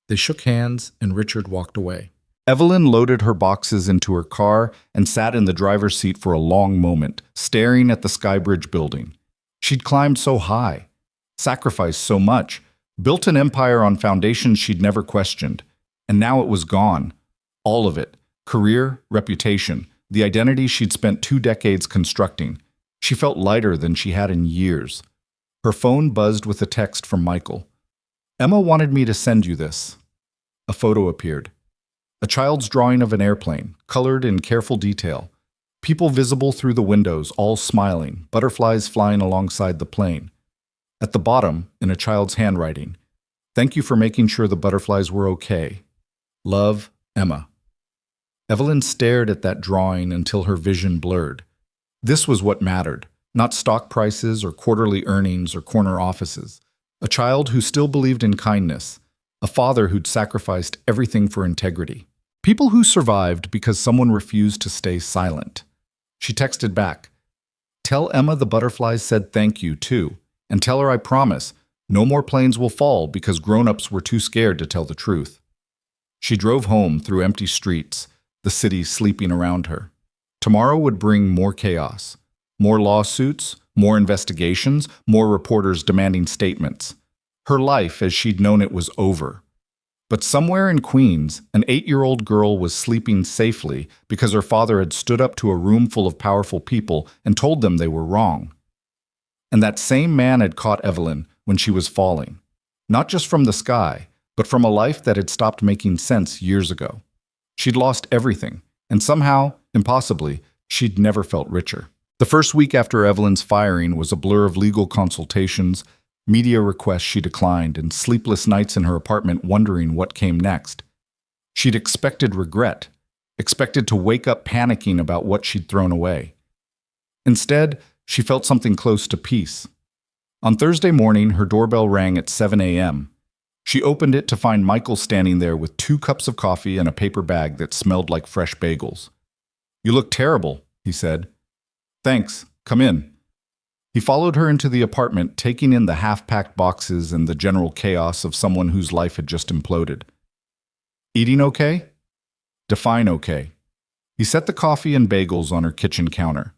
They shook hands, and Richard walked away. Evelyn loaded her boxes into her car and sat in the driver's seat for a long moment, staring at the Skybridge building. She'd climbed so high, sacrificed so much, built an empire on foundations she'd never questioned, and now it was gone. All of it. Career, reputation, the identity she'd spent 2 decades constructing. She felt lighter than she had in years. Her phone buzzed with a text from Michael. "Emma wanted me to send you this." A photo appeared. A child's drawing of an airplane, colored in careful detail. People visible through the windows, all smiling, butterflies flying alongside the plane. At the bottom, in a child's handwriting, "Thank you for making sure the butterflies were okay. Love, Emma." Evelyn stared at that drawing until her vision blurred. This was what mattered, not stock prices or quarterly earnings or corner offices. A child who still believed in kindness, a father who'd sacrificed everything for integrity. People who survived because someone refused to stay silent. She texted back, "Tell Emma the butterflies said thank you, too, and tell her I promise, no more planes will fall because grown-ups were too scared to tell the truth." She drove home through empty streets, the city sleeping around her. Tomorrow would bring more chaos, more lawsuits, more investigations, more reporters demanding statements. Her life as she'd known it was over. But somewhere in Queens, an 8-year-old girl was sleeping safely because her father had stood up to a room full of powerful people and told them they were wrong. And that same man had caught Evelyn when she was falling, not just from the sky, but from a life that had stopped making sense years ago. She'd lost everything, and somehow, impossibly, she'd never felt richer. The first week after Evelyn's firing was a blur of legal consultations, media requests she declined, and sleepless nights in her apartment wondering what came next. She'd expected regret, expected to wake up panicking about what she'd thrown away. Instead, she felt something close to peace. On Thursday morning, her doorbell rang at 7 a.m. She opened it to find Michael standing there with 2 cups of coffee and a paper bag that smelled like fresh bagels. "You look terrible," he said. "Thanks. Come in." He followed her into the apartment, taking in the half-packed boxes and the general chaos of someone whose life had just imploded. "Eating okay?" "Define okay." He set the coffee and bagels on her kitchen counter.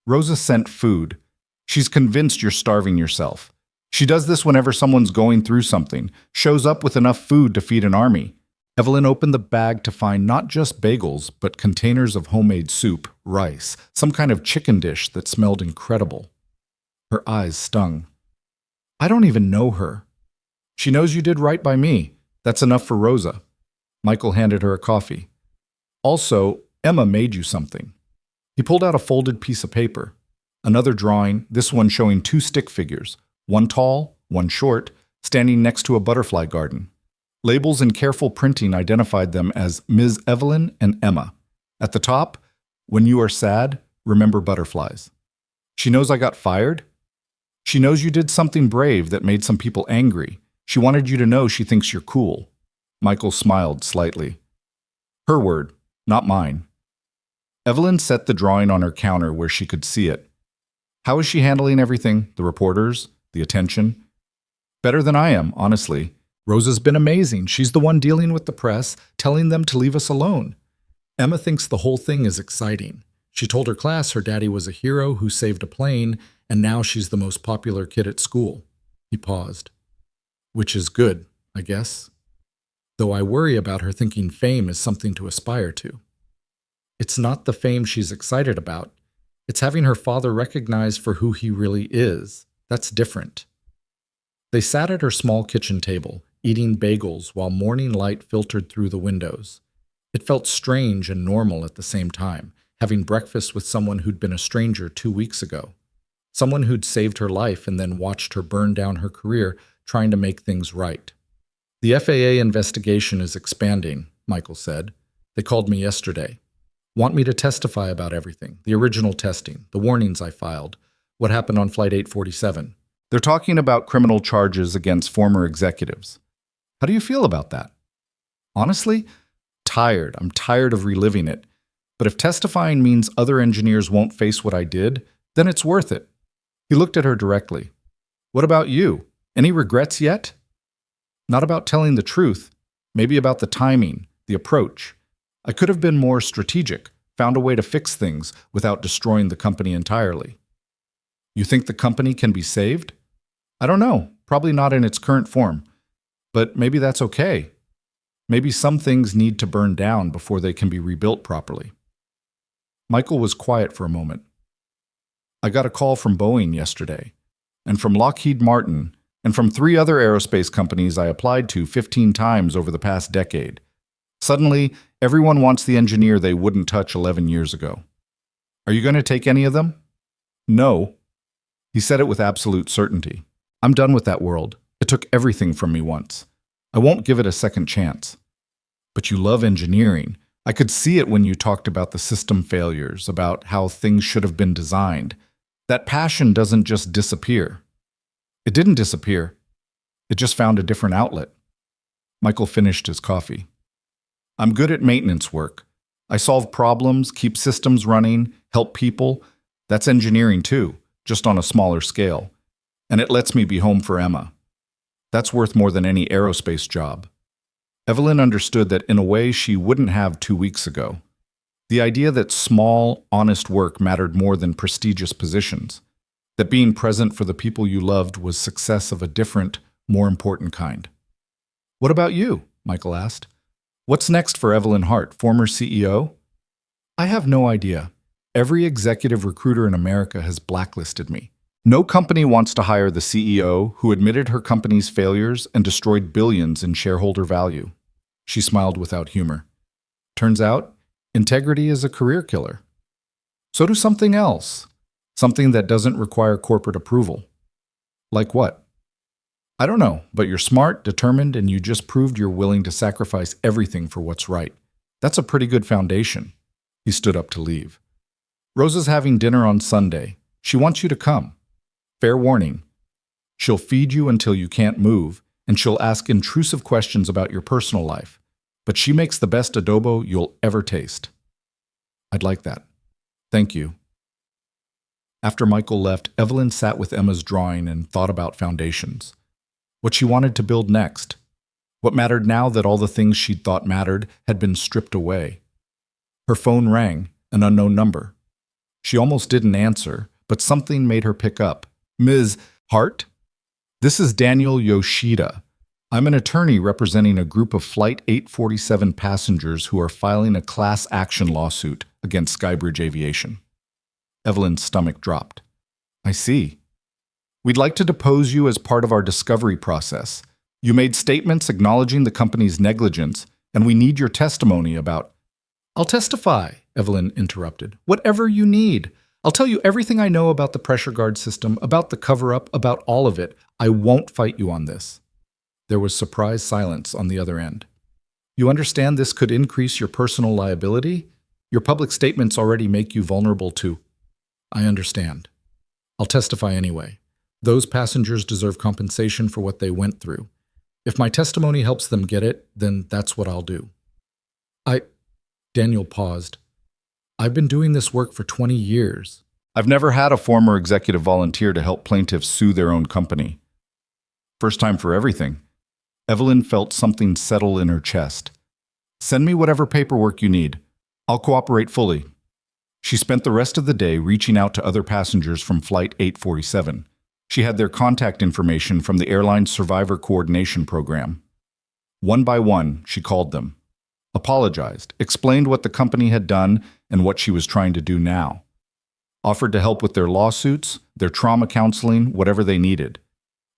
"Rosa sent food. She's convinced you're starving yourself. She does this whenever someone's going through something, shows up with enough food to feed an army." Evelyn opened the bag to find not just bagels, but containers of homemade soup, rice, some kind of chicken dish that smelled incredible. Her eyes stung. "I don't even know her." "She knows you did right by me. That's enough for Rosa." Michael handed her a coffee. "Also, Emma made you something." He pulled out a folded piece of paper. Another drawing, this one showing 2 stick figures, one tall, one short, standing next to a butterfly garden. Labels in careful printing identified them as Ms. Evelyn and Emma. At the top, "When you are sad, remember butterflies." "She knows I got fired?" "She knows you did something brave that made some people angry. She wanted you to know she thinks you're cool." Michael smiled slightly. Her word, not mine. Evelyn set the drawing on her counter where she could see it. "How is she handling everything? The reporters? The attention?" "Better than I am, honestly. Rosa's been amazing. She's the one dealing with the press, telling them to leave us alone. Emma thinks the whole thing is exciting. She told her class her daddy was a hero who saved a plane, and now she's the most popular kid at school." He paused. "Which is good, I guess. Though I worry about her thinking fame is something to aspire to. It's not the fame she's excited about. It's having her father recognized for who he really is. That's different." They sat at her small kitchen table, eating bagels while morning light filtered through the windows. It felt strange and normal at the same time, having breakfast with someone who'd been a stranger 2 weeks ago. Someone who'd saved her life and then watched her burn down her career trying to make things right. "The FAA investigation is expanding," Michael said. "They called me yesterday. Want me to testify about everything, the original testing, the warnings I filed, what happened on Flight 847. They're talking about criminal charges against former executives. How do you feel about that?" "Honestly, tired. I'm tired of reliving it. But if testifying means other engineers won't face what I did, then it's worth it." He looked at her directly. "What about you? Any regrets yet?" "Not about telling the truth. Maybe about the timing, the approach. I could have been more strategic, found a way to fix things without destroying the company entirely." You think the company can be saved? I don't know, probably not in its current form. But maybe that's okay. Maybe some things need to burn down before they can be rebuilt properly. Michael was quiet for a moment. I got a call from Boeing yesterday, and from Lockheed Martin, and from 3 other aerospace companies I applied to 15 times over the past decade. Suddenly, everyone wants the engineer they wouldn't touch 11 years ago. Are you going to take any of them? No. He said it with absolute certainty. I'm done with that world. It took everything from me once. I won't give it a second chance. But you love engineering. I could see it when you talked about the system failures, about how things should have been designed. That passion doesn't just disappear. It didn't disappear. It just found a different outlet. Michael finished his coffee. I'm good at maintenance work. I solve problems, keep systems running, help people. That's engineering too, just on a smaller scale. And it lets me be home for Emma. That's worth more than any aerospace job. Evelyn understood that in a way she wouldn't have 2 weeks ago. The idea that small, honest work mattered more than prestigious positions. That being present for the people you loved was success of a different, more important kind. What about you? Michael asked. What's next for Evelyn Hart, former CEO? I have no idea. Every executive recruiter in America has blacklisted me. No company wants to hire the CEO who admitted her company's failures and destroyed billions in shareholder value. She smiled without humor. Turns out, integrity is a career killer. So do something else. Something that doesn't require corporate approval. Like what? I don't know, but you're smart, determined, and you just proved you're willing to sacrifice everything for what's right. That's a pretty good foundation. He stood up to leave. Rosa's having dinner on Sunday. She wants you to come. Fair warning. She'll feed you until you can't move, and she'll ask intrusive questions about your personal life. But she makes the best adobo you'll ever taste. I'd like that. Thank you. After Michael left, Evelyn sat with Emma's drawing and thought about foundations. What she wanted to build next. What mattered now that all the things she'd thought mattered had been stripped away. Her phone rang, an unknown number. She almost didn't answer, but something made her pick up. Ms. Hart? This is Daniel Yoshida. I'm an attorney representing a group of Flight 847 passengers who are filing a class action lawsuit against Skybridge Aviation. Evelyn's stomach dropped. I see. We'd like to depose you as part of our discovery process. You made statements acknowledging the company's negligence, and we need your testimony about... I'll testify, Evelyn interrupted. Whatever you need. I'll tell you everything I know about the pressure guard system, about the cover-up, about all of it. I won't fight you on this. There was surprised silence on the other end. You understand this could increase your personal liability? Your public statements already make you vulnerable to... I understand. I'll testify anyway. Those passengers deserve compensation for what they went through. If my testimony helps them get it, then that's what I'll do. Daniel paused. I've been doing this work for 20 years. I've never had a former executive volunteer to help plaintiffs sue their own company. First time for everything. Evelyn felt something settle in her chest. Send me whatever paperwork you need. I'll cooperate fully. She spent the rest of the day reaching out to other passengers from Flight 847. She had their contact information from the airline's Survivor Coordination Program. One by one, she called them. Apologized, explained what the company had done and what she was trying to do now. Offered to help with their lawsuits, their trauma counseling, whatever they needed.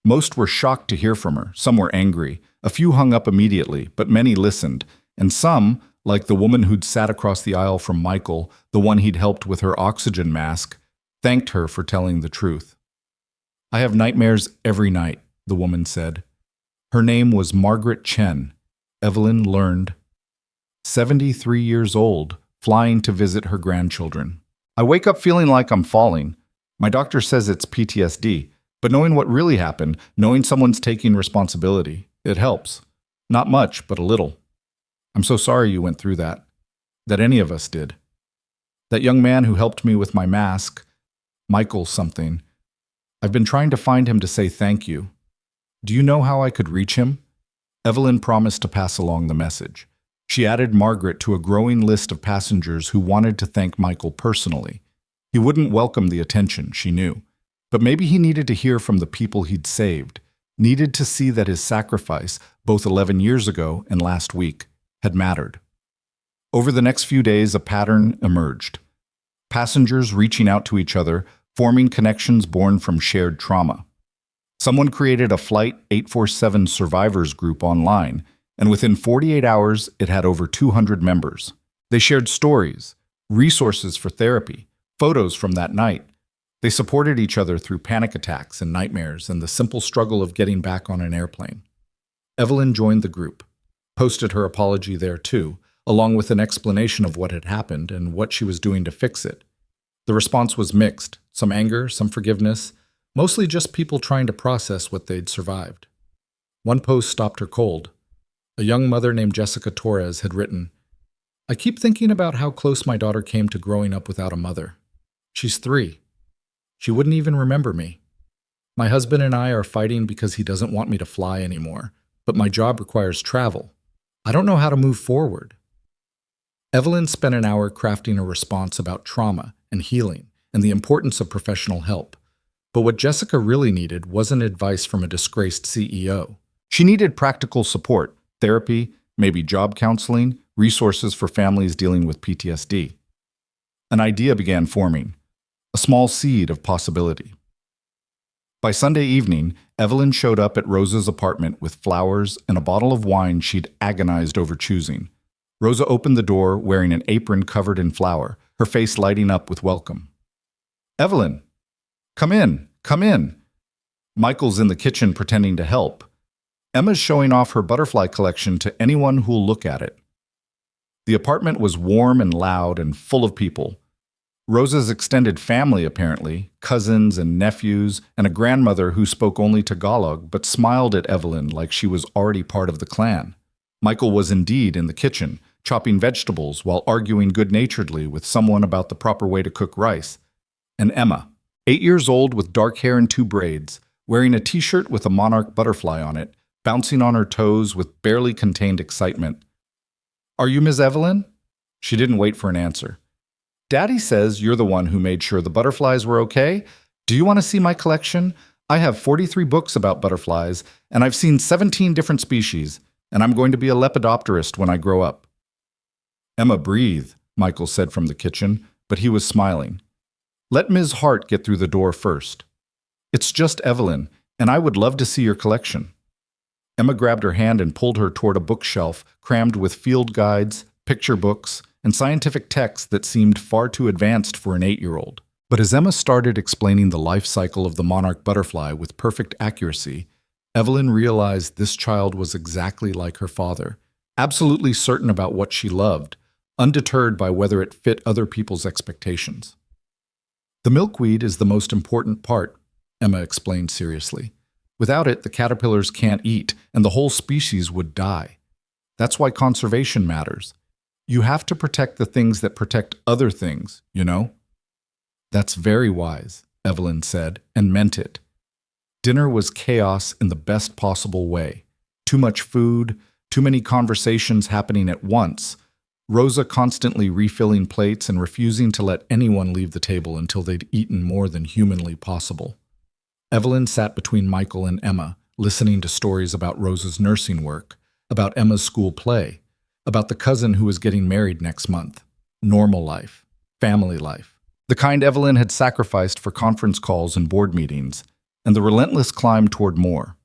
Most were shocked to hear from her, some were angry, a few hung up immediately, but many listened, and some, like the woman who'd sat across the aisle from Michael, the one he'd helped with her oxygen mask, thanked her for telling the truth. I have nightmares every night, the woman said. Her name was Margaret Chen. Evelyn learned. 73 years old, flying to visit her grandchildren. I wake up feeling like I'm falling. My doctor says it's PTSD, but knowing what really happened, knowing someone's taking responsibility, it helps. Not much, but a little. I'm so sorry you went through that. That any of us did. That young man who helped me with my mask, Michael something. I've been trying to find him to say thank you. Do you know how I could reach him? Evelyn promised to pass along the message. She added Margaret to a growing list of passengers who wanted to thank Michael personally. He wouldn't welcome the attention, she knew. But maybe he needed to hear from the people he'd saved, needed to see that his sacrifice, both 11 years ago and last week, had mattered. Over the next few days, a pattern emerged. Passengers reaching out to each other, forming connections born from shared trauma. Someone created a Flight 847 survivors group online, and within 48 hours, it had over 200 members. They shared stories, resources for therapy, photos from that night. They supported each other through panic attacks and nightmares and the simple struggle of getting back on an airplane. Evelyn joined the group, posted her apology there too, along with an explanation of what had happened and what she was doing to fix it. The response was mixed, some anger, some forgiveness, mostly just people trying to process what they'd survived. One post stopped her cold. A young mother named Jessica Torres had written, "I keep thinking about how close my daughter came to growing up without a mother. She's 3. She wouldn't even remember me. My husband and I are fighting because he doesn't want me to fly anymore, but my job requires travel. I don't know how to move forward." Evelyn spent an hour crafting a response about trauma and healing and the importance of professional help. But what Jessica really needed wasn't advice from a disgraced CEO. She needed practical support, therapy, maybe job counseling, resources for families dealing with PTSD. An idea began forming, a small seed of possibility. By Sunday evening, Evelyn showed up at Rosa's apartment with flowers and a bottle of wine she'd agonized over choosing. Rosa opened the door wearing an apron covered in flour, her face lighting up with welcome. "Evelyn, come in, come in." Michael's in the kitchen pretending to help. Emma's showing off her butterfly collection to anyone who'll look at it. The apartment was warm and loud and full of people. Rosa's extended family, apparently, cousins and nephews, and a grandmother who spoke only Tagalog but smiled at Evelyn like she was already part of the clan. Michael was indeed in the kitchen, chopping vegetables while arguing good-naturedly with someone about the proper way to cook rice. And Emma, 8 years old with dark hair and 2 braids, wearing a t-shirt with a monarch butterfly on it, bouncing on her toes with barely contained excitement. "Are you Ms. Evelyn?" She didn't wait for an answer. "Daddy says you're the one who made sure the butterflies were okay. Do you want to see my collection? I have 43 books about butterflies, and I've seen 17 different species, and I'm going to be a lepidopterist when I grow up." "Emma, breathe," Michael said from the kitchen, but he was smiling. "Let Ms. Hart get through the door first. It's just Evelyn, and I would love to see your collection." Emma grabbed her hand and pulled her toward a bookshelf crammed with field guides, picture books, and scientific texts that seemed far too advanced for an 8-year-old. But as Emma started explaining the life cycle of the monarch butterfly with perfect accuracy, Evelyn realized this child was exactly like her father, absolutely certain about what she loved, undeterred by whether it fit other people's expectations. "The milkweed is the most important part," Emma explained seriously. "Without it, the caterpillars can't eat, and the whole species would die. That's why conservation matters. You have to protect the things that protect other things, you know?" "That's very wise," Evelyn said, and meant it. Dinner was chaos in the best possible way. Too much food, too many conversations happening at once, Rosa constantly refilling plates and refusing to let anyone leave the table until they'd eaten more than humanly possible. Evelyn sat between Michael and Emma, listening to stories about Rosa's nursing work, about Emma's school play, about the cousin who was getting married next month. Normal life, family life. The kind Evelyn had sacrificed for conference calls and board meetings, and the relentless climb toward more.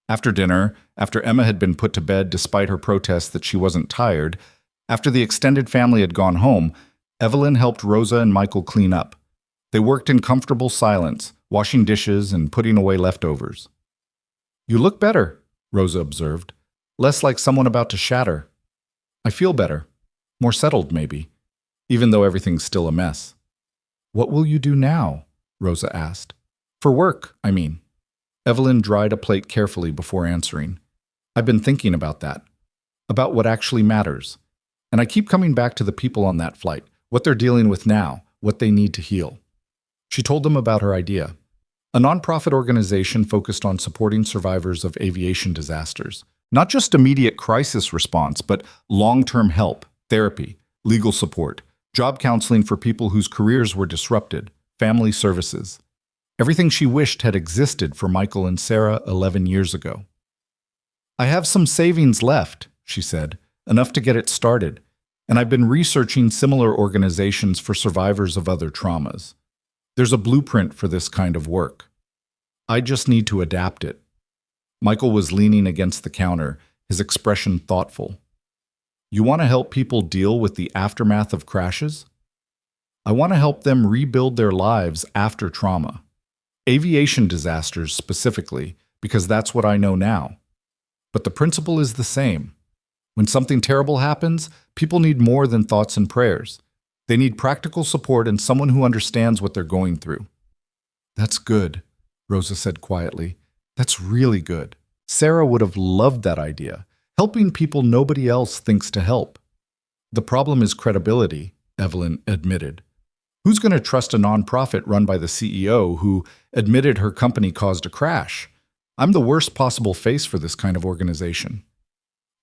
After dinner, after Emma had been put to bed despite her protests that she wasn't tired, after the extended family had gone home, Evelyn helped Rosa and Michael clean up. They worked in comfortable silence, washing dishes and putting away leftovers. "You look better," Rosa observed. "Less like someone about to shatter." "I feel better. More settled, maybe, even though everything's still a mess." "What will you do now?" Rosa asked. "For work, I mean." Evelyn dried a plate carefully before answering. "I've been thinking about that. About what actually matters. And I keep coming back to the people on that flight, what they're dealing with now, what they need to heal." She told them about her idea. A nonprofit organization focused on supporting survivors of aviation disasters. Not just immediate crisis response, but long-term help, therapy, legal support, job counseling for people whose careers were disrupted, family services. Everything she wished had existed for Michael and Sarah 11 years ago. I have some savings left, she said, enough to get it started, and I've been researching similar organizations for survivors of other traumas. There's a blueprint for this kind of work. I just need to adapt it. Michael was leaning against the counter, his expression thoughtful. You want to help people deal with the aftermath of crashes? I want to help them rebuild their lives after trauma. Aviation disasters specifically, because that's what I know now. But the principle is the same. When something terrible happens, people need more than thoughts and prayers. They need practical support and someone who understands what they're going through. That's good, Rosa said quietly. That's really good. Sarah would have loved that idea, helping people nobody else thinks to help. The problem is credibility, Evelyn admitted. Who's going to trust a nonprofit run by the CEO who admitted her company caused a crash? I'm the worst possible face for this kind of organization.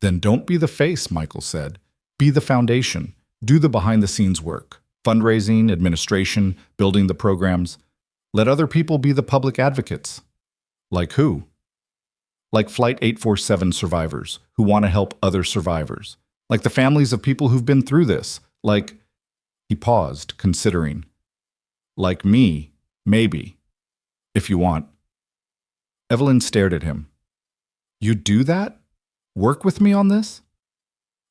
Then don't be the face, Michael said. Be the foundation. Do the behind-the-scenes work. Fundraising, administration, building the programs. Let other people be the public advocates. Like who? Like Flight 847 survivors who want to help other survivors. Like the families of people who've been through this. Like... He paused, considering. Like me, maybe, if you want. Evelyn stared at him. You'd do that? Work with me on this?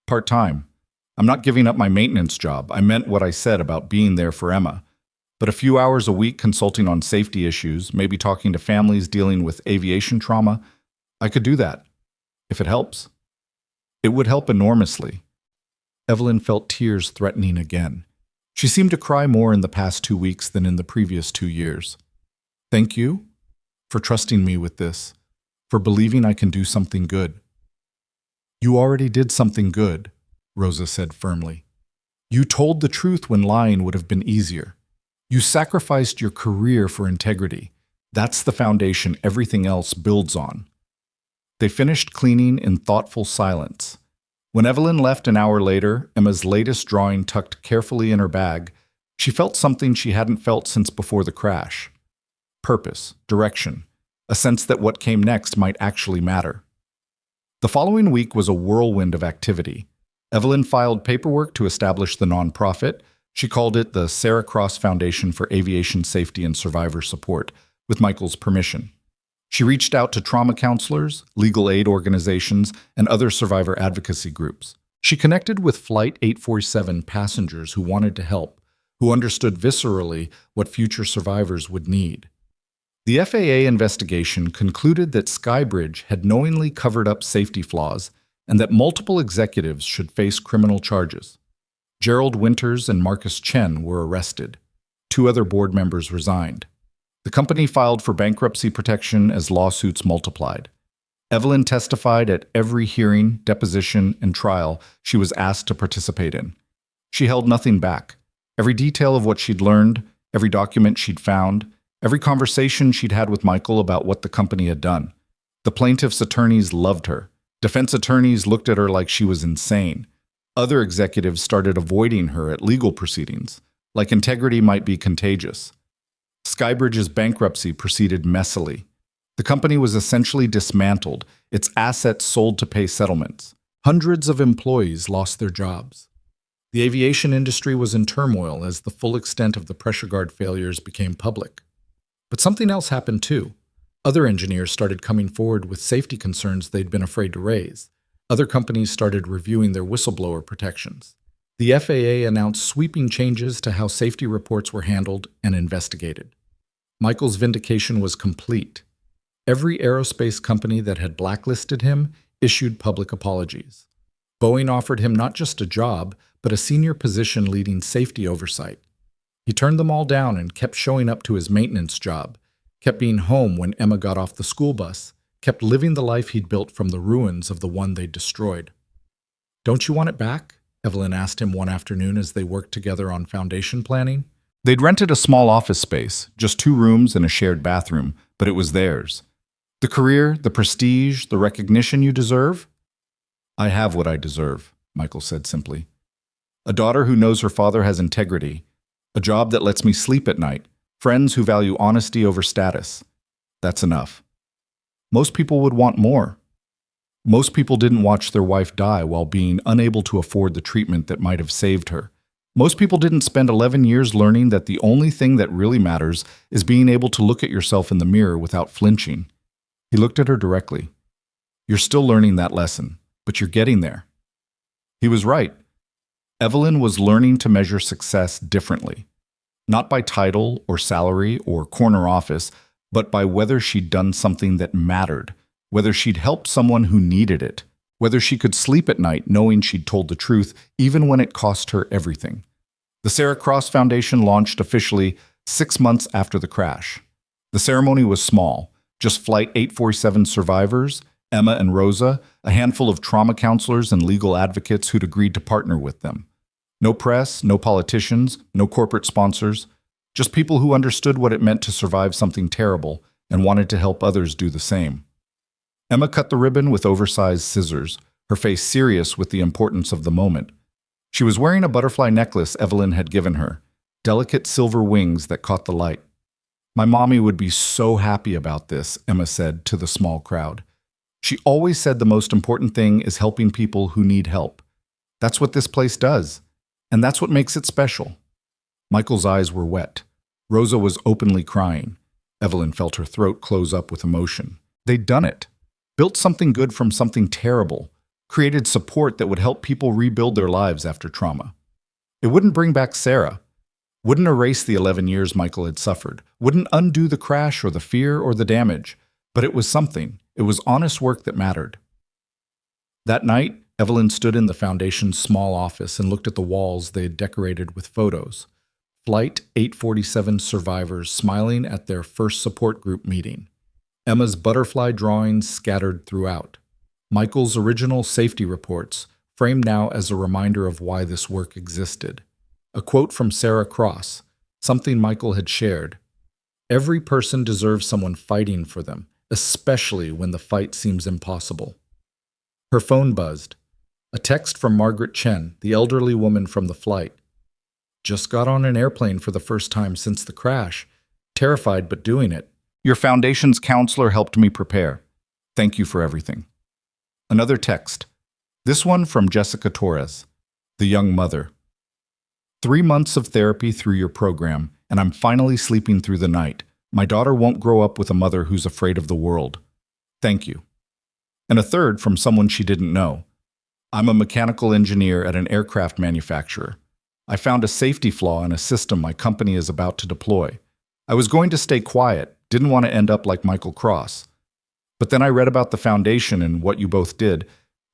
Part-time. I'm not giving up my maintenance job. I meant what I said about being there for Emma. But a few hours a week consulting on safety issues, maybe talking to families dealing with aviation trauma, I could do that, if it helps. It would help enormously. Evelyn felt tears threatening again. She seemed to cry more in the past 2 weeks than in the previous 2 years. Thank you for trusting me with this, for believing I can do something good. You already did something good, Rosa said firmly. You told the truth when lying would have been easier. You sacrificed your career for integrity. That's the foundation everything else builds on. They finished cleaning in thoughtful silence. When Evelyn left an hour later, Emma's latest drawing tucked carefully in her bag, she felt something she hadn't felt since before the crash. Purpose, direction, a sense that what came next might actually matter. The following week was a whirlwind of activity. Evelyn filed paperwork to establish the nonprofit. She called it the Sarah Cross Foundation for Aviation Safety and Survivor Support, with Michael's permission. She reached out to trauma counselors, legal aid organizations, and other survivor advocacy groups. She connected with Flight 847 passengers who wanted to help, who understood viscerally what future survivors would need. The FAA investigation concluded that Skybridge had knowingly covered up safety flaws and that multiple executives should face criminal charges. Gerald Winters and Marcus Chen were arrested. 2 other board members resigned. The company filed for bankruptcy protection as lawsuits multiplied. Evelyn testified at every hearing, deposition, and trial she was asked to participate in. She held nothing back. Every detail of what she'd learned, every document she'd found, every conversation she'd had with Michael about what the company had done. The plaintiff's attorneys loved her. Defense attorneys looked at her like she was insane. Other executives started avoiding her at legal proceedings, like integrity might be contagious. Skybridge's bankruptcy proceeded messily. The company was essentially dismantled, its assets sold to pay settlements. Hundreds of employees lost their jobs. The aviation industry was in turmoil as the full extent of the pressure guard failures became public. But something else happened too. Other engineers started coming forward with safety concerns they'd been afraid to raise. Other companies started reviewing their whistleblower protections. The FAA announced sweeping changes to how safety reports were handled and investigated. Michael's vindication was complete. Every aerospace company that had blacklisted him issued public apologies. Boeing offered him not just a job, but a senior position leading safety oversight. He turned them all down and kept showing up to his maintenance job, kept being home when Emma got off the school bus, kept living the life he'd built from the ruins of the one they'd destroyed. Don't you want it back? Evelyn asked him one afternoon as they worked together on foundation planning. They'd rented a small office space, just 2 rooms and a shared bathroom, but it was theirs. The career, the prestige, the recognition you deserve? I have what I deserve, Michael said simply. A daughter who knows her father has integrity, a job that lets me sleep at night, Friends who value honesty over status. That's enough. Most people would want more. Most people didn't watch their wife die while being unable to afford the treatment that might have saved her. Most people didn't spend 11 years learning that the only thing that really matters is being able to look at yourself in the mirror without flinching. He looked at her directly. You're still learning that lesson, but you're getting there. He was right. Evelyn was learning to measure success differently. Not by title or salary or corner office, but by whether she'd done something that mattered, whether she'd helped someone who needed it, whether she could sleep at night knowing she'd told the truth, even when it cost her everything. The Sarah Cross Foundation launched officially 6 months after the crash. The ceremony was small, just Flight 847 survivors, Emma and Rosa, a handful of trauma counselors and legal advocates who'd agreed to partner with them. No press, no politicians, no corporate sponsors, just people who understood what it meant to survive something terrible and wanted to help others do the same. Emma cut the ribbon with oversized scissors, her face serious with the importance of the moment. She was wearing a butterfly necklace Evelyn had given her, delicate silver wings that caught the light. My mommy would be so happy about this, Emma said to the small crowd. She always said the most important thing is helping people who need help. That's what this place does, and that's what makes it special. Michael's eyes were wet. Rosa was openly crying. Evelyn felt her throat close up with emotion. They'd done it. Built something good from something terrible. Created support that would help people rebuild their lives after trauma. It wouldn't bring back Sarah. Wouldn't erase the 11 years Michael had suffered. Wouldn't undo the crash or the fear or the damage. But it was something. It was honest work that mattered. That night, Evelyn stood in the foundation's small office and looked at the walls they had decorated with photos. Flight 847 survivors smiling at their first support group meeting. Emma's butterfly drawings scattered throughout. Michael's original safety reports, framed now as a reminder of why this work existed. A quote from Sarah Cross, something Michael had shared. Every person deserves someone fighting for them, especially when the fight seems impossible. Her phone buzzed. A text from Margaret Chen, the elderly woman from the flight. Just got on an airplane for the first time since the crash. Terrified but doing it. Your foundation's counselor helped me prepare. Thank you for everything. Another text. This one from Jessica Torres, the young mother. 3 months of therapy through your program, and I'm finally sleeping through the night. My daughter won't grow up with a mother who's afraid of the world. Thank you. And a third from someone she didn't know. I'm a mechanical engineer at an aircraft manufacturer. I found a safety flaw in a system my company is about to deploy. I was going to stay quiet, didn't want to end up like Michael Cross. But then I read about the foundation and what you both did,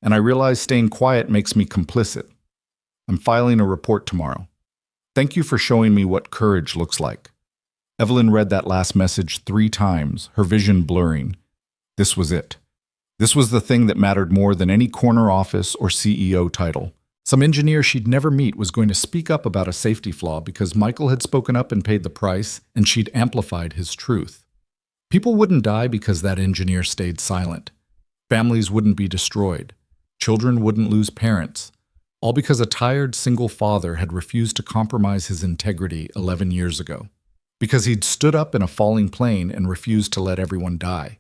and I realized staying quiet makes me complicit. I'm filing a report tomorrow. Thank you for showing me what courage looks like. Evelyn read that last message 3 times, her vision blurring. This was it. This was the thing that mattered more than any corner office or CEO title. Some engineer she'd never meet was going to speak up about a safety flaw because Michael had spoken up and paid the price, and she'd amplified his truth. People wouldn't die because that engineer stayed silent. Families wouldn't be destroyed. Children wouldn't lose parents. All because a tired single father had refused to compromise his integrity 11 years ago. Because he'd stood up in a falling plane and refused to let everyone die.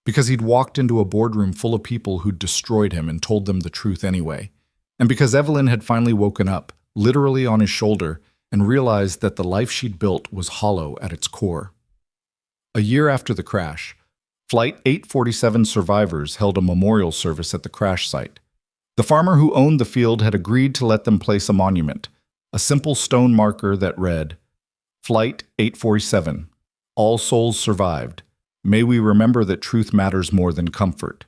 Because he'd walked into a boardroom full of people who'd destroyed him and told them the truth anyway. And because Evelyn had finally woken up, literally on his shoulder, and realized that the life she'd built was hollow at its core. A year after the crash, Flight 847 survivors held a memorial service at the crash site. The farmer who owned the field had agreed to let them place a monument, a simple stone marker that read, Flight 847, all souls survived. May we remember that truth matters more than comfort.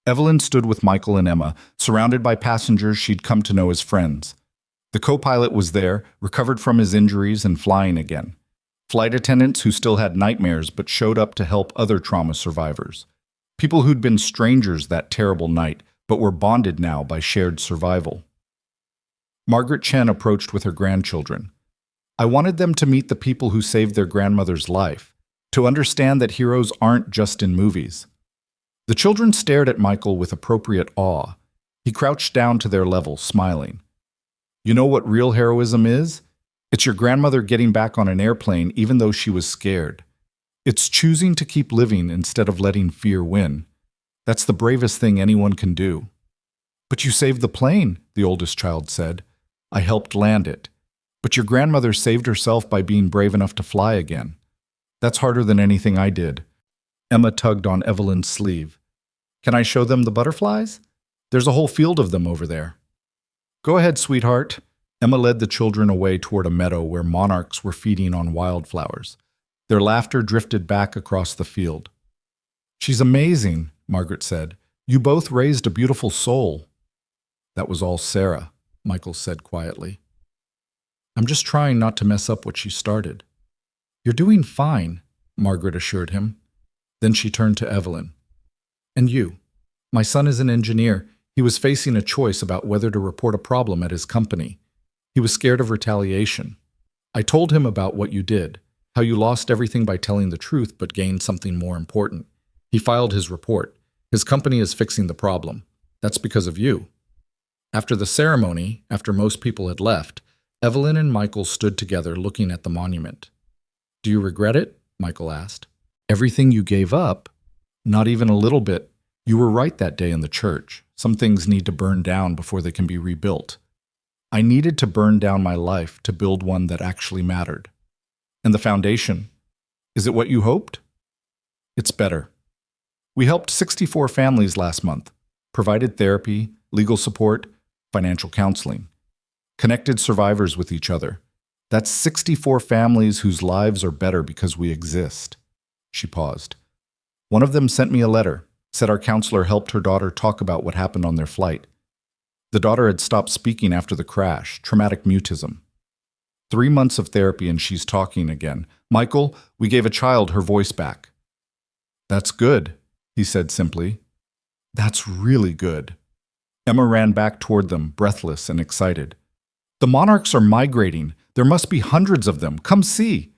Evelyn stood with Michael and Emma, surrounded by passengers she'd come to know as friends. The co-pilot was there, recovered from his injuries and flying again. Flight attendants who still had nightmares but showed up to help other trauma survivors. People who'd been strangers that terrible night, but were bonded now by shared survival. Margaret Chen approached with her grandchildren. I wanted them to meet the people who saved their grandmother's life, to understand that heroes aren't just in movies. The children stared at Michael with appropriate awe. He crouched down to their level, smiling. You know what real heroism is? It's your grandmother getting back on an airplane even though she was scared. It's choosing to keep living instead of letting fear win. That's the bravest thing anyone can do. But you saved the plane, the oldest child said. I helped land it. But your grandmother saved herself by being brave enough to fly again. That's harder than anything I did. Emma tugged on Evelyn's sleeve. Can I show them the butterflies? There's a whole field of them over there. Go ahead, sweetheart. Emma led the children away toward a meadow where monarchs were feeding on wildflowers. Their laughter drifted back across the field. She's amazing, Margaret said. You both raised a beautiful soul. That was all Sarah, Michael said quietly. I'm just trying not to mess up what she started. You're doing fine, Margaret assured him. Then she turned to Evelyn. And you. My son is an engineer. He was facing a choice about whether to report a problem at his company. He was scared of retaliation. I told him about what you did, how you lost everything by telling the truth but gained something more important. He filed his report. His company is fixing the problem. That's because of you. After the ceremony, after most people had left, Evelyn and Michael stood together looking at the monument. Do you regret it? Michael asked. Everything you gave up? Not even a little bit. You were right that day in the church. Some things need to burn down before they can be rebuilt. I needed to burn down my life to build one that actually mattered. And the foundation, is it what you hoped? It's better. We helped 64 families last month, provided therapy, legal support, financial counseling, connected survivors with each other. That's 64 families whose lives are better because we exist. She paused. One of them sent me a letter, said our counselor helped her daughter talk about what happened on their flight. The daughter had stopped speaking after the crash, traumatic mutism. 3 months of therapy and she's talking again. Michael, we gave a child her voice back. That's good, he said simply. That's really good. Emma ran back toward them, breathless and excited. The monarchs are migrating. There must be hundreds of them. Come see.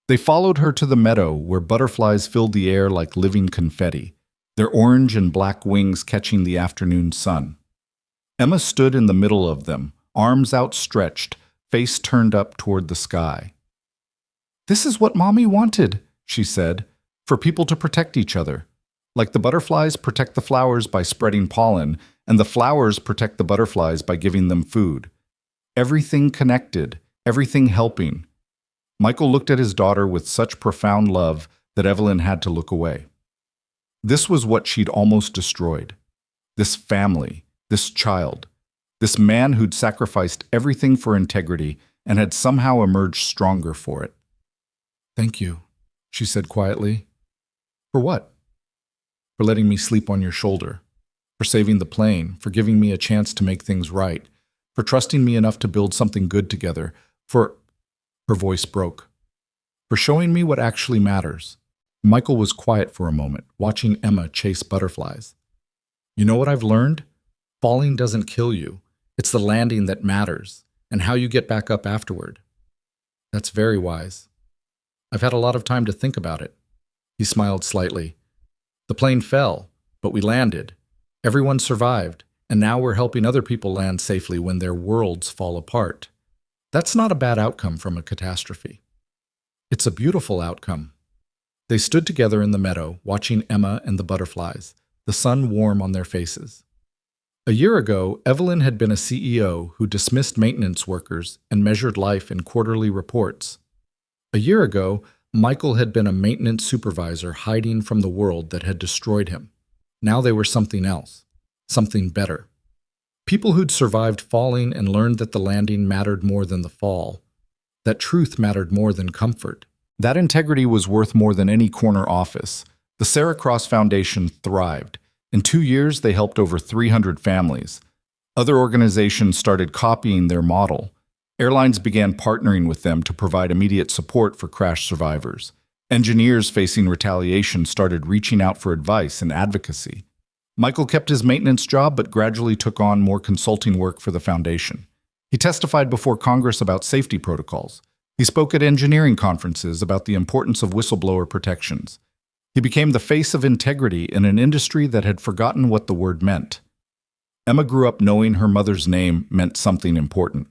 They followed her to the meadow where butterflies filled the air like living confetti, their orange and black wings catching the afternoon sun. Emma stood in the middle of them, arms outstretched, face turned up toward the sky. This is what Mommy wanted, she said, for people to protect each other. Like the butterflies protect the flowers by spreading pollen, and the flowers protect the butterflies by giving them food. Everything connected, everything helping. Michael looked at his daughter with such profound love that Evelyn had to look away. This was what she'd almost destroyed. This family, this child, this man who'd sacrificed everything for integrity and had somehow emerged stronger for it. Thank you, she said quietly. For what? For letting me sleep on your shoulder, for saving the plane, for giving me a chance to make things right, for trusting me enough to build something good together, for... Her voice broke. For showing me what actually matters. Michael was quiet for a moment, watching Emma chase butterflies. You know what I've learned? Falling doesn't kill you. It's the landing that matters, and how you get back up afterward. That's very wise. I've had a lot of time to think about it. He smiled slightly. The plane fell, but we landed. Everyone survived, and now we're helping other people land safely when their worlds fall apart. That's not a bad outcome from a catastrophe. It's a beautiful outcome. They stood together in the meadow, watching Emma and the butterflies, the sun warm on their faces. A year ago, Evelyn had been a CEO who dismissed maintenance workers and measured life in quarterly reports. A year ago, Michael had been a maintenance supervisor hiding from the world that had destroyed him. Now they were something else, something better. People who'd survived falling and learned that the landing mattered more than the fall, that truth mattered more than comfort. That integrity was worth more than any corner office. The Sarah Cross Foundation thrived. In 2 years, they helped over 300 families. Other organizations started copying their model. Airlines began partnering with them to provide immediate support for crash survivors. Engineers facing retaliation started reaching out for advice and advocacy. Michael kept his maintenance job but gradually took on more consulting work for the foundation. He testified before Congress about safety protocols. He spoke at engineering conferences about the importance of whistleblower protections. He became the face of integrity in an industry that had forgotten what the word meant. Emma grew up knowing her mother's name meant something important.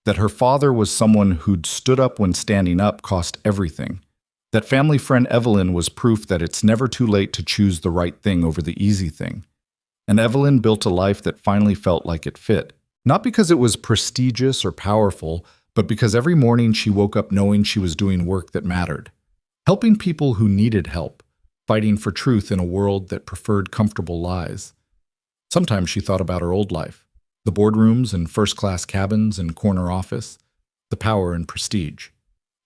That her father was someone who'd stood up when standing up cost everything. That family friend Evelyn was proof that it's never too late to choose the right thing over the easy thing. And Evelyn built a life that finally felt like it fit. Not because it was prestigious or powerful, but because every morning she woke up knowing she was doing work that mattered. Helping people who needed help, fighting for truth in a world that preferred comfortable lies. Sometimes she thought about her old life, the boardrooms and first-class cabins and corner office, the power and prestige,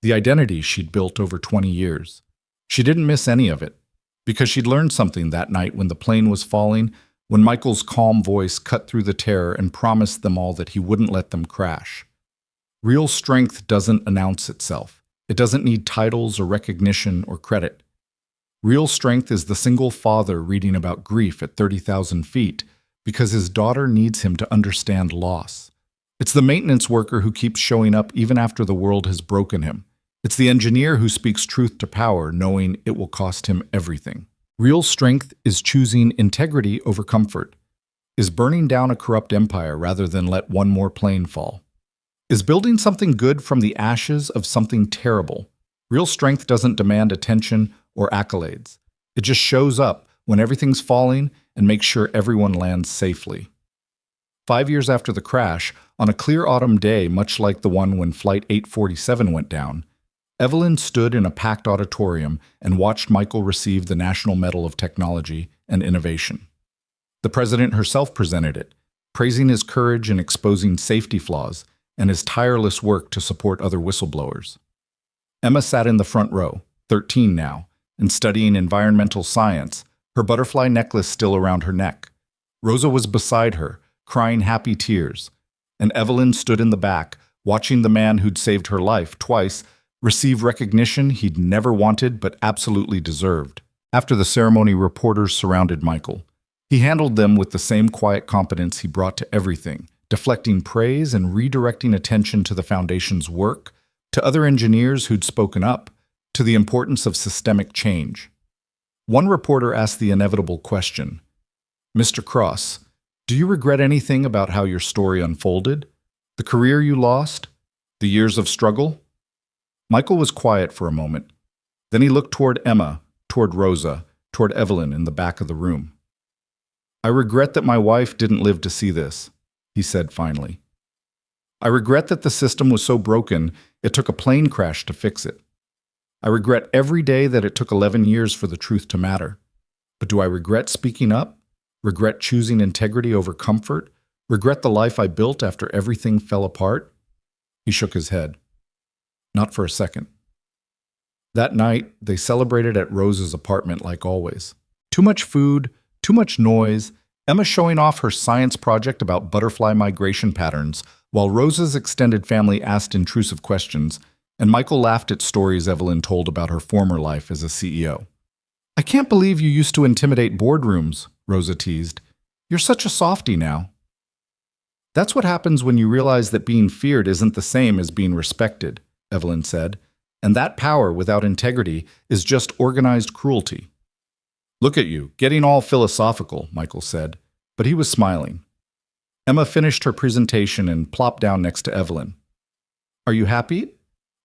the identity she'd built over 20 years. She didn't miss any of it, because she'd learned something that night when the plane was falling, when Michael's calm voice cut through the terror and promised them all that he wouldn't let them crash. Real strength doesn't announce itself. It doesn't need titles or recognition or credit. Real strength is the single father reading about grief at 30,000 feet because his daughter needs him to understand loss. It's the maintenance worker who keeps showing up even after the world has broken him. It's the engineer who speaks truth to power, knowing it will cost him everything. Real strength is choosing integrity over comfort, is burning down a corrupt empire rather than let one more plane fall, is building something good from the ashes of something terrible. Real strength doesn't demand attention or accolades. It just shows up when everything's falling and makes sure everyone lands safely. 5 years after the crash, on a clear autumn day much like the one when Flight 847 went down, Evelyn stood in a packed auditorium and watched Michael receive the National Medal of Technology and Innovation. The president herself presented it, praising his courage in exposing safety flaws and his tireless work to support other whistleblowers. Emma sat in the front row, 13 now, and studying environmental science, her butterfly necklace still around her neck. Rosa was beside her, crying happy tears, and Evelyn stood in the back, watching the man who'd saved her life twice receive recognition he'd never wanted but absolutely deserved. After the ceremony, reporters surrounded Michael. He handled them with the same quiet competence he brought to everything, deflecting praise and redirecting attention to the foundation's work, to other engineers who'd spoken up, to the importance of systemic change. One reporter asked the inevitable question, "Mr. Cross, do you regret anything about how your story unfolded? The career you lost? The years of struggle?" Michael was quiet for a moment. Then he looked toward Emma, toward Rosa, toward Evelyn in the back of the room. "I regret that my wife didn't live to see this," he said finally. "I regret that the system was so broken it took a plane crash to fix it. I regret every day that it took 11 years for the truth to matter. But do I regret speaking up? Regret choosing integrity over comfort? Regret the life I built after everything fell apart?" He shook his head. Not for a second. That night, they celebrated at Rosa's apartment like always. Too much food, too much noise, Emma showing off her science project about butterfly migration patterns, while Rosa's extended family asked intrusive questions, and Michael laughed at stories Evelyn told about her former life as a CEO. "I can't believe you used to intimidate boardrooms," Rosa teased. "You're such a softie now." "That's what happens when you realize that being feared isn't the same as being respected," Evelyn said, "and that power without integrity is just organized cruelty." "Look at you, getting all philosophical," Michael said, but he was smiling. Emma finished her presentation and plopped down next to Evelyn. "Are you happy?"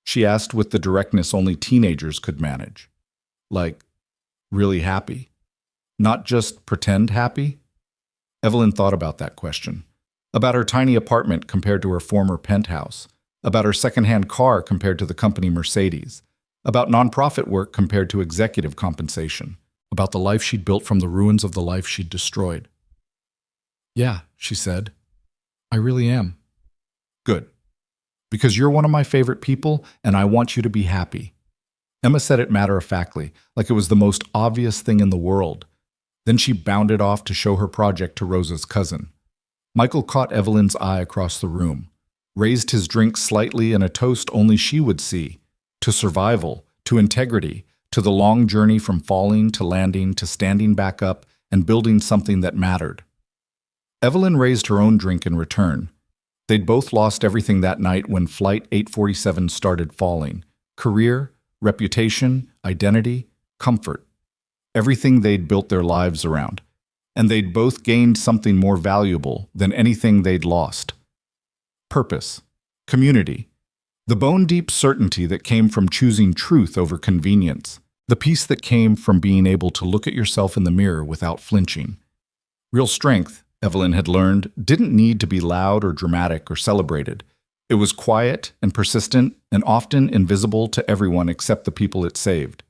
she asked with the directness only teenagers could manage. Like, really happy? Not just pretend happy? Evelyn thought about that question. About her tiny apartment compared to her former penthouse. About her secondhand car compared to the company Mercedes. About nonprofit work compared to executive compensation. About the life she'd built from the ruins of the life she'd destroyed. "Yeah," she said. "I really am." "Good. Because you're one of my favorite people, and I want you to be happy." Emma said it matter-of-factly, like it was the most obvious thing in the world. Then she bounded off to show her project to Rosa's cousin. Michael caught Evelyn's eye across the room, raised his drink slightly in a toast only she would see, to survival, to integrity, to the long journey from falling to landing to standing back up and building something that mattered. Evelyn raised her own drink in return. They'd both lost everything that night when Flight 847 started falling. Career, reputation, identity, comfort. Everything they'd built their lives around. And they'd both gained something more valuable than anything they'd lost. Purpose. Community. The bone-deep certainty that came from choosing truth over convenience. The peace that came from being able to look at yourself in the mirror without flinching. Real strength, Evelyn had learned, didn't need to be loud or dramatic or celebrated. It was quiet and persistent and often invisible to everyone except the people it saved.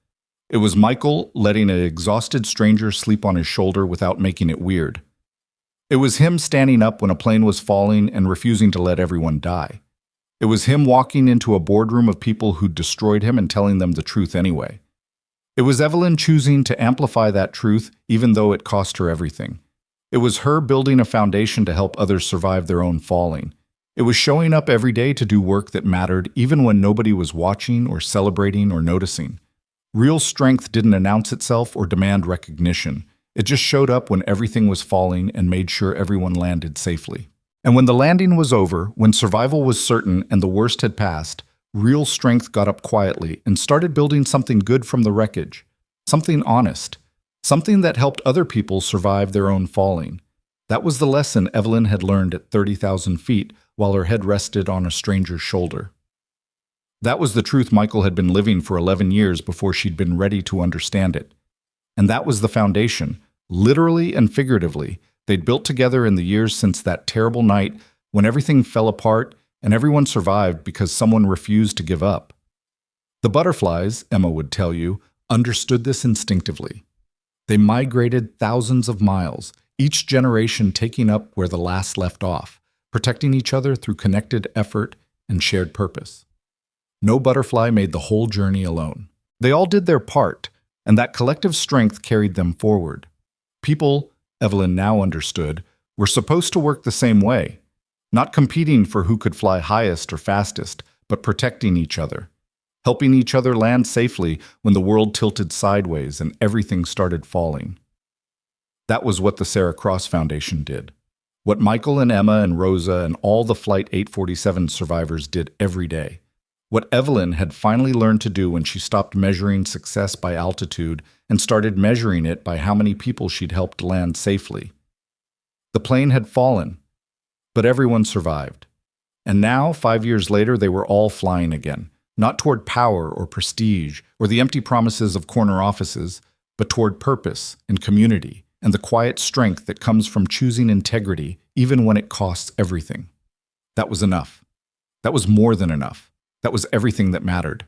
It was Michael letting an exhausted stranger sleep on his shoulder without making it weird. It was him standing up when a plane was falling and refusing to let everyone die. It was him walking into a boardroom of people who'd destroyed him and telling them the truth anyway. It was Evelyn choosing to amplify that truth even though it cost her everything. It was her building a foundation to help others survive their own falling. It was showing up every day to do work that mattered even when nobody was watching or celebrating or noticing. Real strength didn't announce itself or demand recognition. It just showed up when everything was falling and made sure everyone landed safely. And when the landing was over, when survival was certain and the worst had passed, real strength got up quietly and started building something good from the wreckage, something honest, something that helped other people survive their own falling. That was the lesson Evelyn had learned at 30,000 feet while her head rested on a stranger's shoulder. That was the truth Michael had been living for 11 years before she'd been ready to understand it. And that was the foundation, literally and figuratively, they'd built together in the years since that terrible night when everything fell apart and everyone survived because someone refused to give up. The butterflies, Emma would tell you, understood this instinctively. They migrated thousands of miles, each generation taking up where the last left off, protecting each other through connected effort and shared purpose. No butterfly made the whole journey alone. They all did their part, and that collective strength carried them forward. People, Evelyn now understood, were supposed to work the same way, not competing for who could fly highest or fastest, but protecting each other, helping each other land safely when the world tilted sideways and everything started falling. That was what the Sarah Cross Foundation did, what Michael and Emma and Rosa and all the Flight 847 survivors did every day, what Evelyn had finally learned to do when she stopped measuring success by altitude and started measuring it by how many people she'd helped land safely. The plane had fallen, but everyone survived. And now, 5 years later, they were all flying again, not toward power or prestige or the empty promises of corner offices, but toward purpose and community and the quiet strength that comes from choosing integrity even when it costs everything. That was enough. That was more than enough. That was everything that mattered.